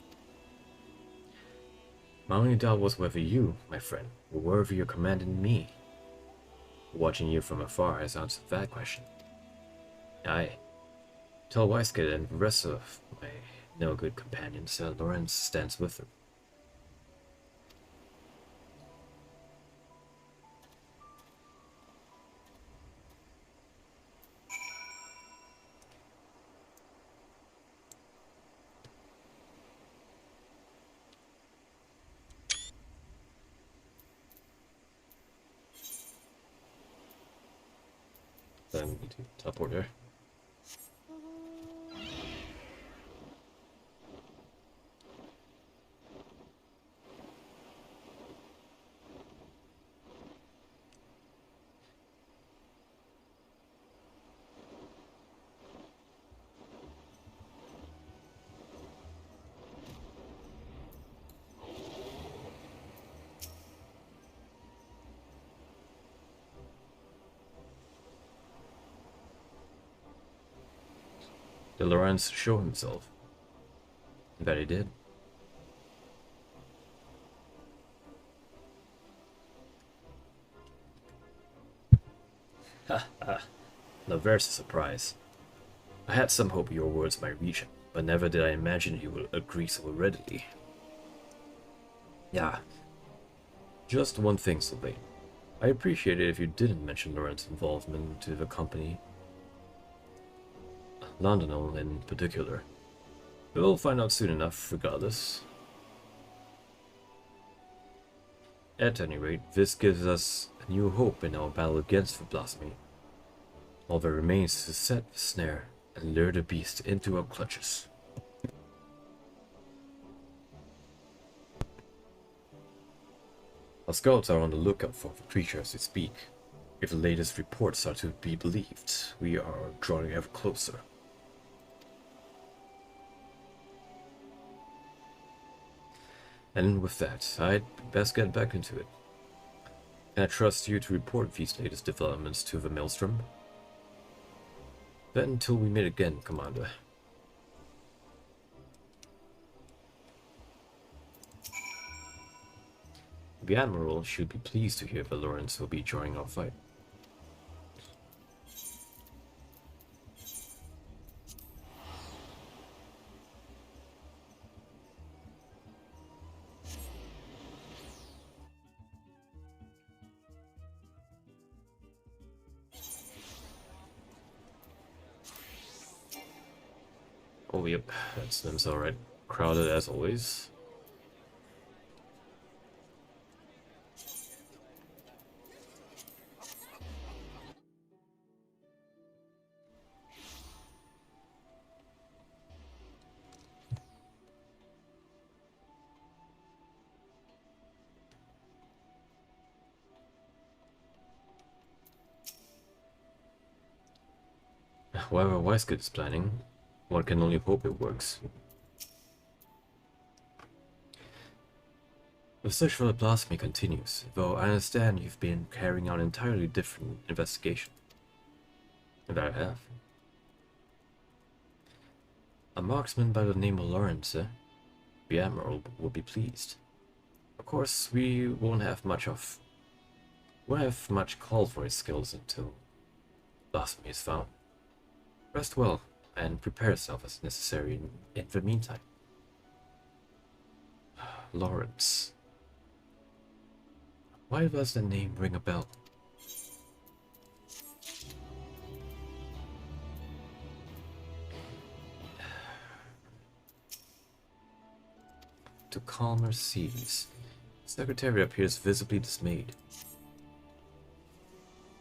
My only doubt was whether you, my friend, were worthy of commanding me. Watching you from afar has answered that question. Aye. Tell Weiskett and the rest of my no-good companions that Lorenz stands with them. Then we need to teleport there. Did Lorenz show himself? I bet he did. Ha ha. Now there's a surprise. I had some hope your words might reach him, but never did I imagine he would agree so readily. Yeah. Just one thing, Sylvain. I appreciate it if you didn't mention Lorenz's involvement to the company. Londonal in particular. We'll find out soon enough, regardless. At any rate, this gives us a new hope in our battle against the Blasphemy. All that remains is to set the snare and lure the beast into our clutches. Our scouts are on the lookout for the creature as they speak. If the latest reports are to be believed, we are drawing ever closer. And with that, I'd best get back into it. Can I trust you to report these latest developments to the Maelstrom? Then until we meet again, Commander. The Admiral should be pleased to hear that Lawrence will be joining our fight. Oh, yep, that's them's alright. Crowded as always. Whatever Weiskid is planning, one can only hope it works. The search for the blasphemy continues, though I understand you've been carrying out an entirely different investigation. That I have. A marksman by the name of Lawrence, eh? The Admiral will be pleased. Of course, we won't have much call for his skills until blasphemy is found. Rest well, and prepare yourself as necessary in the meantime. Lawrence. Why does the name ring a bell? To calmer seas. The Secretary appears visibly dismayed.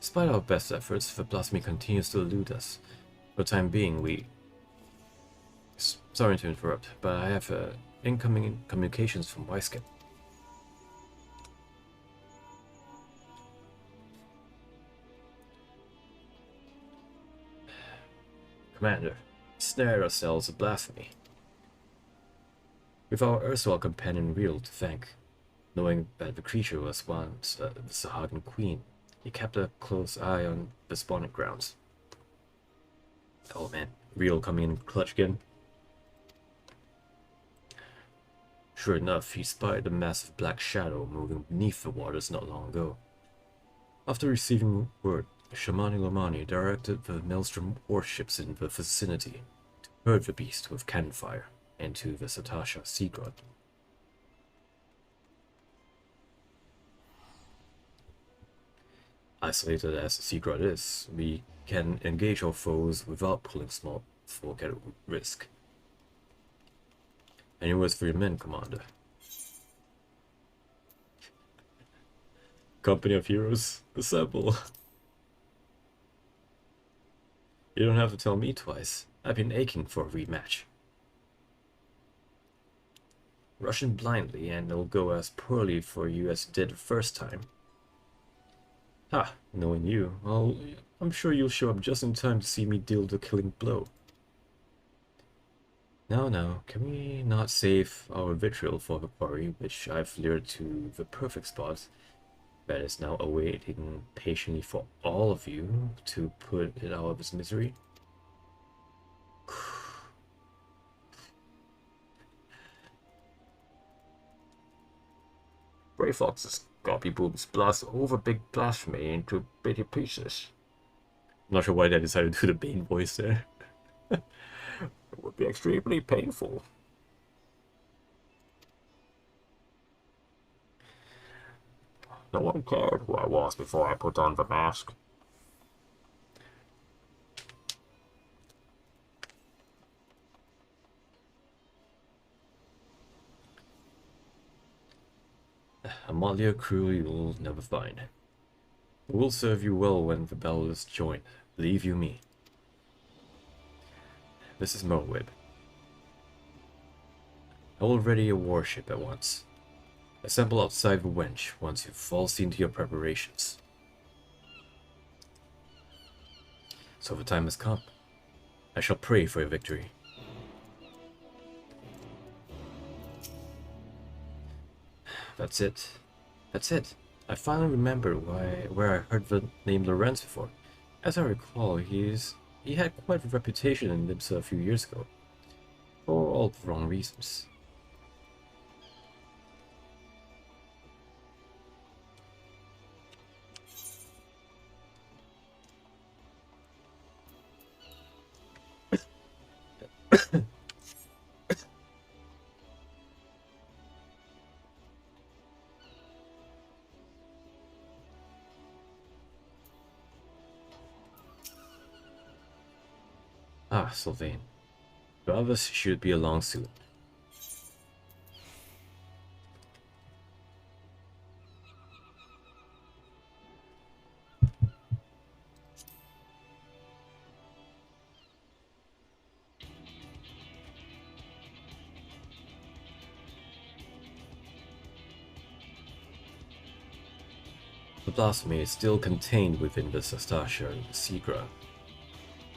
Despite our best efforts, the blasphemy continues to elude us. For the time being, Sorry to interrupt, but I have incoming communications from Weiskip. Commander, snare ourselves a blasphemy. With our erstwhile companion Real to thank, knowing that the creature was once the Sahagan Queen, he kept a close eye on the spawning grounds. Oh man, Real coming in clutch again. Sure enough, he spied a massive black shadow moving beneath the waters not long ago. After receiving word, Shamani Lomani directed the Maelstrom warships in the vicinity to herd the beast with cannon fire into the Satasha Sea God. Isolated as the Sea God is, we can engage our foes without pulling small folk at risk. Any words for your men, Commander? Company of heroes, assemble. You don't have to tell me twice. I've been aching for a rematch. Rush in blindly and it'll go as poorly for you as it did the first time. Ah, knowing you, well, I'm sure you'll show up just in time to see me deal the killing blow. No, can we not save our vitriol for the quarry, which I've lured to the perfect spot, that is now awaiting patiently for all of you to put it out of its misery? Grey Fox's copy booms blast over big blasphemy into bitty pieces. I'm not sure why they decided to do the Bane voice there. It would be extremely painful. No one cared who I was before I put on the mask. A motley crew you'll never find. We'll serve you well when the battle is joined, believe you me. This is Merwib. I will ready a warship at once. Assemble outside the wench once you've fall into your preparations. So the time has come. I shall pray for your victory. That's it. That's it. I finally remember where I heard the name Lorenz before. As I recall, he had quite a reputation in Nibsa a few years ago. For all the wrong reasons. Ah, Sylvain. Brothers should be along soon. The blasphemy is still contained within the Sastasha and the Seagra.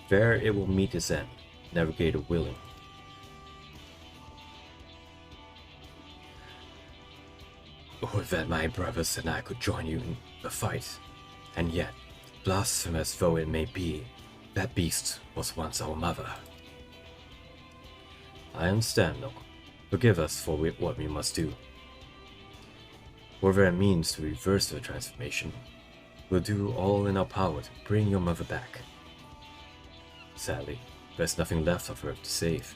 There it will meet its end, Navigator willing. Would that my brothers and I could join you in the fight. And yet, blasphemous though it may be, that beast was once our mother. I understand, though. Forgive us for what we must do. Whatever it means to reverse the transformation, we'll do all in our power to bring your mother back. Sadly, there's nothing left of her to save.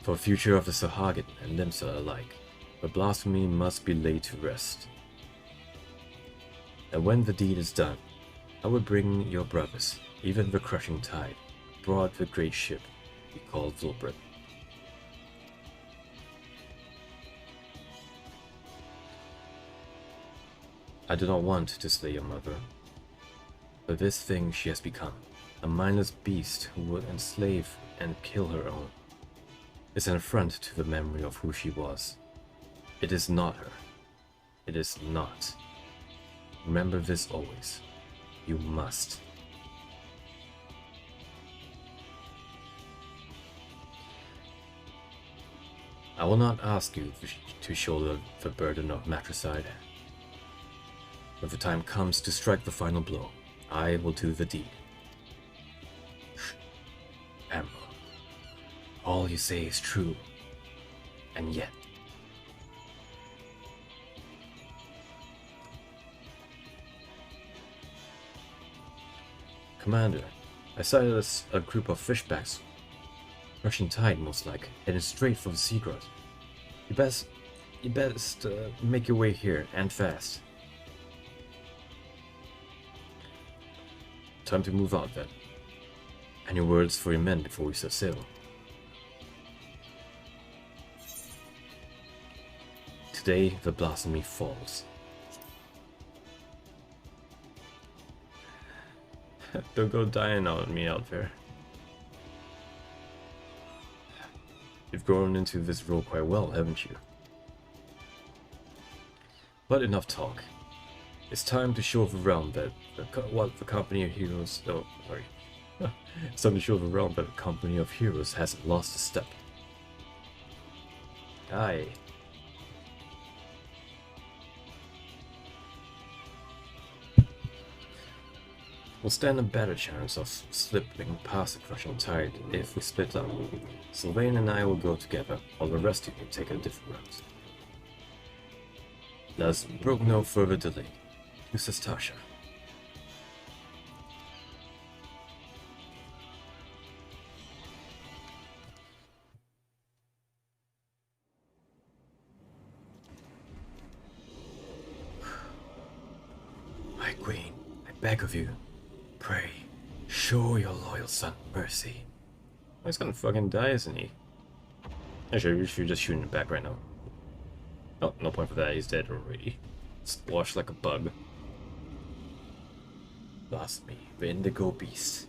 For the future of the Sahagin and Limsa alike, the blasphemy must be laid to rest. And when the deed is done, I will bring your brothers, even the crushing tide, aboard the great ship we call Vulbrin. I do not want to slay your mother, but this thing she has become, a mindless beast who would enslave and kill her own, is an affront to the memory of who she was. It is not her. It is not. Remember this always. You must. I will not ask you to shoulder the burden of matricide. When the time comes to strike the final blow, I will do the deed. Admiral, all you say is true, and yet... Commander, I sighted a group of fishbacks. Rushing tide, most like, heading straight for the Seagrot. You best make your way here, and fast. Time to move out then. Any words for your men before we set sail? Today, the blasphemy falls. Don't go dying on me out there. You've grown into this role quite well, haven't you? But enough talk. It's time to show the realm that what the company of heroes... Oh, sorry. It's time to show the realm that the company of heroes hasn't lost a step. Aye. We'll stand a better chance of slipping past the crushing tide if we split up. Sylvain and I will go together, while the rest of you take a different route. Thus, brook no further delay. Mrs. Tasha. My queen, I beg of you, pray, show your loyal son mercy. He's gonna fucking die, isn't he? Actually, we should just shoot him back right now. Oh, no point for that, he's dead already. Squashed like a bug. Lost me, the indigo beast.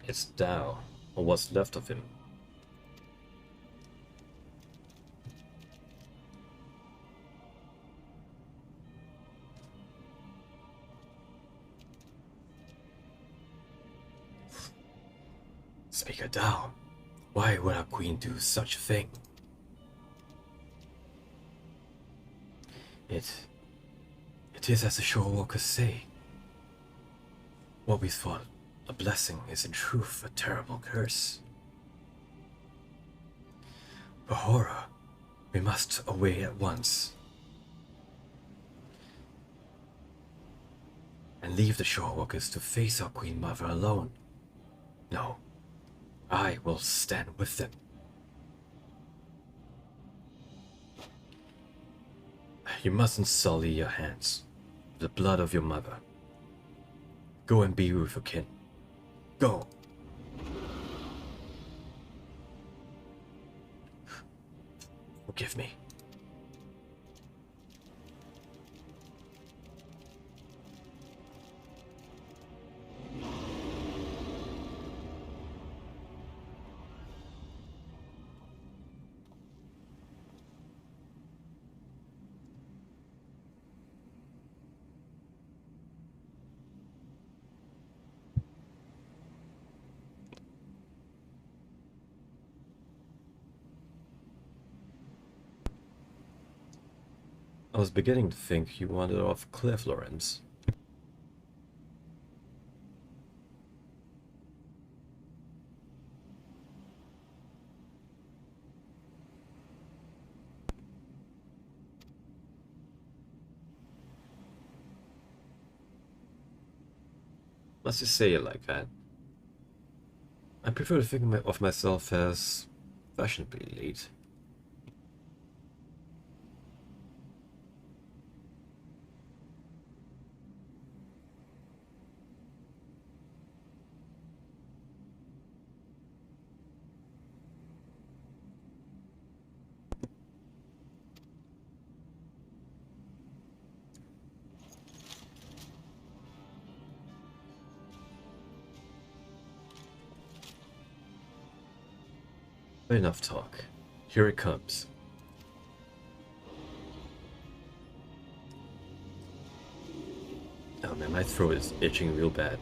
It's Dao, or what's left of him. Speaker Dao, why would our queen do such a thing? It is as the shorewalkers say. What we thought a blessing is in truth a terrible curse. Bahora, we must away at once. And leave the shorewalkers to face our Queen Mother alone. No, I will stand with them. You mustn't sully your hands with the blood of your mother. Go and be with your kin. Go! Forgive me. I was beginning to think you wandered off cliff, Lorenz. Must you say it like that? I prefer to think of myself as fashionably late. Enough talk. Here it comes. Oh man, my throat is itching real bad.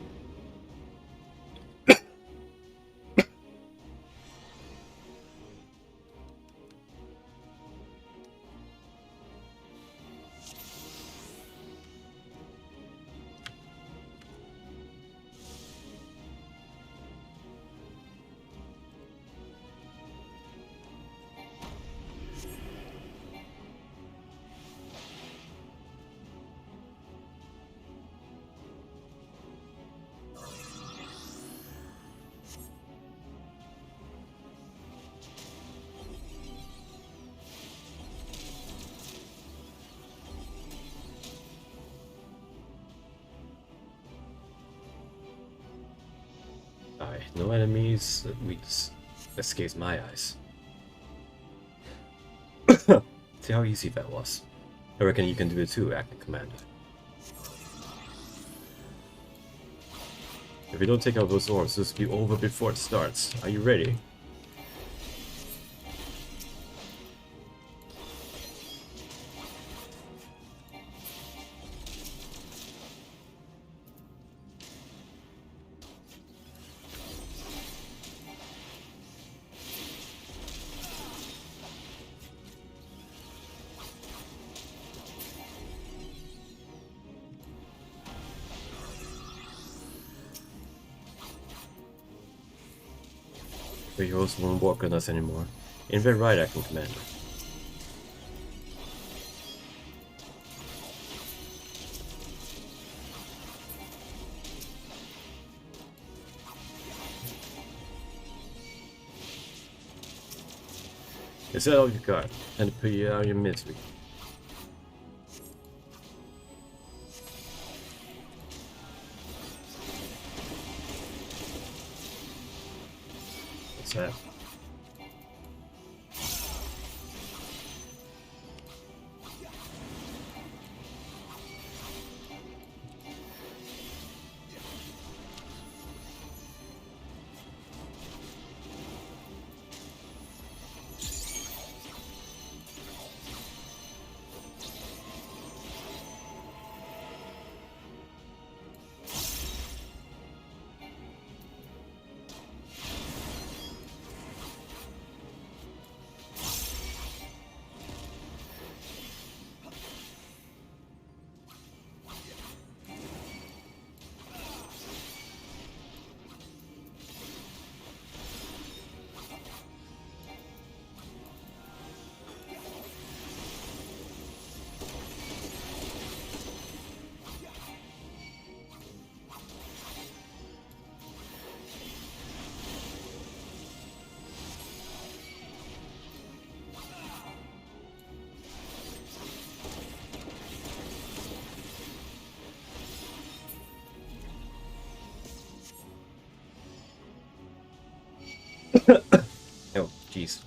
Alright, no enemies, at least escapes my eyes. See how easy that was. I reckon you can do it too, Acting Commander. If you don't take out those orbs, this will be over before it starts. Are you ready? The heroes won't walk on us anymore. In their right, Acting Commander. Is that all you got? And put you out of your misery. What's that? Oh, jeez.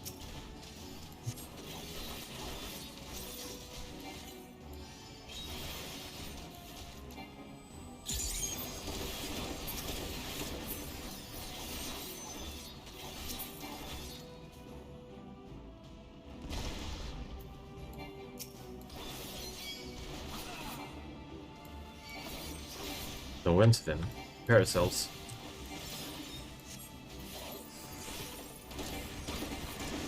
Don't run to them. Prepare ourselves.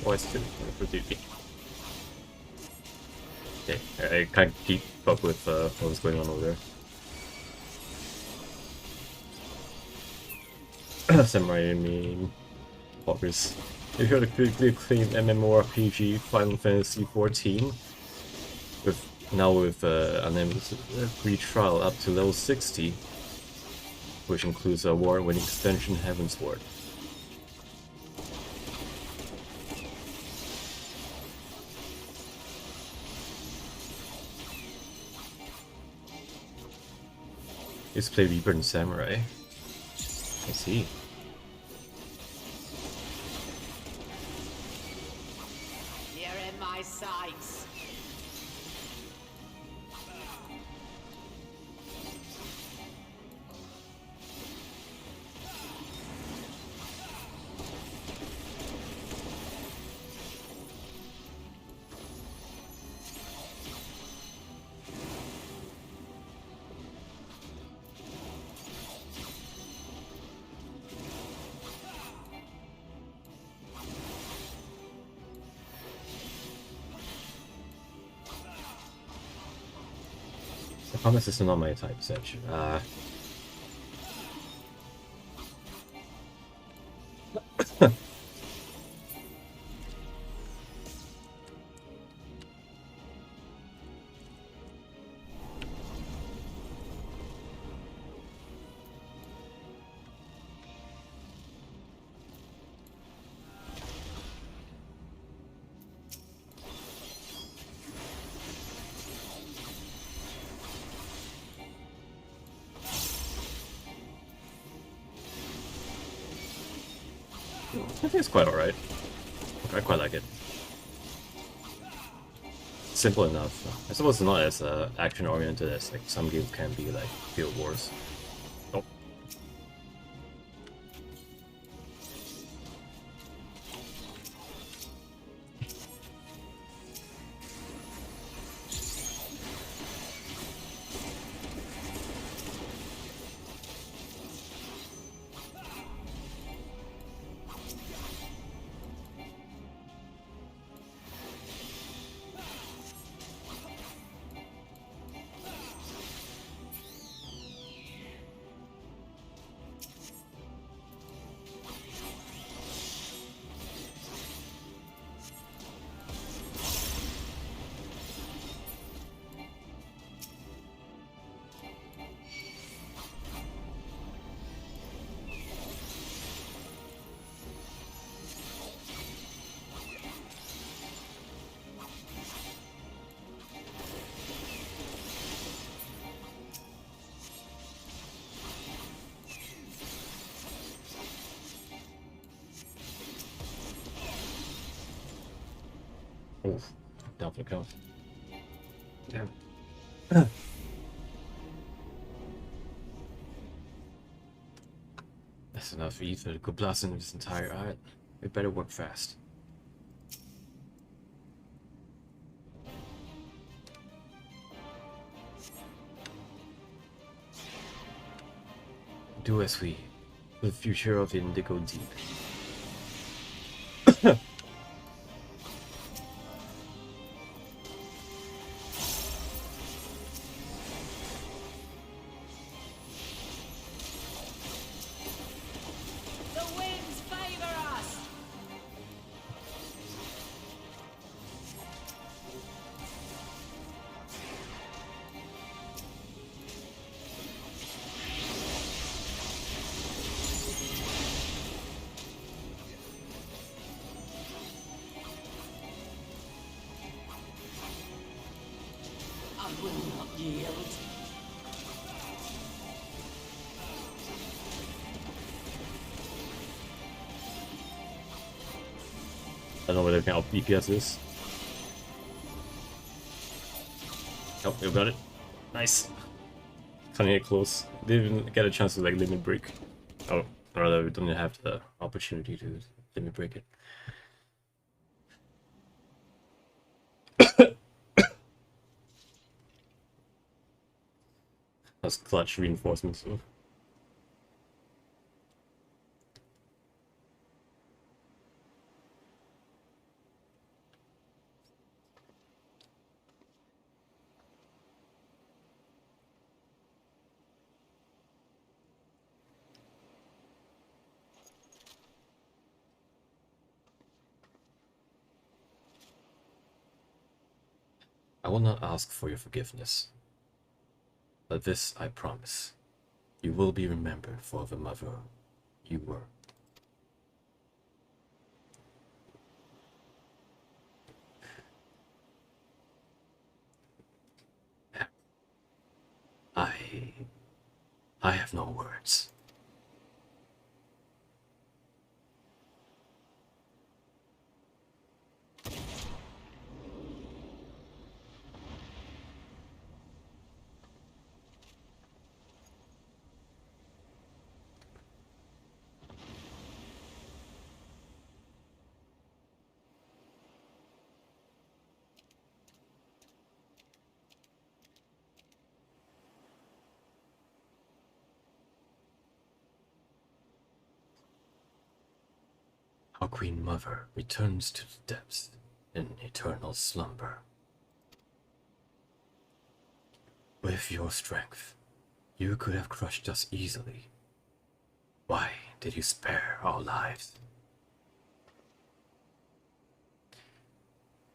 Oh, it's too for duty. Okay, I can't keep up with what was going on over there. Samurai, I mean, walkers. If you're the critically acclaimed MMORPG Final Fantasy XIV, with unlimited free trial up to level 60, which includes award-winning extension Heavensward. Used to play Rebirth Samurai. I see. You're in my sights. I promise this is not my type, Sedge. I think it's quite alright. I quite like it. Simple enough. I suppose it's not as action oriented as like some games can be, like Guild Wars. Oh. Oof. Down for the count. Damn. That's enough ether to go blast into this entire art. We better work fast. Do as we, for the future of Indigo Deep. The winds favor us. I will not yield. don't know whether we can out DPS this. Oh, we got it. Nice. Cutting it close. Didn't even get a chance to like limit break. Oh, or rather, we don't have the opportunity to limit break it. That's clutch reinforcements. So. I will not ask for your forgiveness, but this I promise. You will be remembered for the mother you were. I... I have no words. Our Queen Mother returns to the depths in eternal slumber. With your strength, you could have crushed us easily. Why did you spare our lives?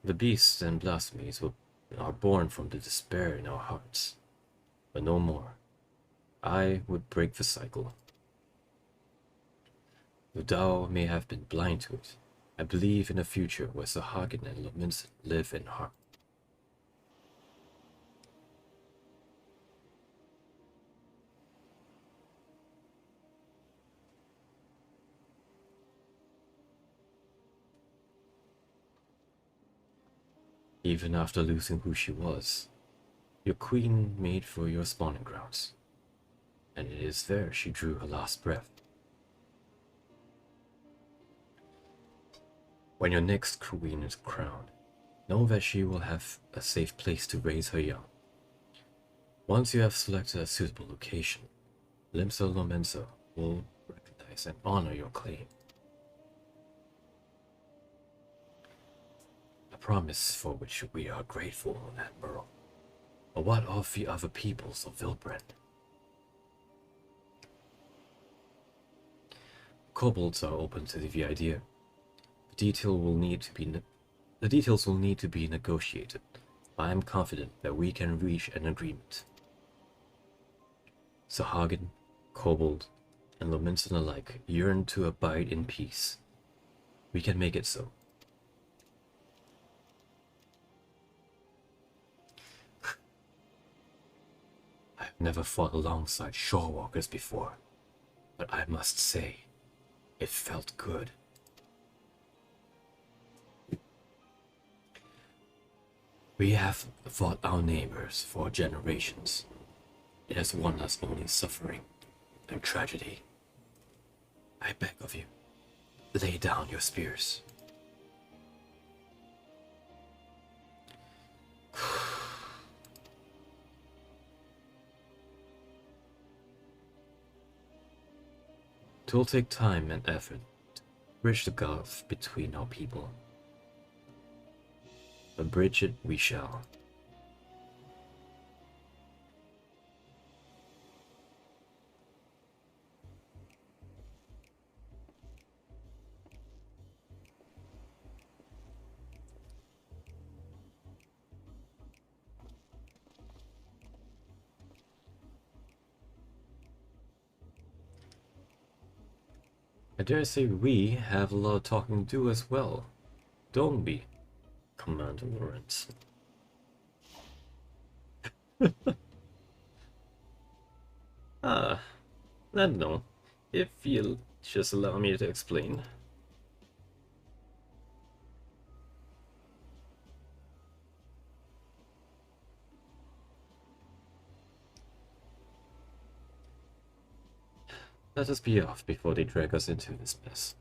The beasts and blasphemies are born from the despair in our hearts, but no more. I would break the cycle. The Tao may have been blind to it. I believe in a future where Sahagin and Lominson live in harmony. Even after losing who she was, your queen made for your spawning grounds, and it is there she drew her last breath. When your next queen is crowned, know that she will have a safe place to raise her young. Once you have selected a suitable location, Limsa Lomensa will recognize and honor your claim. A promise for which we are grateful, Admiral. But what of the other peoples of Vilbrand? Kobolds are open to the idea. The details will need to be negotiated. I am confident that we can reach an agreement. Sahagin, Kobold, and Lominson alike yearn to abide in peace. We can make it so. I've never fought alongside shorewalkers before, but I must say, it felt good. We have fought our neighbors for generations. It has won us only suffering and tragedy. I beg of you, lay down your spears. It will take time and effort to bridge the gulf between our people. But bridge it we shall. I dare say we have a lot of talking to do as well, don't we, Commander Lawrence? I don't know. If you'll just allow me to explain. Let us be off before they drag us into this mess.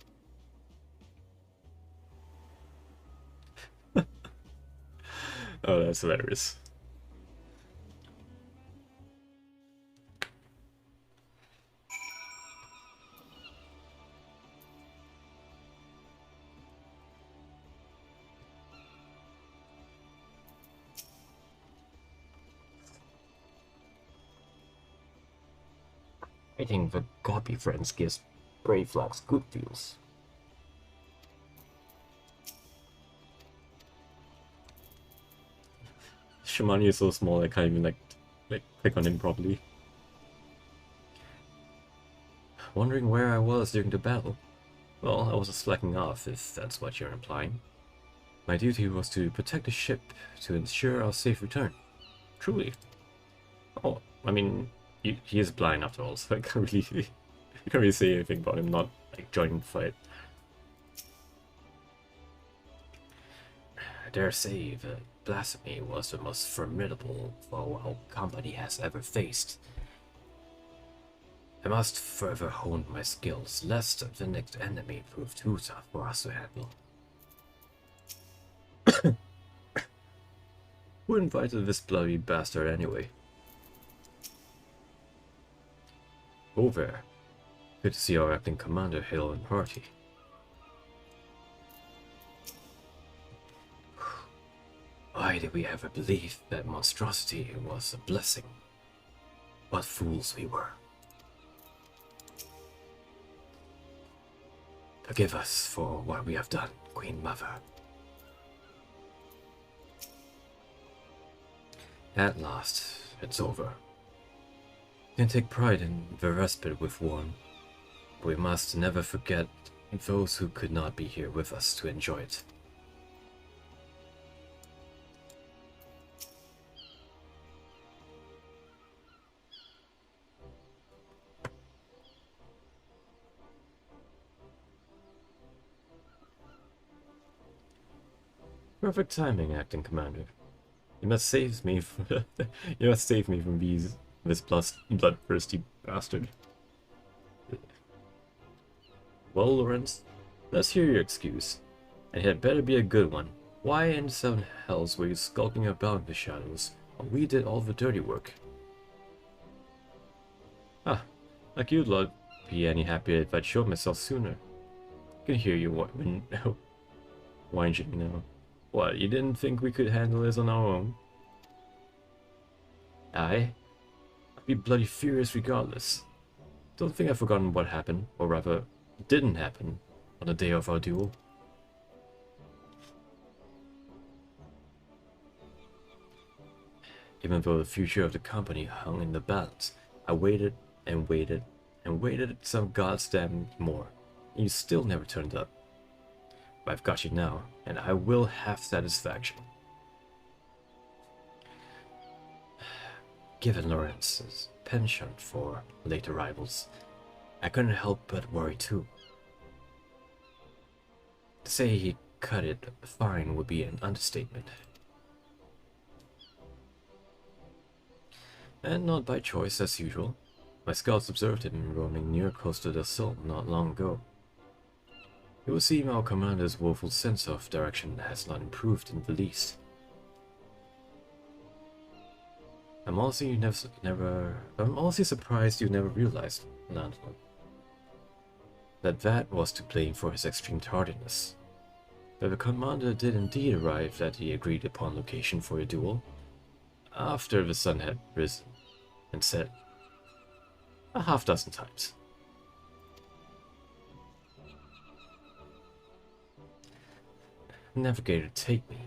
Oh, that's hilarious. I think the Guppy Friends gives Brave Flags good feels. Shimani is so small I can't even like click on him properly. Wondering where I was during the battle. Well, I wasn't slacking off, if that's what you're implying. My duty was to protect the ship to ensure our safe return. Truly. Oh, I mean, he is blind after all, so I can't really, you can't really say anything about him not like joining the fight. I dare say the blasphemy was the most formidable foe our company has ever faced. I must further hone my skills, lest the next enemy prove too tough for us to handle. Who invited this bloody bastard anyway? Oh there. Good to see our acting commander hail in party. Why did we ever believe that monstrosity was a blessing? What fools we were. Forgive us for what we have done, Queen Mother. At last, it's over. We can take pride in the respite we've won, but we must never forget those who could not be here with us to enjoy it. Perfect timing, acting commander. You must save me from you must save me from this bloodthirsty bastard. Well, Lawrence, let's hear your excuse. And it had better be a good one. Why in seven hells were you skulking about in the shadows while we did all the dirty work? Ah, like you'd not be any happier if I'd showed myself sooner. I can hear you whining now. What, you didn't think we could handle this on our own? I'd be bloody furious regardless. Don't think I've forgotten what happened, or rather, didn't happen, on the day of our duel. Even though the future of the company hung in the balance, I waited and waited and waited some goddamn more, and you still never turned up. But I've got you now, and I will have satisfaction. Given Lawrence's penchant for late arrivals, I couldn't help but worry too. To say he cut it fine would be an understatement. And not by choice as usual. My scouts observed him roaming near Costa del Sol not long ago. It would seem our commander's woeful sense of direction has not improved in the least. I'm also surprised you never realized, Landlord, that was to blame for his extreme tardiness. But the commander did indeed arrive at the agreed upon location for a duel, after the sun had risen, and set a half-dozen times. Navigator, take me.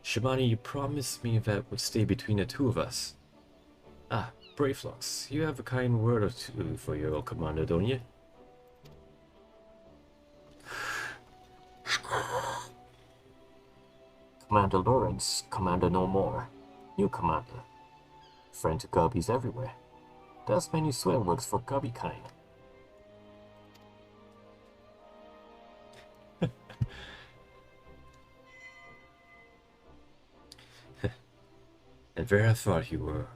Shimani, you promised me that would stay between the two of us. Ah, Brayflox, you have a kind word or two for your old commander, don't you? Commander Lawrence, Commander no more. New Commander. Friend to Gubbies everywhere. Does many swear works for Gubby kind. And where I thought you were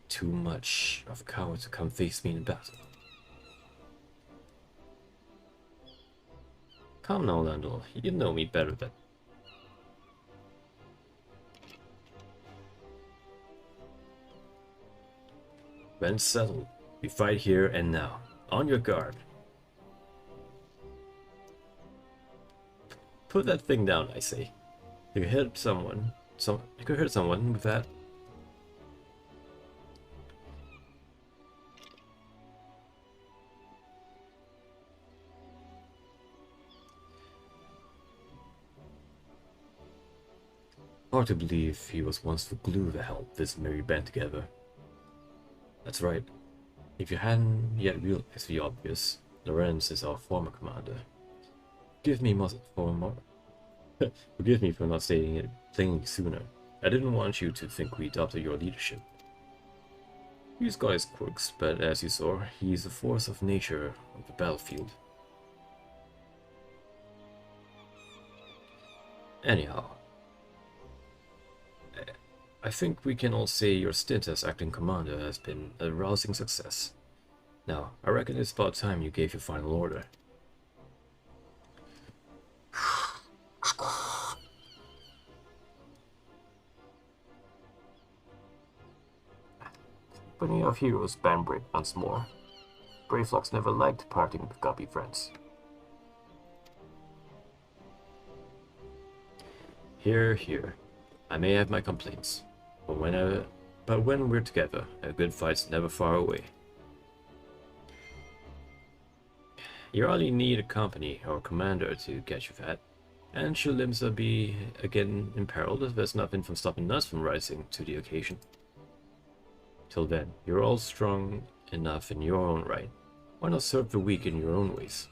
too much of a coward to come face me in battle. Come now, Landor. You know me better than... When settled, we fight here and now. On your guard. Put that thing down, I say. You could hit someone. You could hurt someone with that. Hard to believe he was once the glue that held this merry band together. That's right. If you hadn't yet realized the obvious, Lorenz is our former commander. Forgive me Forgive me for not stating it plainly sooner. I didn't want you to think we adopted your leadership. He's got his quirks, but as you saw, he's a force of nature of the battlefield. Anyhow, I think we can all say your stint as acting commander has been a rousing success. Now, I reckon it's about time you gave your final order. Company of Heroes bandbreak once more. Brayflux never liked parting with copy friends. Here, here. I may have my complaints, but when we're together, a good fight's never far away. You only need a company or commander to get you that, and should Limsa be again imperiled, there's nothing from stopping us from rising to the occasion. Till then, you're all strong enough in your own right. Why not serve the weak in your own ways?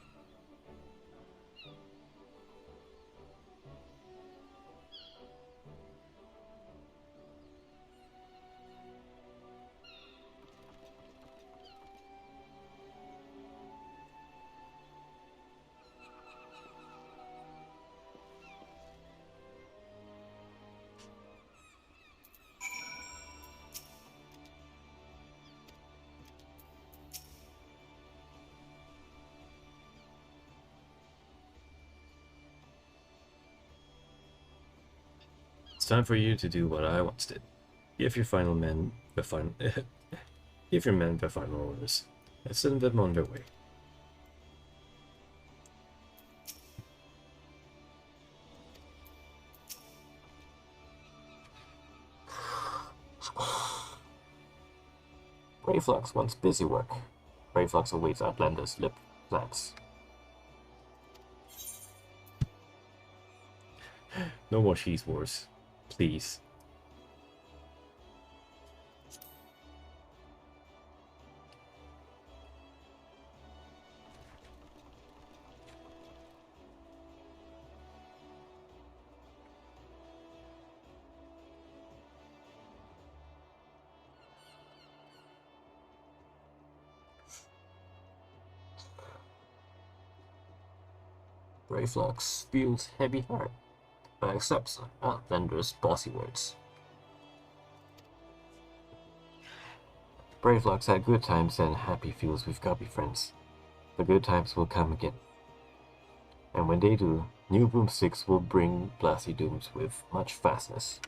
It's time for you to do what I once did. Give your men their final orders, and send them on their way. Brayflux wants busy work. Brayflux awaits Outlander's lip flaps. No more cheese wars, please. Brayflux feels heavy heart, but accepts Outlander's bossy words. Brayflux had good times and happy feels with copy friends. The good times will come again. And when they do, new boomsticks will bring blasty dooms with much fastness.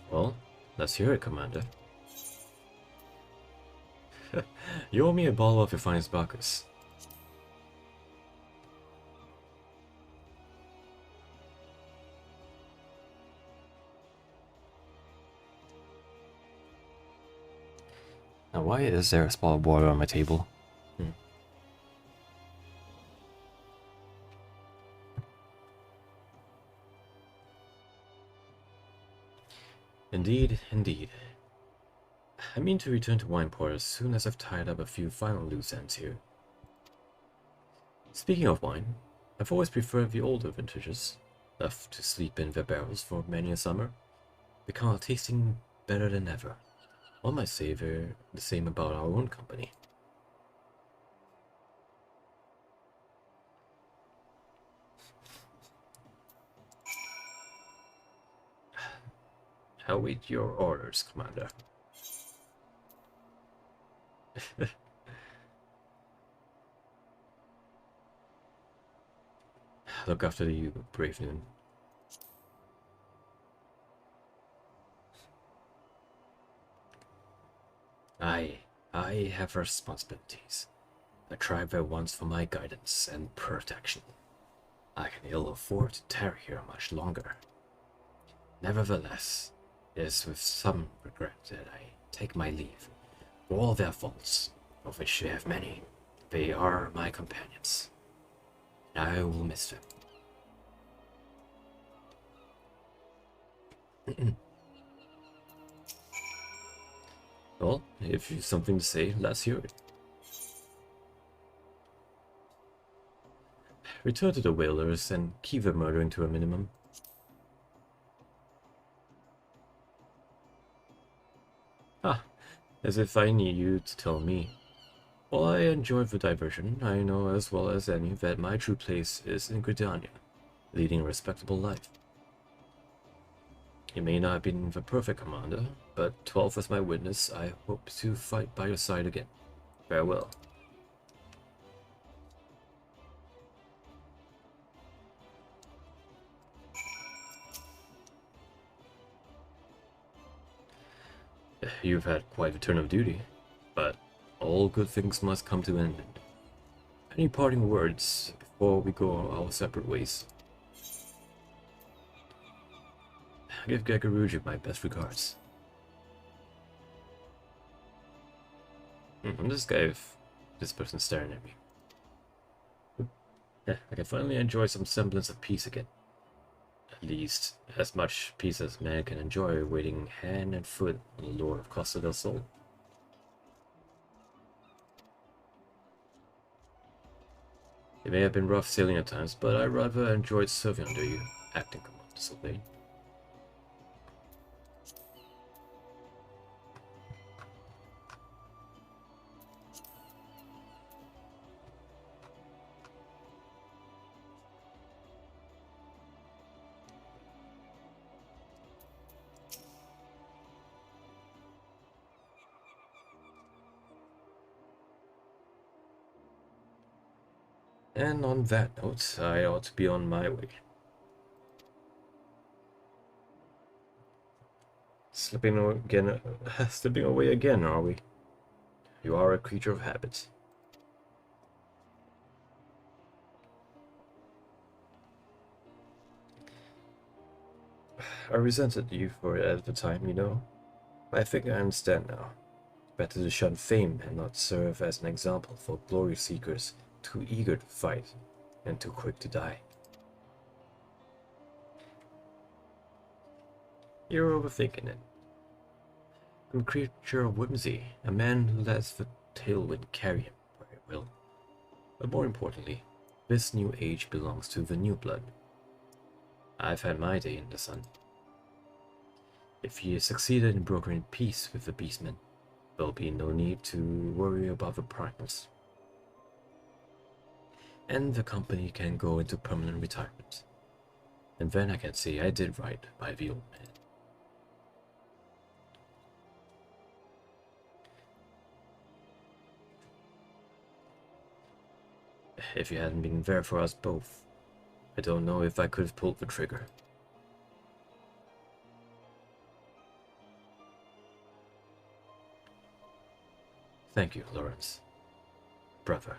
Well, let's hear it, Commander. You owe me a bottle of your finest Bacchus. Now, why is there a spot of water on my table? Indeed, indeed. I mean to return to Wineport as soon as I've tied up a few final loose ends here. Speaking of wine, I've always preferred the older vintages, left to sleep in their barrels for many a summer. They come out tasting better than ever. One might say they're the same about our own company. Await your orders, Commander. Look after you, brave noon. I have responsibilities. The tribe there wants for my guidance and protection. I can ill afford to tarry here much longer. Nevertheless, it is with some regret that I take my leave. For all their faults, of which they have many, they are my companions. I will miss them. Well, if you've something to say, let's hear it. Return to the whalers and keep the murdering to a minimum. Ah, as if I need you to tell me. While I enjoy the diversion, I know as well as any that my true place is in Gridania, leading a respectable life. You may not have been the perfect commander, but 12 as my witness, I hope to fight by your side again. Farewell. You've had quite a turn of duty, but all good things must come to an end. Any parting words before we go our separate ways? Give Gagaruji my best regards. This person's staring at me. Yeah, I can finally enjoy some semblance of peace again. At least, as much peace as man can enjoy waiting hand and foot on the Lord of Costa del Sol. It may have been rough sailing at times, but I rather enjoyed serving under you, acting command Sylvain. And on that note, I ought to be on my way. Slipping away again, are we? You are a creature of habits. I resented you for it at the time, you know. I think I understand now. Better to shun fame and not serve as an example for glory seekers too eager to fight and too quick to die. You're overthinking it. I'm a creature of whimsy, a man who lets the tailwind carry him where it will. But more importantly, this new age belongs to the new blood. I've had my day in the sun. If he has succeeded in brokering peace with the beastmen, there'll be no need to worry about the primals. And the company can go into permanent retirement. And then I can say I did right by the old man. If you hadn't been there for us both, I don't know if I could have pulled the trigger. Thank you, Lawrence. Brother.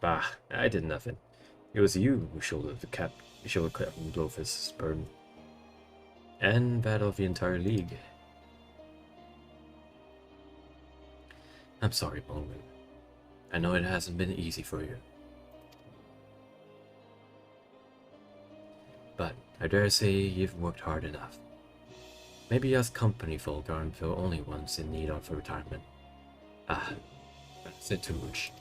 Bah, I did nothing. It was you who shouldered Captain Blowfist's burden. And that of the entire League. I'm sorry, Baldwin. I know it hasn't been easy for you. But I dare say you've worked hard enough. Maybe us company folk aren't the only ones in need of a retirement. Ah, that's it too much.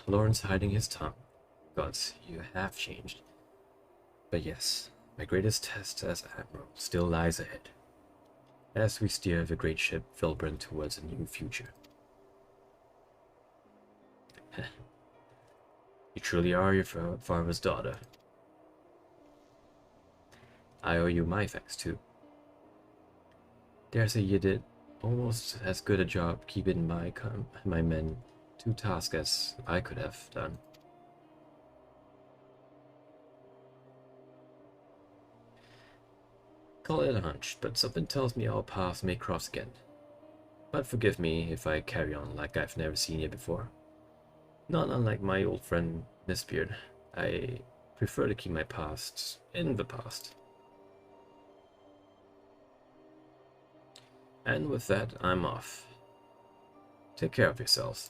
Lawrence hiding his tongue. Gods, you have changed. But yes, my greatest test as Admiral still lies ahead, as we steer the great ship Vilbrin towards a new future. You truly are your father's daughter. I owe you my thanks too. Dare say you did almost as good a job keeping my men to task as I could have done. Call it a hunch, but something tells me our paths may cross again. But forgive me if I carry on like I've never seen you before. Not unlike my old friend Mistbeard, I prefer to keep my past in the past. And with that, I'm off. Take care of yourselves.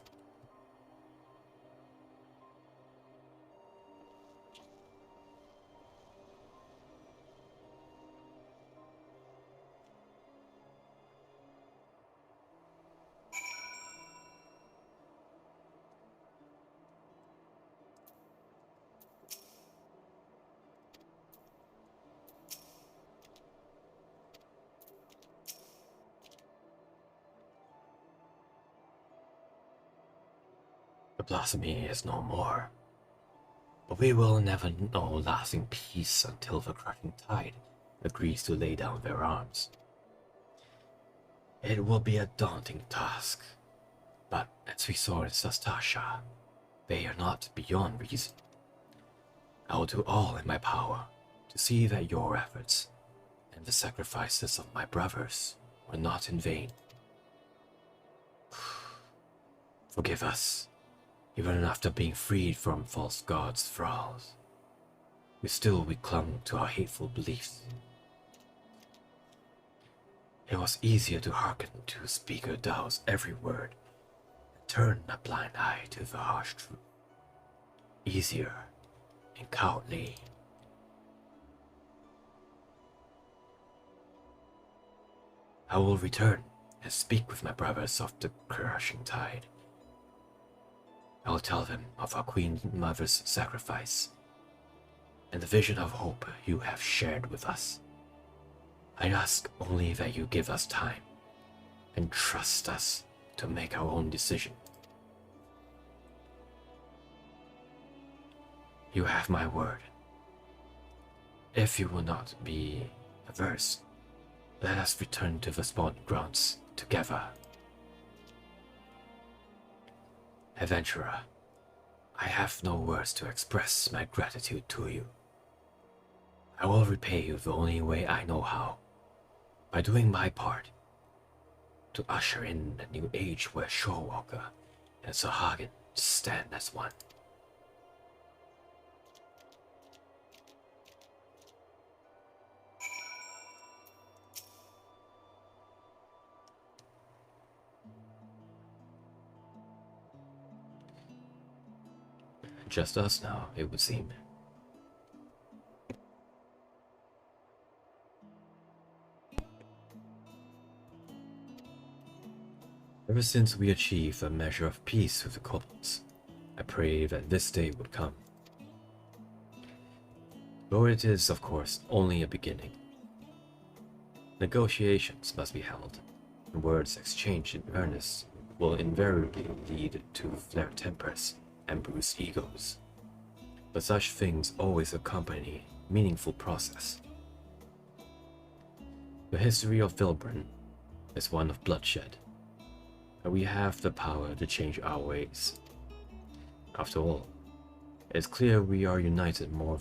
The blasphemy is no more. But we will never know lasting peace until the crushing tide agrees to lay down their arms. It will be a daunting task, but as we saw in Sastasha, they are not beyond reason. I will do all in my power to see that your efforts and the sacrifices of my brothers were not in vain. Forgive us. Even after being freed from false gods' thralls, we clung to our hateful beliefs. It was easier to hearken to Speaker Dao's every word and turn a blind eye to the harsh truth. Easier and cowardly. I will return and speak with my brothers of the crushing tide. I will tell them of our Queen Mother's sacrifice and the vision of hope you have shared with us. I ask only that you give us time and trust us to make our own decision. You have my word. If you will not be averse, let us return to the spawning grounds together. Adventurer, I have no words to express my gratitude to you. I will repay you the only way I know how, by doing my part to usher in a new age where Shorewalker and Sahagin stand as one. Just us now, it would seem. Ever since we achieved a measure of peace with the kobolds, I pray that this day would come. Though it is, of course, only a beginning. Negotiations must be held, and words exchanged in earnest will invariably lead to flared tempers and bruised egos. But such things always accompany meaningful process. The history of Vilbren is one of bloodshed, and we have the power to change our ways. After all, it's clear we are united more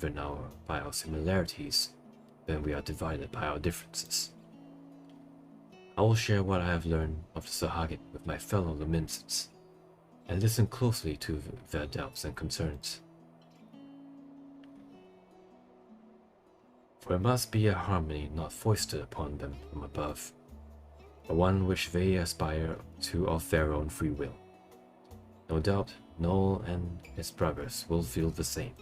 by our similarities than we are divided by our differences. I will share what I have learned of the Sahagin with my fellow Laminsans, and listen closely to their doubts and concerns. For it must be a harmony not foisted upon them from above, but one which they aspire to of their own free will. No doubt, Noel and his brothers will feel the same.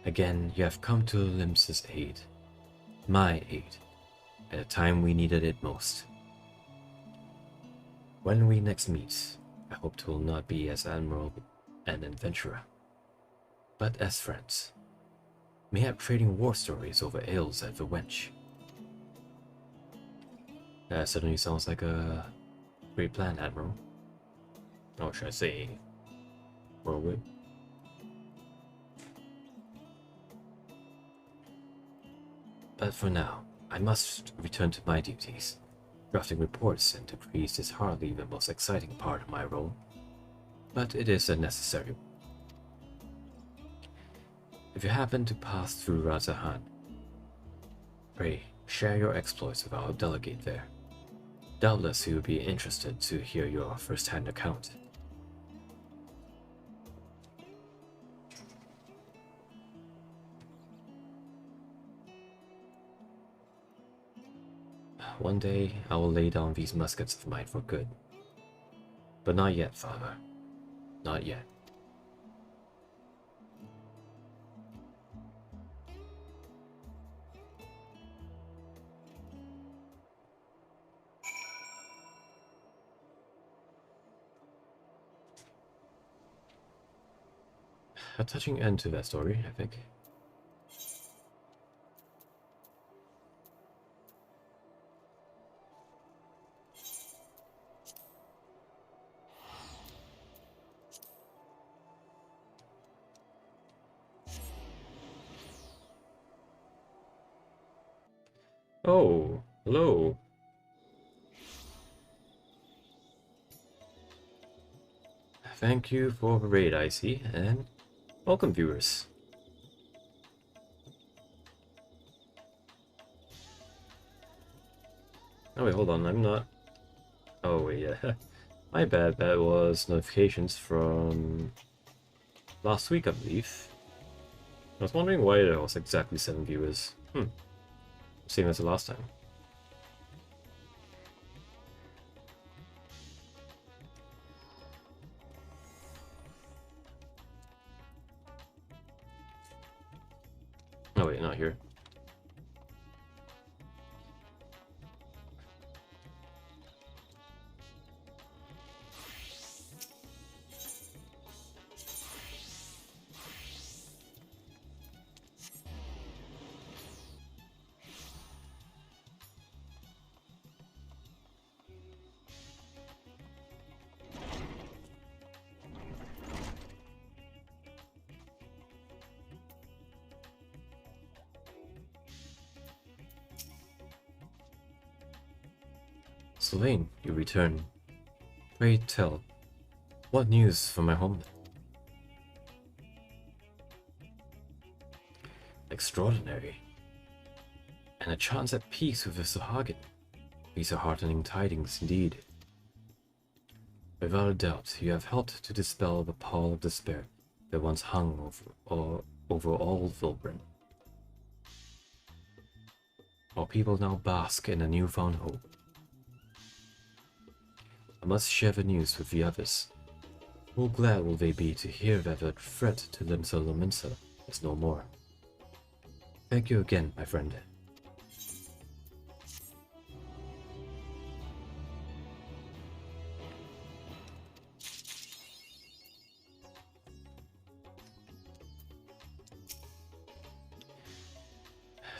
Again, you have come to Limsa's aid, my aid, at a time we needed it most. When we next meet, I hope it will not be as admiral and adventurer, but as friends. Mayhap trading war stories over ales at the wench. That certainly sounds like a great plan, Admiral. Or should I say, Whirlwind? But for now, I must return to my duties. Drafting reports and decrees is hardly the most exciting part of my role, but it is a necessary one. If you happen to pass through Razahan, pray share your exploits with our delegate there. Doubtless he would be interested to hear your first-hand account. One day I will lay down these muskets of mine for good. But not yet, Father. Not yet. A touching end to that story, I think. Oh, hello. Thank you for the raid, Icy, and welcome, viewers. Oh wait, hold on, I'm not... Oh wait, yeah. My bad, that was notifications from last week, I believe. I was wondering why there was exactly 7 viewers. Same as the last time. Oh wait, not here. Selene, you return. Pray tell, what news from my homeland? Extraordinary. And a chance at peace with the Sahagin. These are heartening tidings indeed. Without a doubt, you have helped to dispel the pall of despair that once hung over all Vilbren. Our people now bask in a newfound hope. I must share the news with the others. How glad will they be to hear that the threat to Limsa Lominsa is no more. Thank you again, my friend.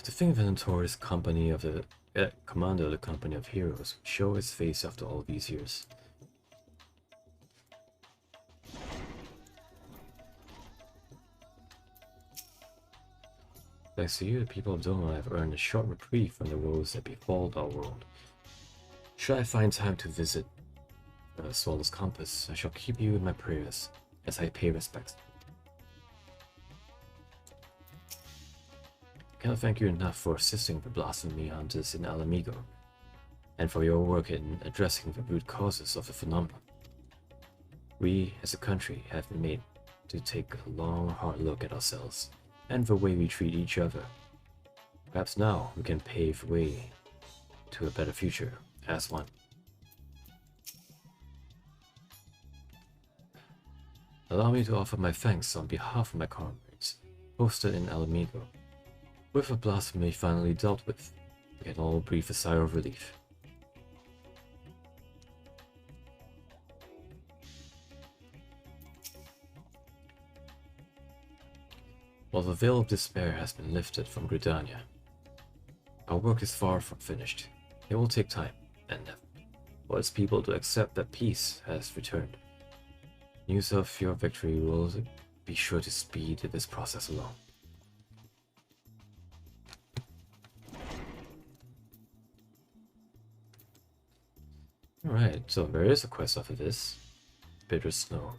To think that the notorious company of the commander of the company of heroes would show his face after all these years. Thanks to you, the people of Doma have earned a short reprieve from the woes that befall our world. Should I find time to visit Swallow's Compass, I shall keep you in my prayers as I pay respects. I cannot thank you enough for assisting the blasphemy hunters in Alamigo, and for your work in addressing the root causes of the phenomenon. We, as a country, have been made to take a long, hard look at ourselves and the way we treat each other. Perhaps now we can pave the way to a better future as one. Allow me to offer my thanks on behalf of my comrades, posted in Alamigo. With the blasphemy finally dealt with, we can all breathe a sigh of relief. While the veil of despair has been lifted from Gridania, our work is far from finished. It will take time and effort for its people to accept that peace has returned. News of your victory will be sure to speed this process along. Alright, so there is a quest off of this. Bitter Snow.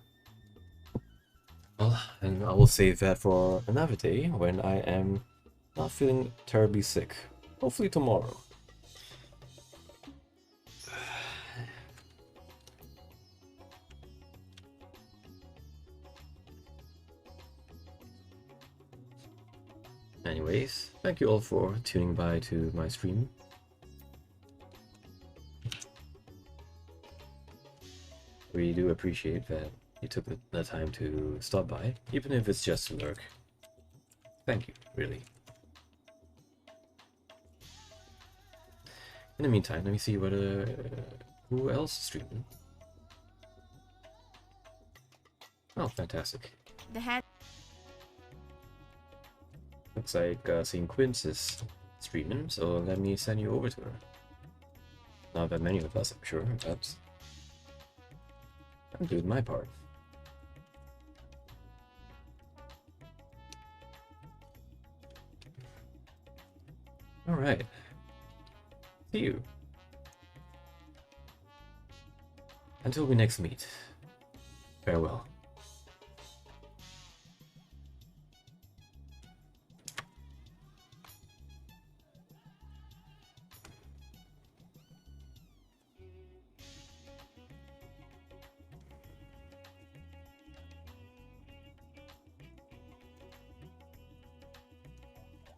Well, and I will save that for another day when I am not feeling terribly sick. Hopefully tomorrow. Anyways, thank you all for tuning by to my stream. We do appreciate that you took the time to stop by, even if it's just to lurk. Thank you, really. In the meantime, let me see what who else is streaming. Oh, fantastic. The head. Looks like seeing Quince is streaming, so let me send you over to her. Not that many of us, I'm sure, but I'm doing my part. Alright. See you. Until we next meet. Farewell.